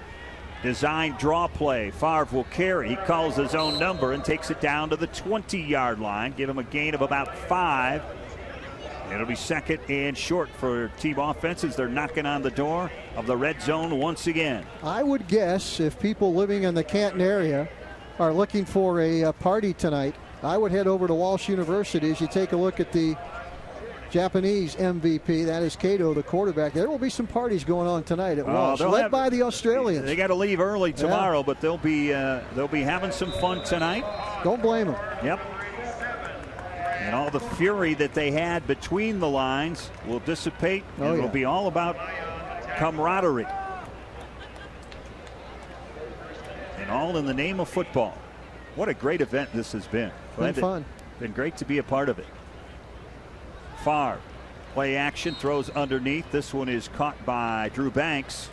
Design draw play. Favre will carry. He calls his own number and takes it down to the 20-yard line. Give him a gain of about 5. It'll be second and short for team offenses. They're knocking on the door of the red zone once again. I would guess if people living in the Canton area are looking for a party tonight, I would head over to Walsh University as you take a look at the Japanese MVP. That is Kato, the quarterback. There will be some parties going on tonight at Walsh, led by the Australians. They got to leave early tomorrow, but they'll be having some fun tonight. Don't blame them. Yep. And all the fury that they had between the lines will dissipate. It'll be all about camaraderie. And all in the name of football. What a great event this has been. Been fun. Been great to be a part of it. Favre, play action, throws underneath. This one is caught by Drew Banks.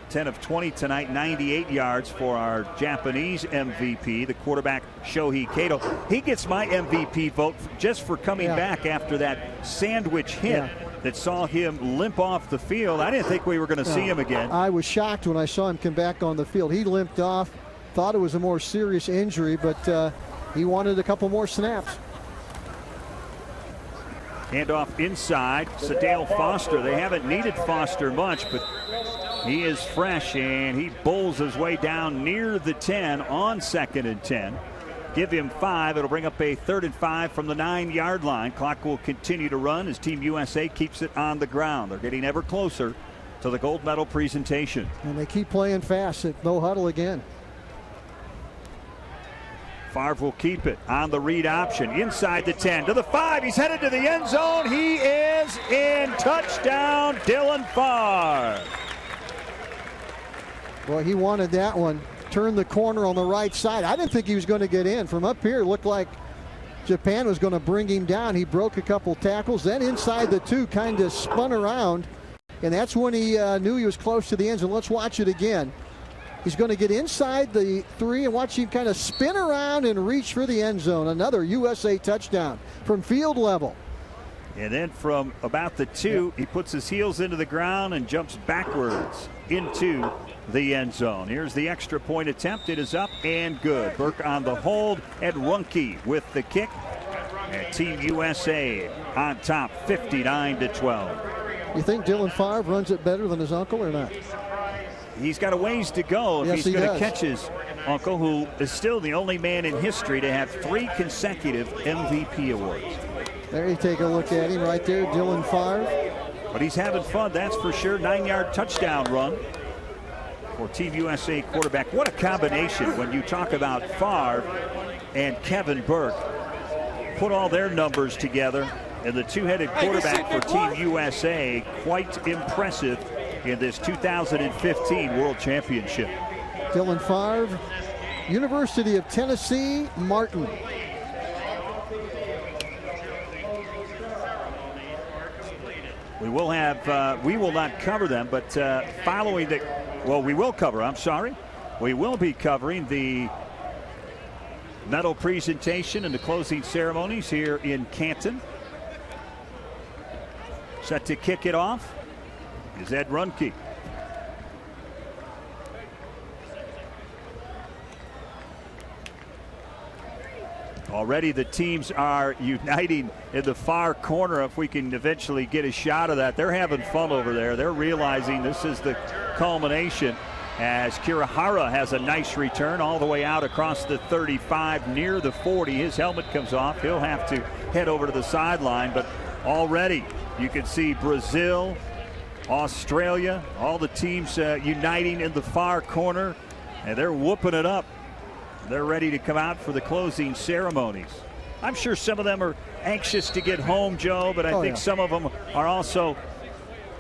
10 of 20 tonight, 98 yards for our Japanese MVP, the quarterback Shohei Kato. He gets my MVP vote just for coming back after that sandwich hit that saw him limp off the field. I didn't think we were going to see him again. I was shocked when I saw him come back on the field. He limped off, thought it was a more serious injury, but he wanted a couple more snaps. Handoff inside, Sadale Foster. They haven't needed Foster much, but he is fresh, and he bowls his way down near the 10 on 2nd and 10. Give him 5. It'll bring up a 3rd and 5 from the 9-yard line. Clock will continue to run as Team USA keeps it on the ground. They're getting ever closer to the gold medal presentation. And they keep playing fast at no huddle again. Favre will keep it on the read option inside the 10 to the 5. He's headed to the end zone. He is in. Touchdown, Dylan Favre. Boy, he wanted that one. Turned the corner on the right side. I didn't think he was going to get in. From up here, it looked like Japan was going to bring him down. He broke a couple tackles. Then inside the 2, kind of spun around. And that's when he knew he was close to the end zone. Let's watch it again. He's going to get inside the 3 and watch him kind of spin around and reach for the end zone. Another USA touchdown from field level. And then from about the 2, he puts his heels into the ground and jumps backwards into the end zone. Here's the extra point attempt. It is up and good. Burke on the hold, and Runke with the kick. And Team USA on top, 59-12. You think Dylan Favre runs it better than his uncle or not? He's got a ways to go if he's going to catch his uncle, who is still the only man in history to have 3 consecutive MVP awards. There you take a look at him right there, Dylan Favre. But he's having fun, that's for sure. 9-yard touchdown run for Team USA quarterback. What a combination when you talk about Favre and Kevin Burke. Put all their numbers together, and the 2-headed quarterback for Team USA, quite impressive in this 2015 World Championship. Dylan Favre, University of Tennessee, Martin. We will have, we will not cover them, but following the, well, we will cover, I'm sorry. We will be covering the medal presentation and the closing ceremonies here in Canton. Set to kick it off is Ed Runke. Already the teams are uniting in the far corner. If we can eventually get a shot of that, they're having fun over there. They're realizing this is the culmination as Kirihara has a nice return all the way out across the 35 near the 40. His helmet comes off. He'll have to head over to the sideline, but already you can see Brazil, Australia, all the teams uniting in the far corner, and they're whooping it up. They're ready to come out for the closing ceremonies. I'm sure some of them are anxious to get home, Joe, but I think some of them are also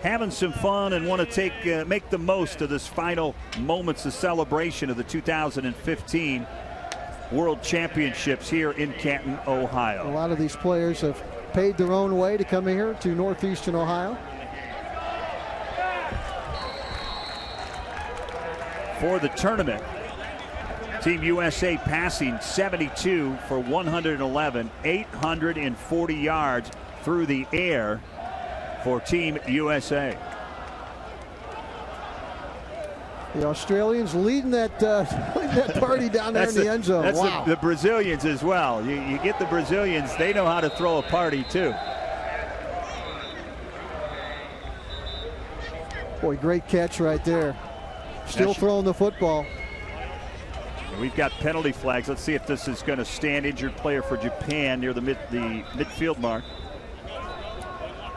having some fun and want to make the most of this final moments of celebration of the 2015 World Championships here in Canton, Ohio. A lot of these players have paid their own way to come here to Northeastern Ohio. for the tournament. Team USA passing 72 for 111, 840 yards through the air for Team USA. The Australians leading that party down there in the end zone. That's wow. the Brazilians as well. You get the Brazilians, they know how to throw a party too. Boy, great catch right there. Still throwing the football. We've got penalty flags. Let's see if this is going to stand. Injured player for Japan near the midfield mark.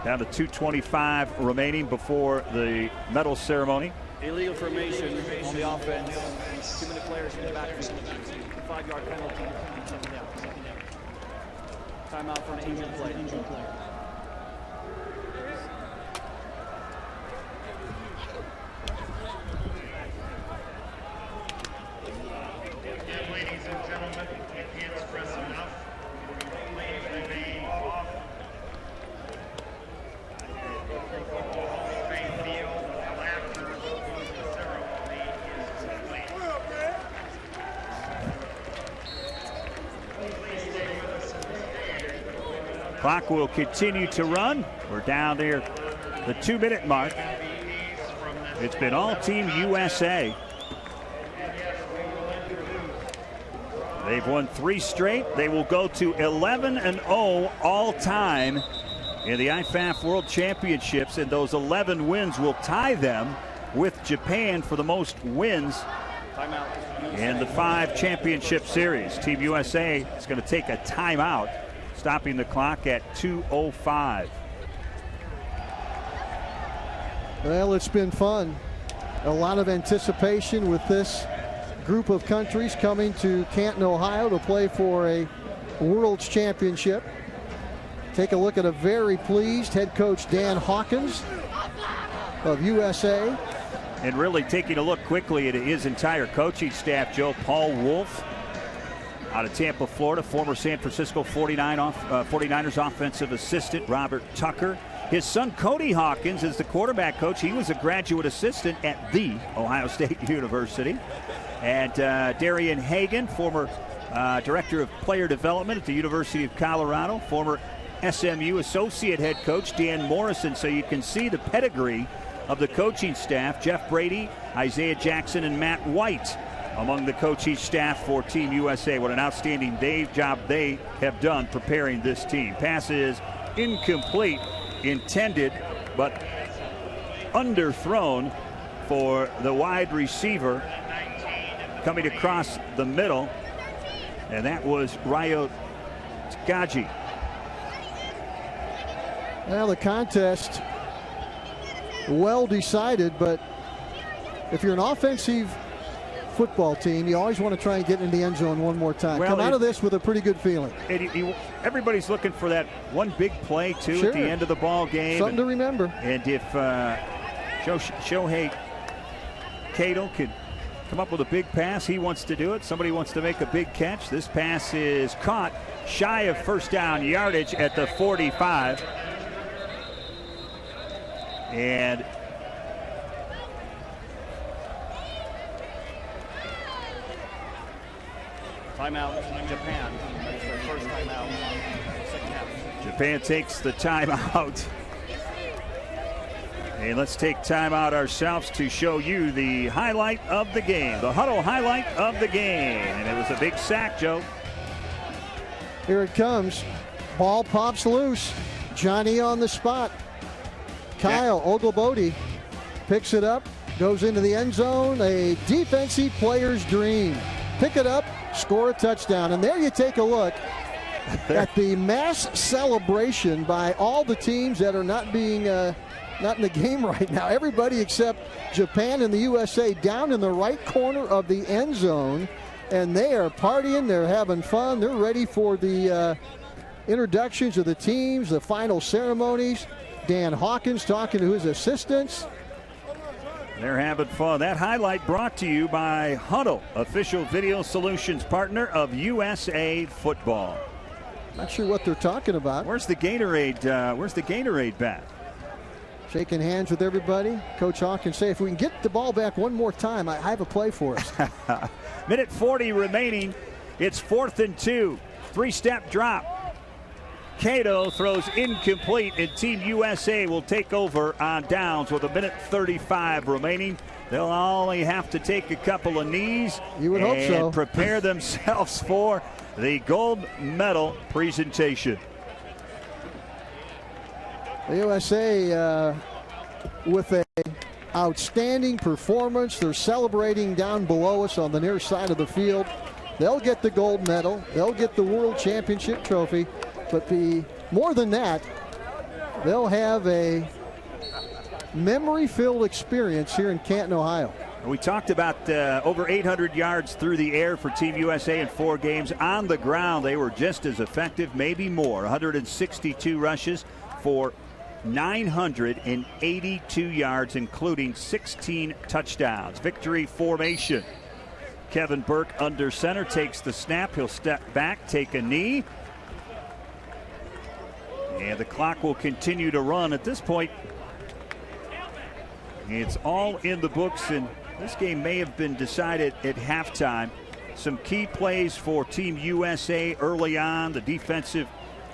Down to 2:25 remaining before the medal ceremony. Illegal formation on the offense. 2-minute players in the backfield. 5-yard penalty. Timeout for an injured player. Ladies and gentlemen, I can't stress enough. Please remain off the field until after the ceremony is complete. Please stay with us in the Clock will continue to run. We're down there the 2-minute mark. It's been all Team USA. They've won 3 straight. They will go to 11-0 all time in the IFAF World Championships, and those 11 wins will tie them with Japan for the most wins in the 5 championship series. Team USA is going to take a timeout, stopping the clock at 2:05. Well, it's been fun. A lot of anticipation with this group of countries coming to Canton, Ohio to play for a World's Championship. Take a look at a very pleased head coach Dan Hawkins of USA. And really taking a look quickly at his entire coaching staff, Joe. Paul Wolf out of Tampa, Florida, former San Francisco 49ers offensive assistant. Robert Tucker. His son Cody Hawkins is the quarterback coach. He was a graduate assistant at the Ohio State University. And Darian Hagan, former director of player development at the University of Colorado, former SMU associate head coach Dan Morrison. So you can see the pedigree of the coaching staff. Jeff Brady, Isaiah Jackson, and Matt White among the coaching staff for Team USA. What an outstanding job they have done preparing this team. Pass is incomplete, intended, but underthrown for the wide receiver coming across the middle, and that was Ryo Tkaji. Well, the contest well decided, but if you're an offensive football team, you always want to try and get in the end zone one more time. Come out of this with a pretty good feeling. Everybody's looking for that one big play, too, sure, at the end of the ball game. Something to remember. And if Shohei Cato could come up with a big pass, he wants to do it. Somebody wants to make a big catch. This pass is caught shy of first down yardage at the 45. And timeout, Japan. That's their first timeout. Second half. Japan takes the timeout. And let's take time out ourselves to show you the highlight of the game, the huddle highlight of the game. And it was a big sack, Joe. Here it comes. Ball pops loose. Johnny on the spot. Kyle Oglebody picks it up, goes into the end zone. A defensive player's dream. Pick it up, score a touchdown. And there you take a look at the mass celebration by all the teams that are not in the game right now. Everybody except Japan and the USA down in the right corner of the end zone. And they are partying. They're having fun. They're ready for the introductions of the teams, the final ceremonies. Dan Hawkins talking to his assistants. They're having fun. That highlight brought to you by Huddle, official video solutions partner of USA Football. Not sure what they're talking about. Where's the Gatorade? Where's the Gatorade bat? shaking hands with everybody. Coach Hawkins say, if we can get the ball back one more time, I have a play for us. Minute 40 remaining. It's 4th and 2. 3-step drop. Cato throws incomplete, and Team USA will take over on downs with 1:35 remaining. They'll only have to take a couple of knees. You would hope so. And prepare themselves for the gold medal presentation. The USA with a outstanding performance. They're celebrating down below us on the near side of the field. They'll get the gold medal. They'll get the World Championship trophy. But more than that, they'll have a memory-filled experience here in Canton, Ohio. We talked about over 800 yards through the air for Team USA in 4 games. On the ground, they were just as effective, maybe more. 162 rushes for 982 yards, including 16 touchdowns. Victory formation. Kevin Burke under center takes the snap. He'll step back, take a knee. And the clock will continue to run. At this point, it's all in the books, and this game may have been decided at halftime. Some key plays for Team USA early on, the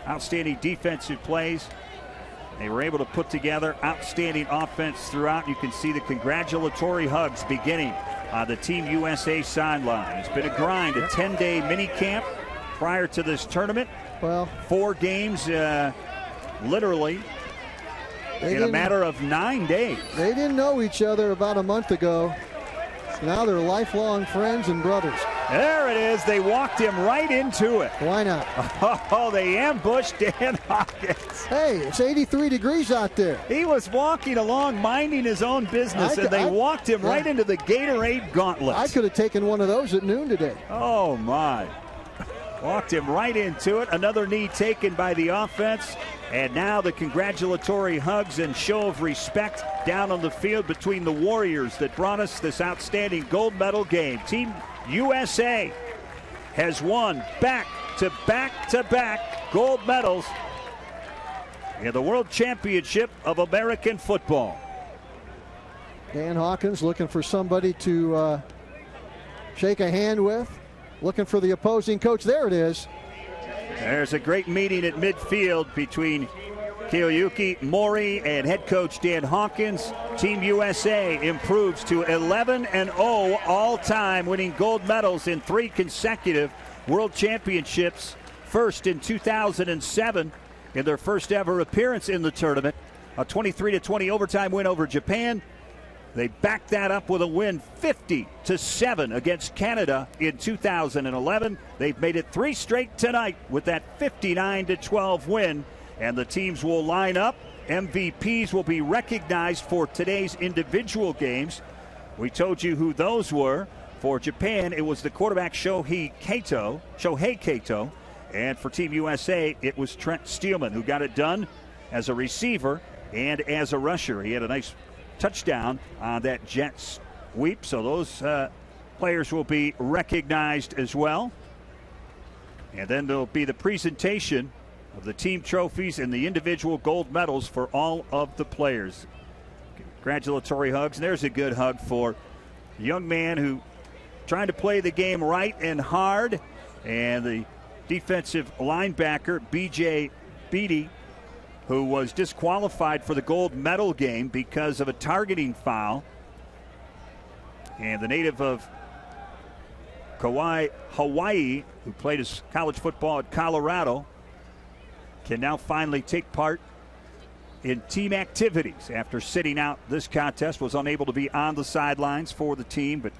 outstanding defensive plays. They were able to put together outstanding offense throughout. You can see the congratulatory hugs beginning on the Team USA sideline. It's been a grind, a 10-day mini camp prior to this tournament. Well, 4 games literally in a matter of 9 days. They didn't know each other about a month ago. Now they're lifelong friends and brothers. There it is. They walked him right into it. Why not? Oh, they ambushed Dan Hawkins. Hey, it's 83 degrees out there. He was walking along, minding his own business, and they walked him right into the Gatorade gauntlet. I could have taken one of those at noon today. Oh, my. Walked him right into it. Another knee taken by the offense. And now the congratulatory hugs and show of respect down on the field between the Warriors that brought us this outstanding gold medal game. Team USA has won back-to-back gold medals in the World Championship of American football. Dan Hawkins looking for somebody to shake a hand with, looking for the opposing coach. There it is. There's a great meeting at midfield between Kiyoyuki Mori and head coach Dan Hawkins. Team USA improves to 11-0 all-time, winning gold medals in 3 consecutive World Championships. First in 2007 in their first ever appearance in the tournament. A 23-20 overtime win over Japan. They backed that up with a win 50-7 against Canada in 2011. They've made it 3 straight tonight with that 59-12 win. And the teams will line up. MVPs will be recognized for today's individual games. We told you who those were. For Japan, it was the quarterback Shohei Kato. And for Team USA, it was Trent Steelman who got it done as a receiver and as a rusher. He had a nice touchdown on that jet sweep. So those players will be recognized as well. And then there'll be the presentation of the team trophies and the individual gold medals for all of the players. Congratulatory hugs. And there's a good hug for a young man who trying to play the game right and hard. And the defensive linebacker, B.J. Beatty, who was disqualified for the gold medal game because of a targeting foul. And the native of Kauai, Hawaii, who played his college football at Colorado, can now finally take part in team activities after sitting out this contest. Was unable to be on the sidelines for the team, but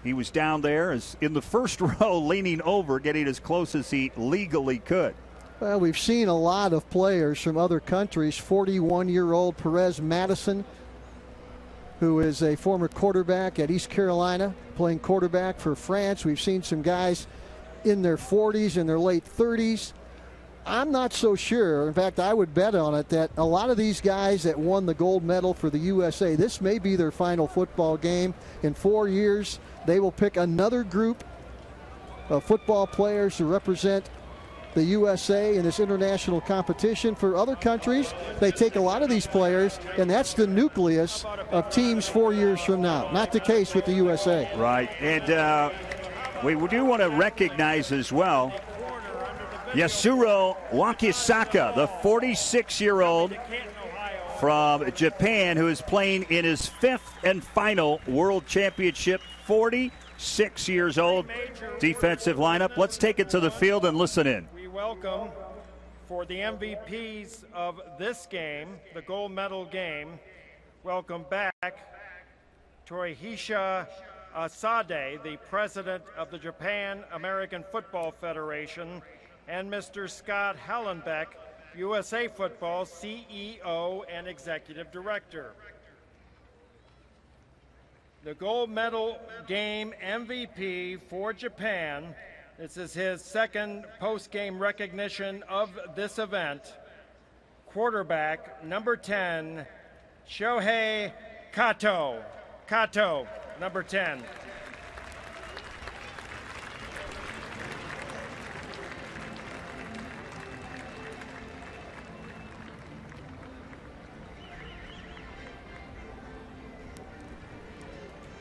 he was down there as in the first row, leaning over, getting as close as he legally could. Well, we've seen a lot of players from other countries. 41-year-old Perez Madison, who is a former quarterback at East Carolina, playing quarterback for France. We've seen some guys in their 40s and their late 30s. I'm not so sure. In fact, I would bet on it that a lot of these guys that won the gold medal for the USA, this may be their final football game. In 4 years, they will pick another group of football players to represent the USA in this international competition. For other countries, they take a lot of these players, and that's the nucleus of teams 4 years from now. Not the case with the USA. Right, and we do want to recognize as well Yasuro Wakisaka, the 46-year-old from Japan, who is playing in his 5th and final World Championship. 46 years old, defensive lineup. Let's take it to the field and listen in. We welcome, for the MVPs of this game, the gold medal game, welcome back Toihisha Asade, the president of the Japan American Football Federation, and Mr. Scott Hallenbeck, USA Football CEO and Executive Director. The gold medal game MVP for Japan. This is his second post-game recognition of this event. Quarterback, number 10, Shohei Kato. Kato, number 10.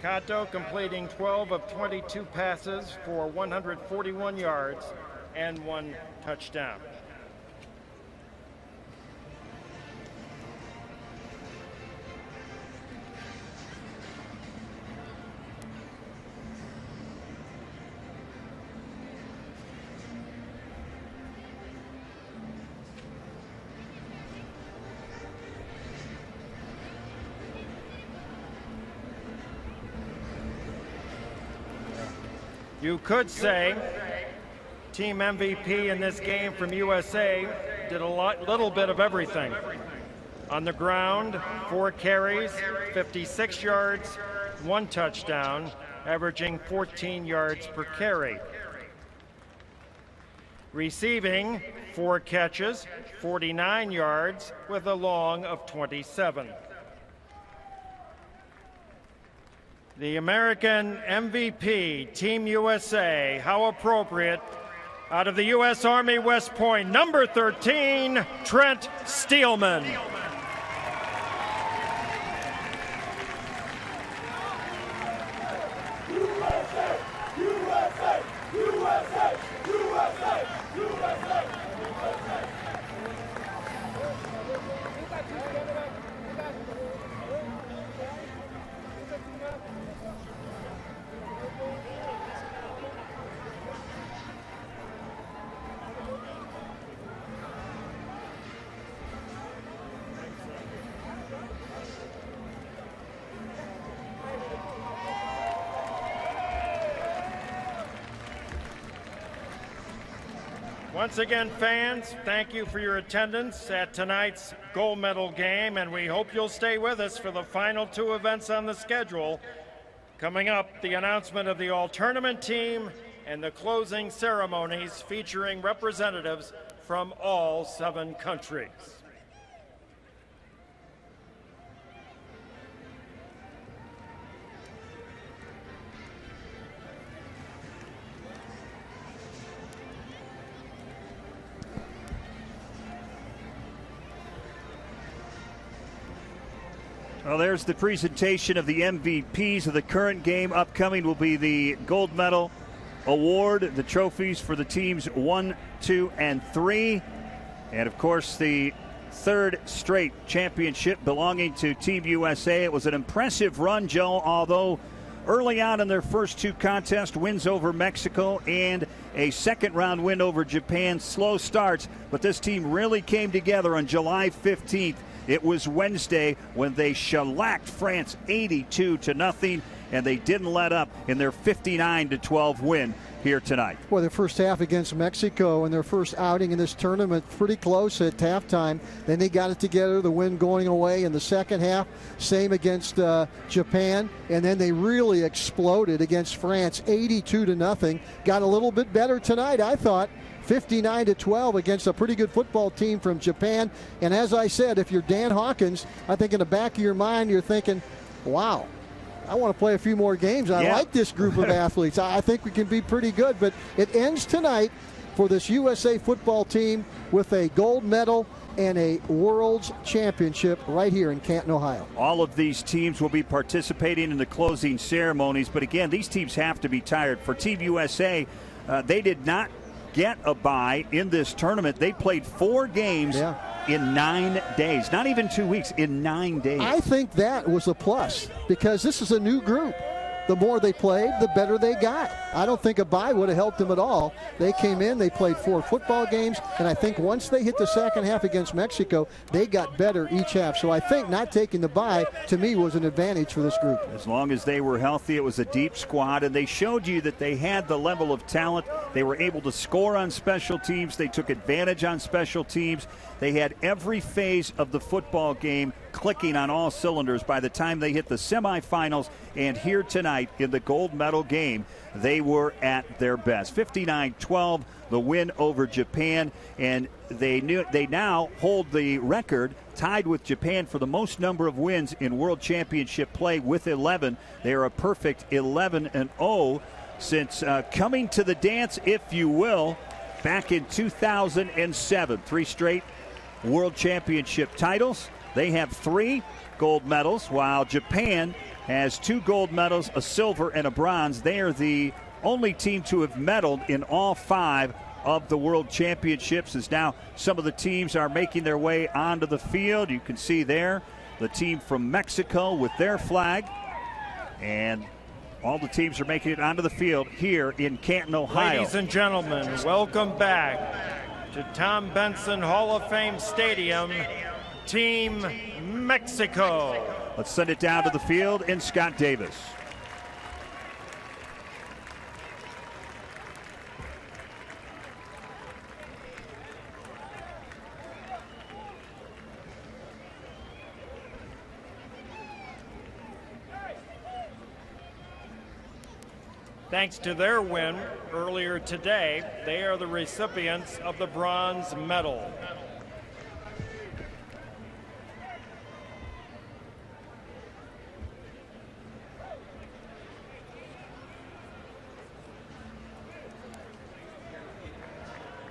Kato completing 12 of 22 passes for 141 yards and 1 touchdown. You could say team MVP in this game from USA did a little bit of everything. On the ground, 4 carries, 56 yards, 1 touchdown, averaging 14 yards per carry. Receiving, 4 catches, 49 yards, with a long of 27. The American MVP, Team USA, how appropriate, out of the U.S. Army West Point, number 13, Trent Steelman. Once again, fans, thank you for your attendance at tonight's gold medal game, and we hope you'll stay with us for the final 2 events on the schedule. Coming up, the announcement of the all-tournament team and the closing ceremonies featuring representatives from all 7 countries. Well, there's the presentation of the MVPs of the current game. Upcoming will be the gold medal award, the trophies for the teams 1, 2, and 3. And, of course, the 3rd straight championship belonging to Team USA. It was an impressive run, Joe, although early on in their first 2 contests, wins over Mexico and a second-round win over Japan. Slow starts, but this team really came together on July 15th. It was Wednesday when they shellacked France 82-0, and they didn't let up in their 59-12 win here tonight. Well, their first half against Mexico and their first outing in this tournament, pretty close at halftime. Then they got it together, the win going away in the second half. Same against Japan, and then they really exploded against France 82-0. Got a little bit better tonight, I thought. 59-12 against a pretty good football team from Japan. And as I said, if you're Dan Hawkins, I think in the back of your mind you're thinking, wow, I want to play a few more games. I like this group of athletes. I think we can be pretty good. But it ends tonight for this USA football team with a gold medal and a World's Championship right here in Canton, Ohio. All of these teams will be participating in the closing ceremonies, but again, these teams have to be tired. For Team USA, they did not get a bye in this tournament. They played 4 games in 9 days. Not even 2 weeks, in 9 days. I think that was a plus because this is a new group. The more they played, the better they got. I don't think a bye would have helped them at all. They came in, they played 4 football games, and I think once they hit the second half against Mexico, they got better each half. So I think not taking the bye, to me, was an advantage for this group. As long as they were healthy, it was a deep squad, and they showed you that they had the level of talent. They were able to score on special teams. They took advantage on special teams. They had every phase of the football game clicking on all cylinders by the time they hit the semifinals, and here tonight in the gold medal game, they were at their best. 59-12, the win over Japan, and they now hold the record tied with Japan for the most number of wins in World Championship play with 11. They are a perfect 11-0 since coming to the dance, if you will, back in 2007. 3 straight World Championship titles. They have 3 gold medals, while Japan has 2 gold medals, a silver and a bronze. They are the only team to have medaled in all 5 of the World Championships, as now some of the teams are making their way onto the field. You can see there the team from Mexico with their flag, and all the teams are making it onto the field here in Canton, Ohio. Ladies and gentlemen, welcome back to Tom Benson Hall of Fame Stadium, Team Mexico. Let's send it down to the field in Scott Davis. Thanks to their win earlier today, they are the recipients of the bronze medal.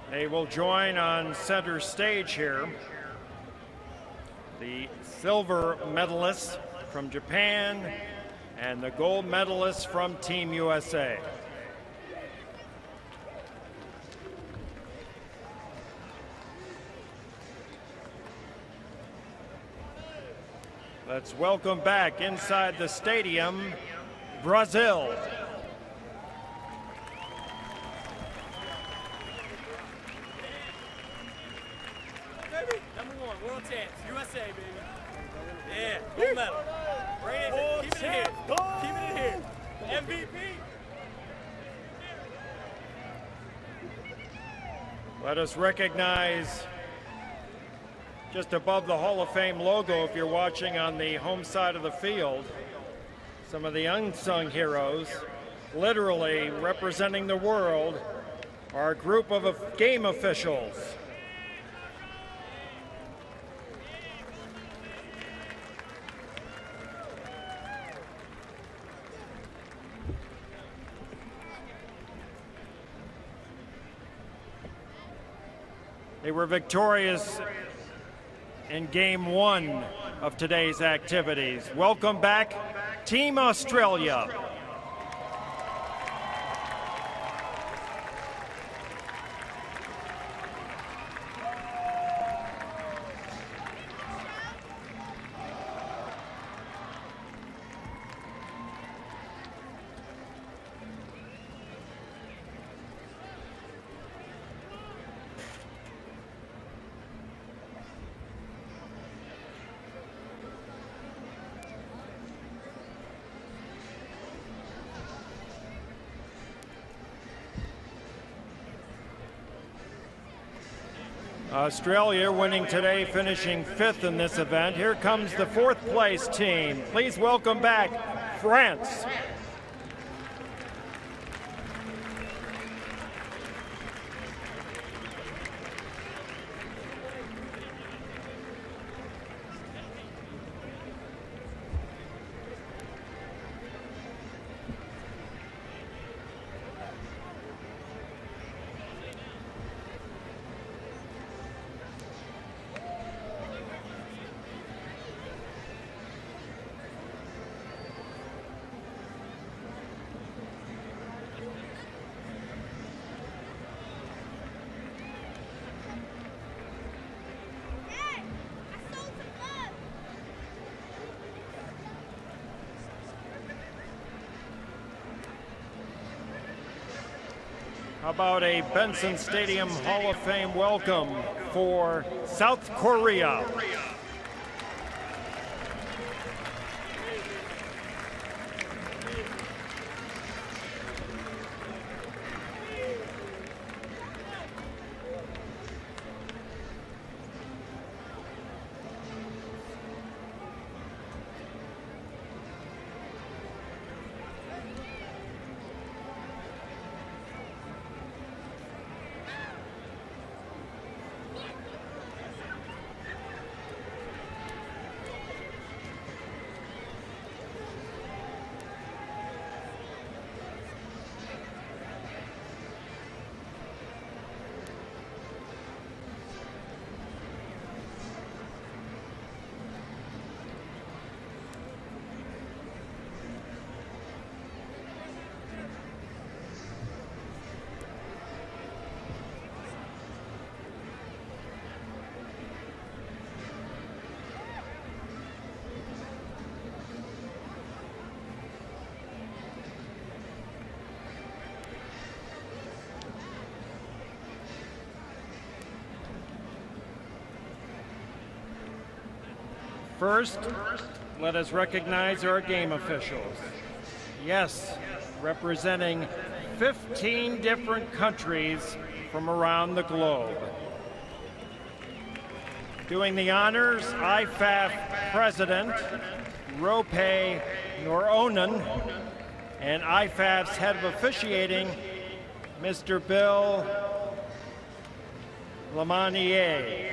They will join on center stage here the silver medalists from Japan and the gold medalists from Team USA. Let's welcome back inside the stadium, Brazil. World champs, USA, baby. Yeah, gold medal. Bring it, keep it in here. Keep it in here. MVP. Let us recognize just above the Hall of Fame logo, if you're watching on the home side of the field, some of the unsung heroes, literally representing the world, are a group of game officials. They were victorious in Game 1 of today's activities. Welcome back, Team Australia. Australia winning today, finishing 5th in this event. Here comes the 4th place team. Please welcome back France. How about a Benson Stadium Hall of Fame welcome for South Korea? First, let us recognize our game officials. Yes, representing 15 different countries from around the globe. Doing the honors, IFAF President Rope Noronen, and IFAF's head of officiating, Mr. Bill Lamanier.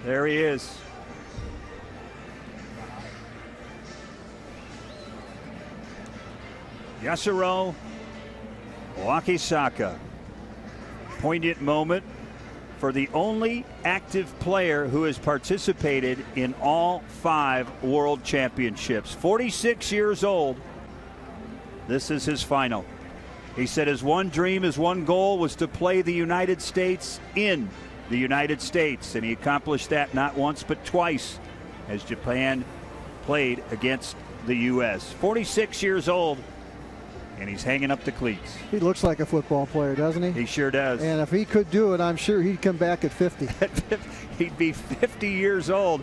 There he is. Yasuro Wakisaka. Poignant moment for the only active player who has participated in all 5 world championships. 46 years old. This is his final. He said his one dream, his one goal was to play the United States in the United States, and he accomplished that not once but twice as Japan played against the U.S. 46 years old, and he's hanging up the cleats. He looks like a football player, doesn't he? He sure does. And if he could do it, I'm sure he'd come back at 50. He'd be 50 years old.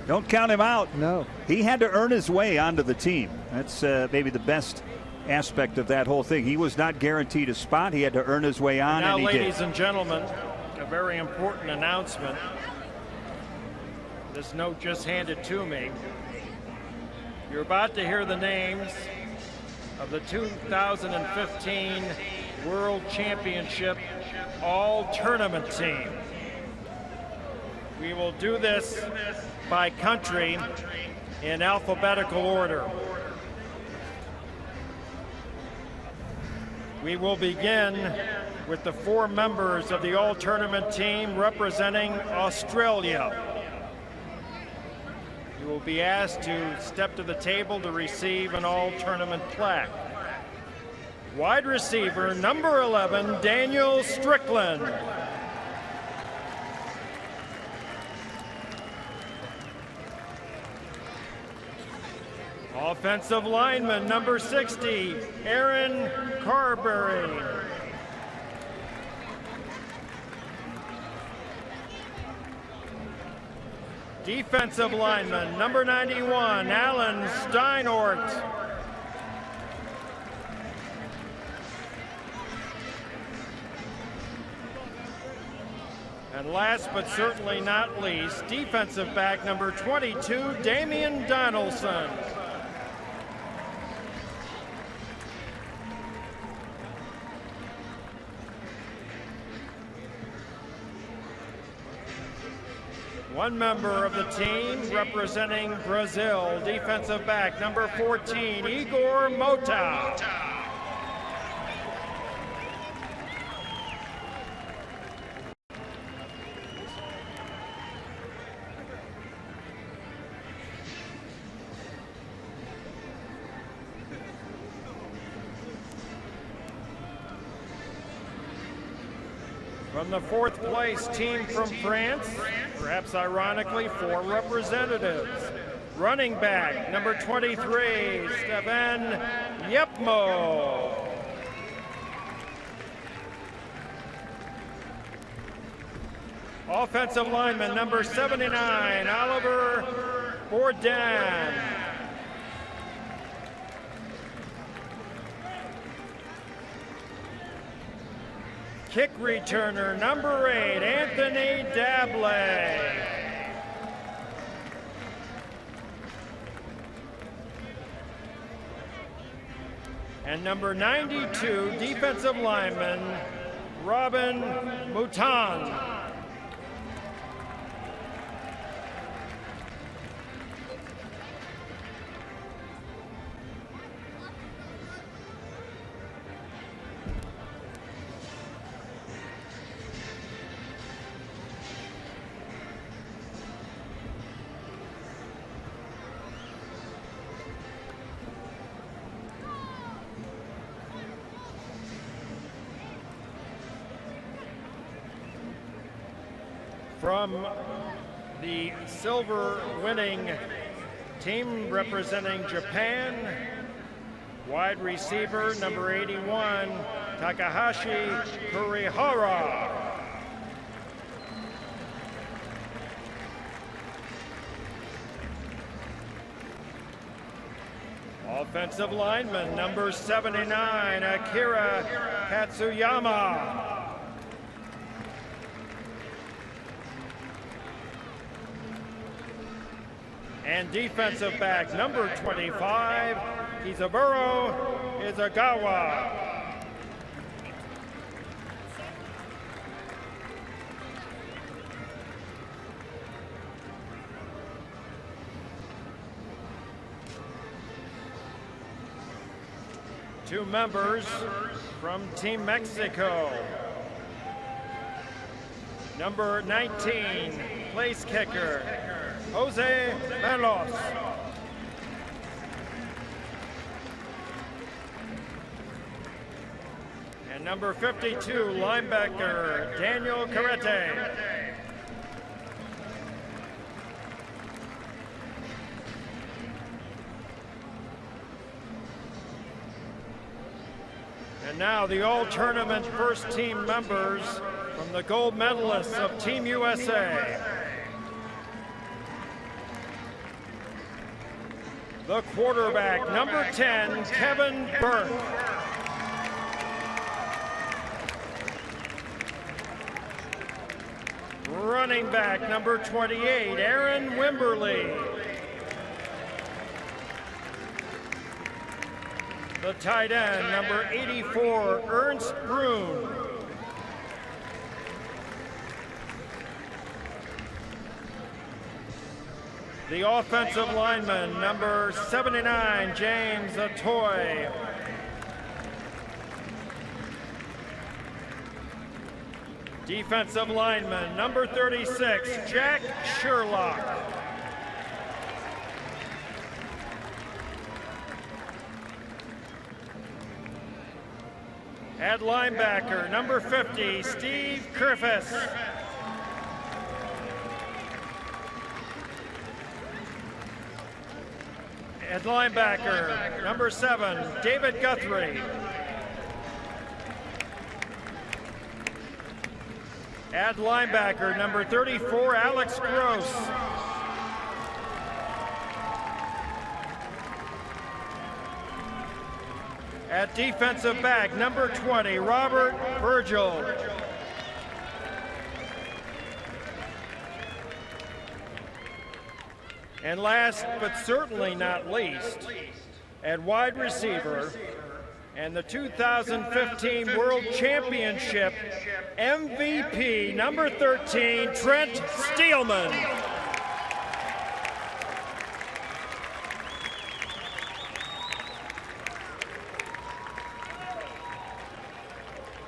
Don't count him out. No. He had to earn his way onto the team. That's maybe the best aspect of that whole thing. He was not guaranteed a spot. He had to earn his way on, now, and he ladies did. and gentlemen, a very important announcement. This note just handed to me. You're about to hear the names of the 2015 World Championship All-Tournament team. We will do this by country in alphabetical order. We will begin with the 4 members of the All-Tournament team representing Australia. You will be asked to step to the table to receive an all-tournament plaque. Wide receiver, number 11, Daniel Strickland. Offensive lineman, number 60, Aaron Carberry. Defensive lineman, number 91, Alan Steinort. And last but certainly not least, defensive back number 22, Damian Donaldson. One member of the team representing Brazil, defensive back number 14, Igor Mota. From the fourth place team from France, perhaps ironically, 4 representatives. Running back, number 23, Steven Yepmo. Offensive lineman, number 79, Oliver Bourdain. Kick returner, number 8, Anthony Dabley. And number 92, defensive lineman, Robin Mouton. From the silver winning team representing Japan, wide receiver number 81, Takahashi Kurihara. Offensive lineman number 79, Akira Katsuyama. And defensive back, number 25, Kizaburo Izagawa. Two members from Team Mexico. Number 19, place kicker, Jose Malos. And number 52, linebacker, Daniel Carrete. And now the all-tournament first team members from the gold medalists of Team USA. The quarterback, number 10, Kevin Burke. Running back, number 28, Aaron Wimberly. The tight end, number 84, Ernst Brun. The offensive lineman, number 79, James Atoy. Defensive lineman, number 36, Jack Sherlock. At linebacker, number 50, Steve Kerfis. At linebacker, number 7, David Guthrie. At linebacker, number 34, Alex Gross. At defensive back, number 20, Robert Virgil. And last but certainly not least, at wide receiver and the 2015 World Championship MVP, number 13, Trent Steelman.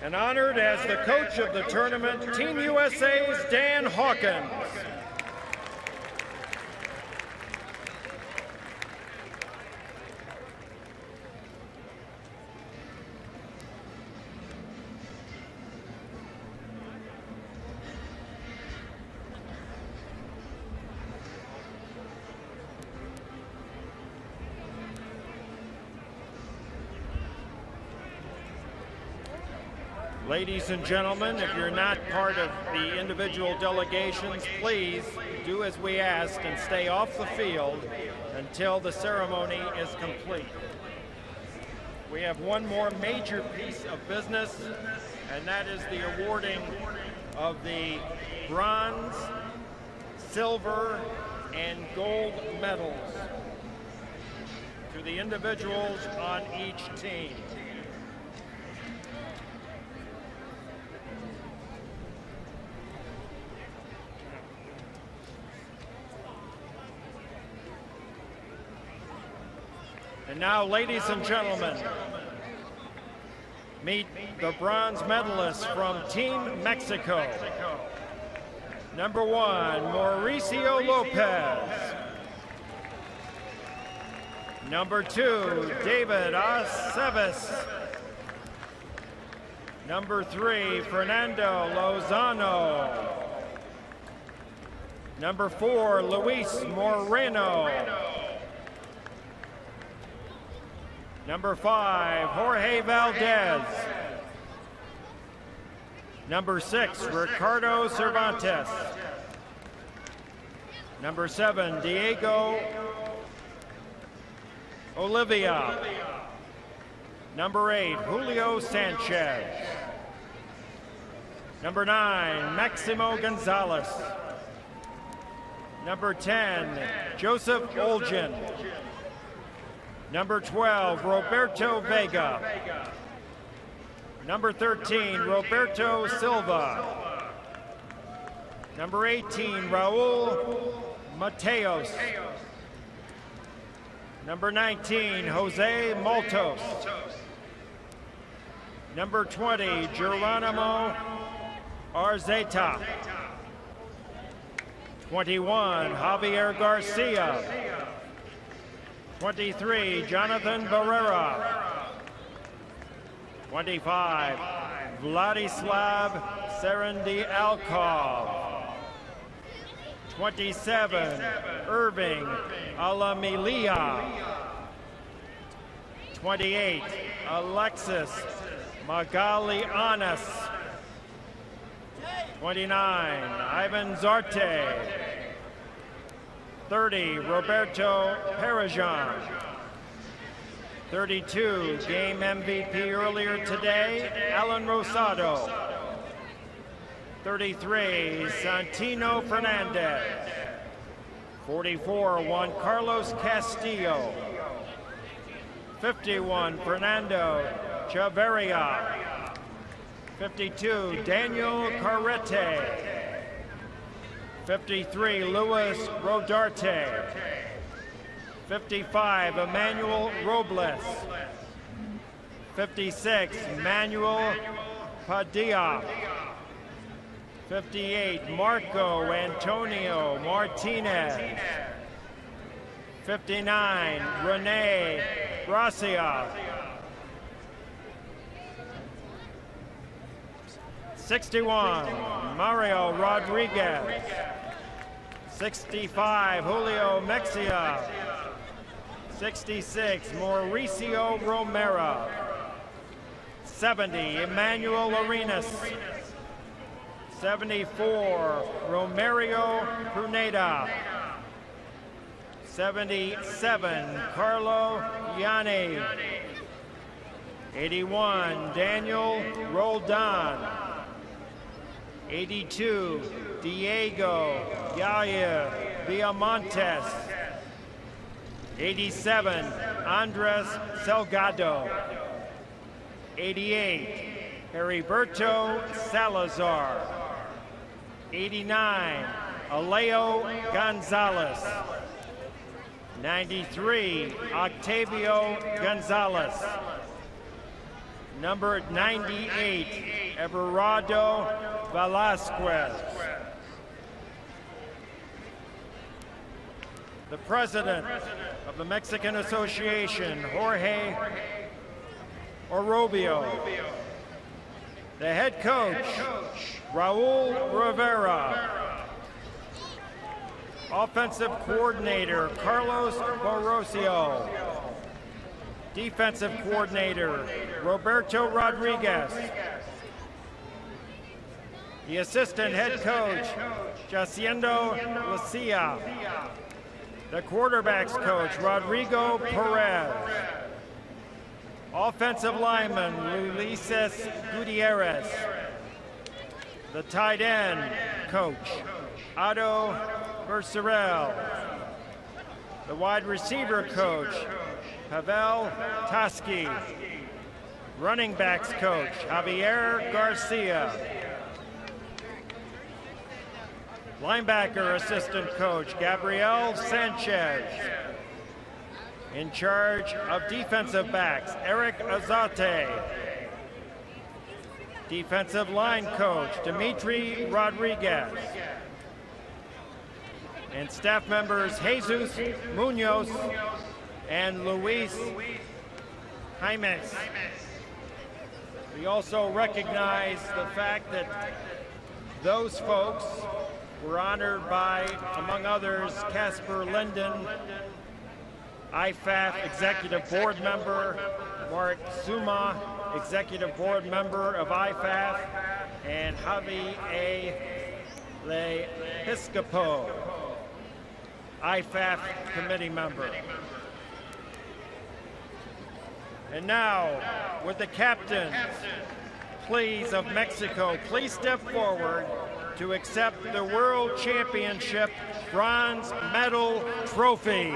And honored as the coach of the tournament, Team USA's Dan Hawkins. Ladies and gentlemen, if you're not part of the individual delegations, please do as we ask and stay off the field until the ceremony is complete. We have one more major piece of business, and that is the awarding of the bronze, silver, and gold medals to the individuals on each team. And now, ladies and gentlemen, meet the bronze medalists from Team Mexico. Number 1, Mauricio Lopez. Number 2, David Aceves. Number 3, Fernando Lozano. Number 4, Luis Moreno. Number 5, Jorge Valdez. Number 6, Ricardo Cervantes. Number 7, Diego Olivia. Number 8, Julio Sanchez. Number 9, Maximo Gonzalez. Number 10, Joseph Olgin. Number 12, Roberto Vega. Number 13, Roberto Silva. Number 18, Raul Mateos. Number 19, Jose Maltos. Number 20, Geronimo Arzeta. 21, Javier Garcia. 23, Jonathan Barrera. 25, Vladislav Serendialkov. 27, Irving Alamilia. 28, Alexis Magalianis. 29, Ivan Zarte. 30, Roberto Parajan. 32, game MVP earlier today, Alan Rosado. 33, Santino Fernandez. 44, Juan Carlos Castillo. 51, Fernando Chavarria. 52, Daniel Carrete. 53, Luis Rodarte. 55, Emmanuel Robles. 56, Manuel Padilla. 58, Marco Antonio Martinez. 59, Rene Gracia. 61, Mario Rodriguez. 65, Julio Mexia. 66, Mauricio Romero. 70, Emmanuel Arenas. 74, Romario Pruneda. 77, Carlo Yanni. 81, Daniel Roldan. 82, Diego Yaya Villamontes. 87, Andres Salgado. 88, Heriberto Salazar. 89, Aleo Gonzalez. 93, Octavio Gonzalez. Number 98, Everardo Velasquez. The president of the Mexican Association, Jorge Orobio. The head coach, Raul Rivera. Offensive coordinator, Carlos Borosio. Defensive coordinator, Roberto Rodriguez. The assistant head coach, Jacindo Lucia. The quarterback's coach, Rodrigo Perez. Offensive lineman, Ulises Gutierrez. The tight end coach, Otto Bercerel. The wide receiver coach, Pavel Taski. Running backs coach, Javier Garcia. Linebacker assistant coach, Gabriel Sanchez. In charge of defensive backs, Eric Azate. Defensive line coach, Dimitri Rodriguez. And staff members, Jesus Munoz and Luis Jaimes. We also recognize the fact that those folks were honored by, among others, Casper Linden, IFAF Executive Board Member, Mark Suma, Executive Board Member of IFAF, and Javi A. Lepiscopo, IFAF Committee Member. And now, would the captains, please, of Mexico, please step forward to accept the World Championship Bronze Medal Trophy.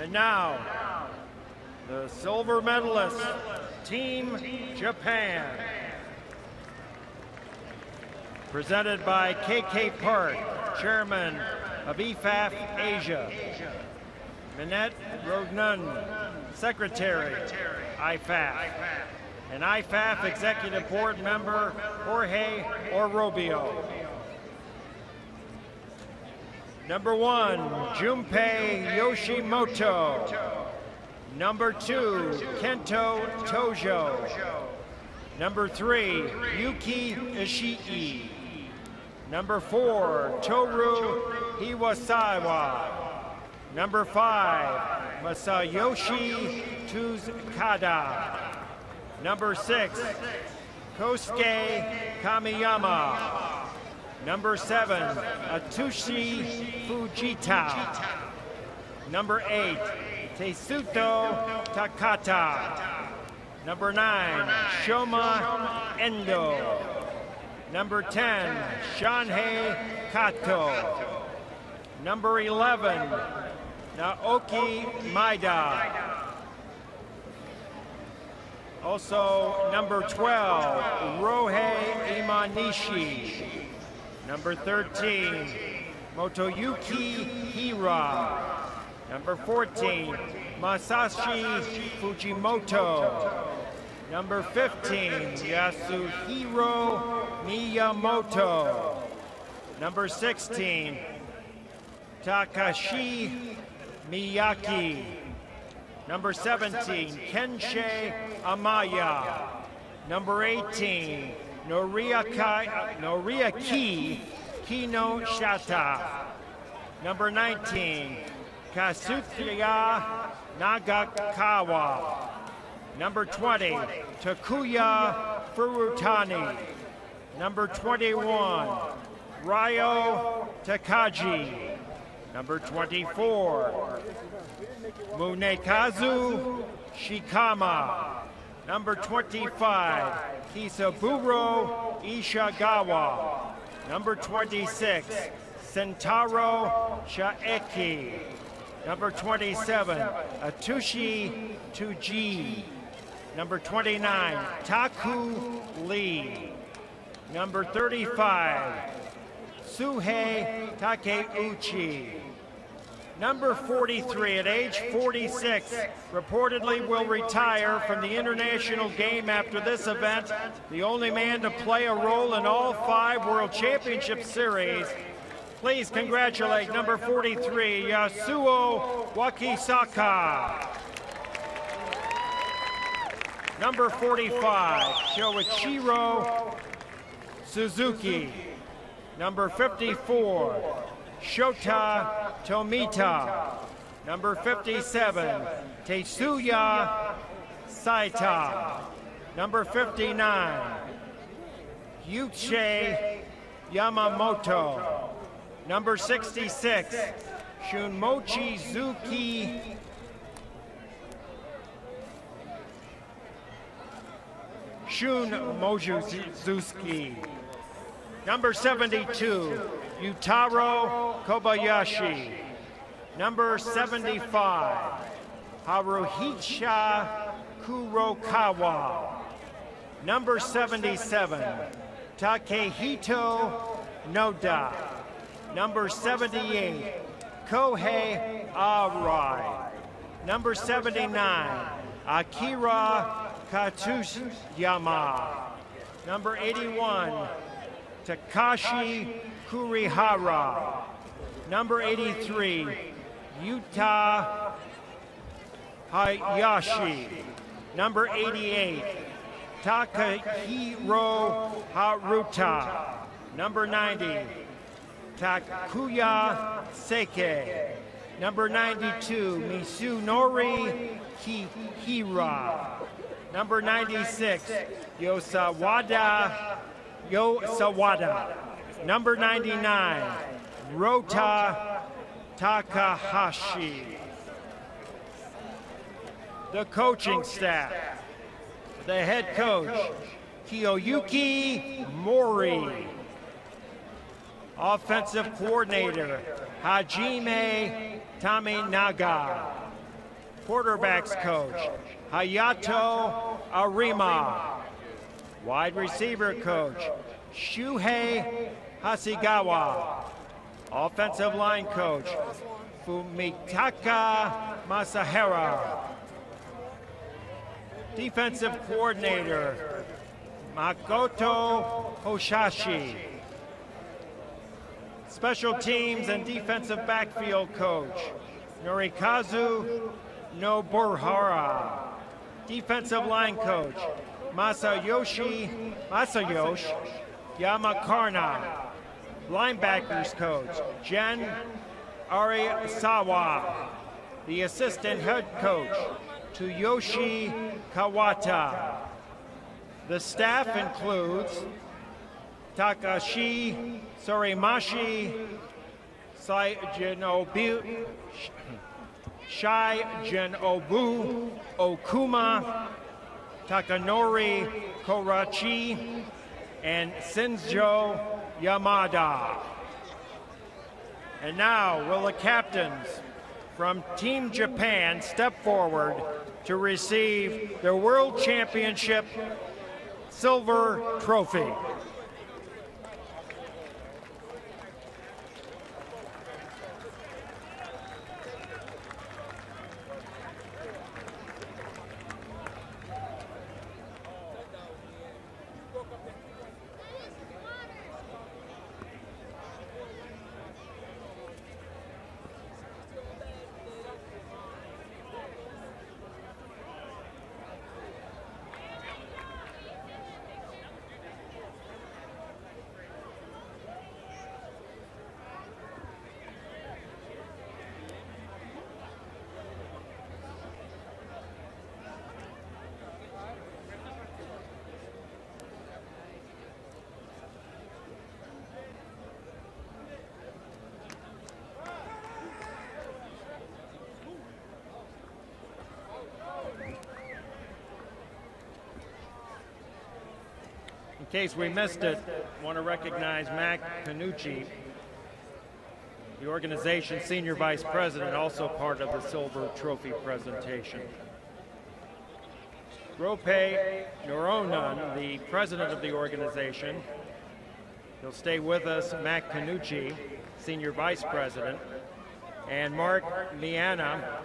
And now, the silver medalist, Team Japan. Presented by KK Park, Chairman of IFAF Asia. Minette Rognan, Secretary, IFAF. And IFAF Executive Board Member, Jorge Orobio. Number 1, Junpei Yoshimoto. Number 2, Kento Tojo. Number 3, Yuki Ishii. Number 4, Toru Iwasawa. Number 5, Masayoshi Tsukada. Number 6, Kosuke Kamiyama. Number 7, Atsushi Fujita. Number 8, Tetsuto Takata. Number 9, Shoma Endo. Number 10, Shanhei Kato. Number 11, Naoki Maida. Also, number 12, Rohei Imanishi. Number 13, Motoyuki Hira. Number 14, Masashi Fujimoto. Number 15, Yasuhiro Miyamoto. Number 16, Takashi Miyaki. Number 17, Kensei Amaya. Number 18, Noriaki Kino Shata. Number 19, Kazuya Nagakawa. Number 20, Takuya Furutani. Number 21, Ryo Takagi. Number 24, Munekazu Shikama. Number 25, Kisaburo Ishagawa. Number 26, Sentaro Shaeki. Number 27, Atushi Tuji. Number 29, Taku Lee. Number 35, Suhei Takeuchi. Number 43, at age 46, reportedly will retire from the international game after this event. The only man to play a role in all 5 World Championship Series. Please congratulate number 43, Yasuo Wakisaka. Number 45, Shoichiro Suzuki. Number 54, Shota Tomita. Number 57, Tetsuya Saita. Number 59, Yuichi Yamamoto. Number 66, Shunmochi Zuki. Shun Mojuzuki. Number 72, Yutaro Kobayashi. Number 75, Haruhicha Kurokawa. Number 77, Takehito Noda. Number 78, Kohei Arai. Number 79, Akira Katsushiyama. Number 81, Takashi Kurihara. Number 83, Yuta Hayashi. Number 88, Takahiro Haruta. Number 90, Takuya Seike. Number 92, Misunori Kihira. Number 96, Yosawada. Number 99, Rota Takahashi. The coaching staff. The head coach, Kiyoyuki Mori. Offensive coordinator, Hajime Taminaga. Quarterbacks coach, Hayato Arima. Wide receiver coach, Shuhei Hasegawa. Offensive line coach, Fumitaka Masahara. Defensive coordinator, Makoto Hoshashi. Special teams and defensive backfield coach, Norikazu Nobuhara. Defensive line coach, Masayoshi Yamakarna. Linebackers coach, Jen Arisawa. The assistant head coach, Tsuyoshi Kawata. The staff includes Takashi Sorimashi, Shijinobu Okuma, Takanori Korachi, and Shinjo Yamada. And now will the captains from Team Japan step forward to receive their World Championship silver trophy. In case we missed it, I want to recognize Mac Canucci, the organization's senior vice president, also part of the silver trophy presentation. Rope Noronan, the president of the organization, he'll stay with us. Mac Canucci, senior vice president, and Mark Miana,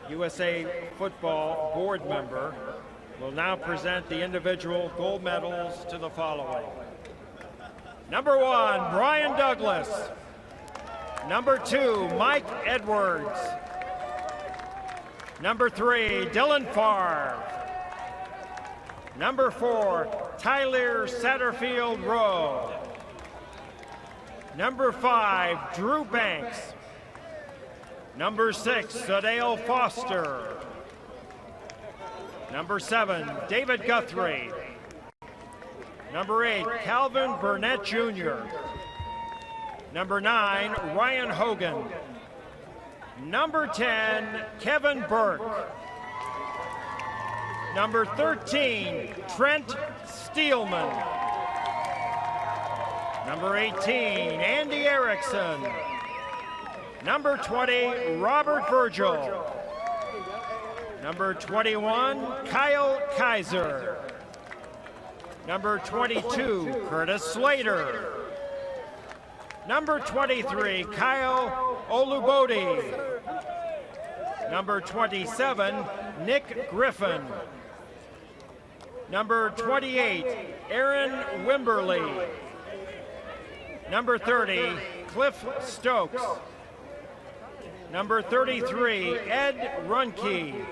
USA Football board member, will now present the individual gold medals to the following. Number 1, Brian Douglas. Number 2, Mike Edwards. Number 3, Dylan Favre. Number 4, Tyler Satterfield Rowe. Number 5, Drew Banks. Number 6, Sadale Foster. Number 7, David Guthrie. Number 8, Calvin Burnett Jr. Number 9, Ryan Hogan. Number 10, Kevin Burke. Number 13, Trent Steelman. Number 18, Andy Erickson. Number 20, Robert Virgil. Number 21, Kyle Kaiser. Number 22, Curtis Slater. Number 23, Kyle Olubodi. Number 27, Nick Griffin. Number 28, Aaron Wimberly. Number 30, Cliff Stokes. Number 33, Ed Runke.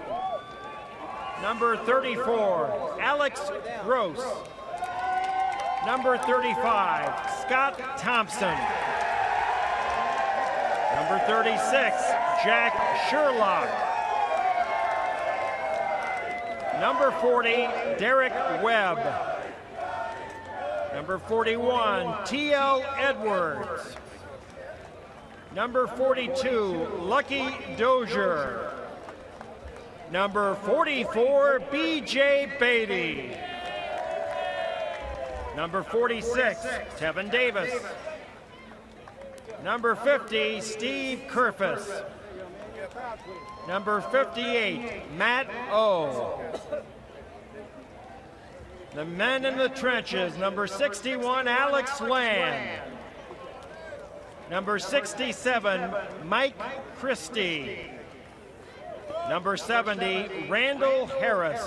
Number 34, Alex Gross. Number 35, Scott Thompson. Number 36, Jack Sherlock. Number 40, Derek Webb. Number 41, T.L. Edwards. Number 42, Lucky Dozier. Number 44, B.J. Beatty. Number 46, Tevin Davis. Number 50, Steve Kerfus. Number 58, Matt O. The men in the trenches, number 61, Alex Land. Number 67, Mike Christie. Number 70, Randall Harris.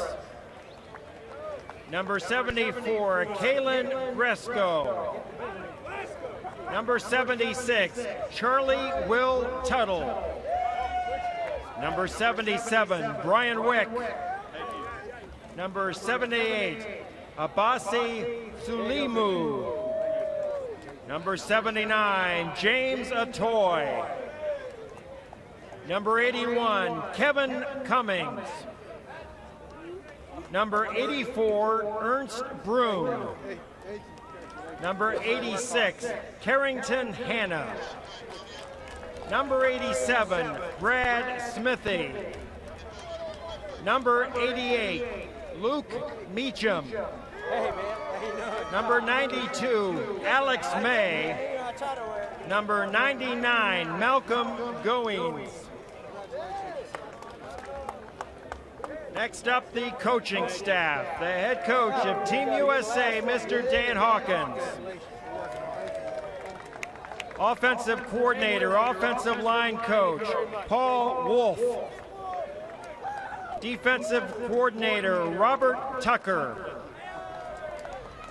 Number 74, Kalen Bresco. Number 76, Charlie Will Tuttle. Number 77, Brian Wick. Number 78, Abasi Sulimu. Number 79, James Atoy. Number 81, Kevin Cummings. Number 84, Ernst Broom. Number 86, Carrington Hanna. Number 87, Brad Smithy. Number 88, Luke Meacham. Number 92, Alex May. Number 99, Malcolm Goings. Next up, the coaching staff. The head coach of Team USA, Mr. Dan Hawkins. Offensive coordinator, offensive line coach, Paul Wolf. Defensive coordinator, Robert Tucker.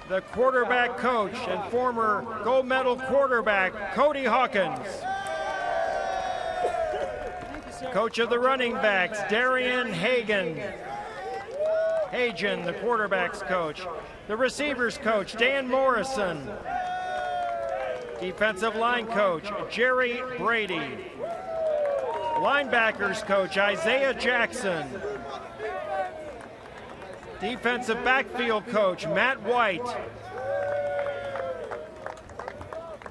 The quarterback coach and former gold medal quarterback, Cody Hawkins. Coach of the running backs, Darian Hagen, the quarterback's coach. The receivers coach, Dan Morrison. Defensive line coach, Jerry Brady. Linebackers coach, Isaiah Jackson. Defensive backfield coach, Matt White.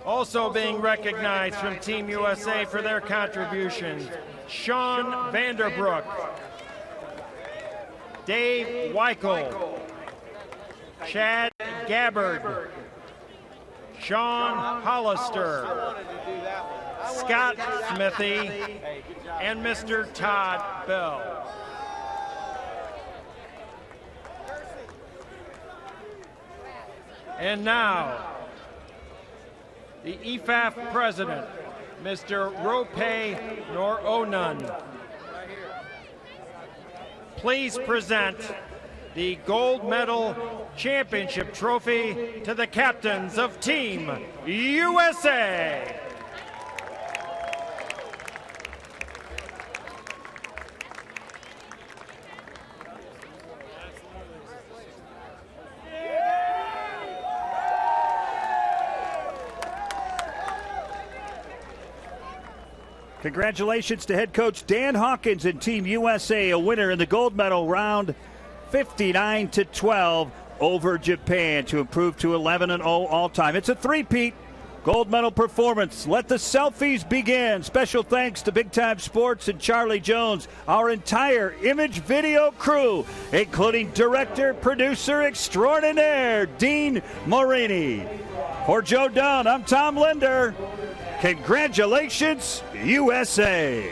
Also being recognized from Team USA for their contributions, Sean Vanderbrook, Dave Weichel, Chad Gabbard, Sean Hollister, Scott Smithy, and Mr. Todd Bell. And now, the IFAF president, Mr. Rope Noronan. Please present the gold medal championship trophy to the captains of Team USA. Congratulations to head coach Dan Hawkins and Team USA, a winner in the gold medal round, 59-12 over Japan to improve to 11-0 all-time. It's a three-peat gold medal performance. Let the selfies begin. Special thanks to Big Time Sports and Charlie Jones, our entire image video crew, including director, producer extraordinaire, Dean Morini. For Joe Dunn, I'm Tom Linder. Congratulations, USA.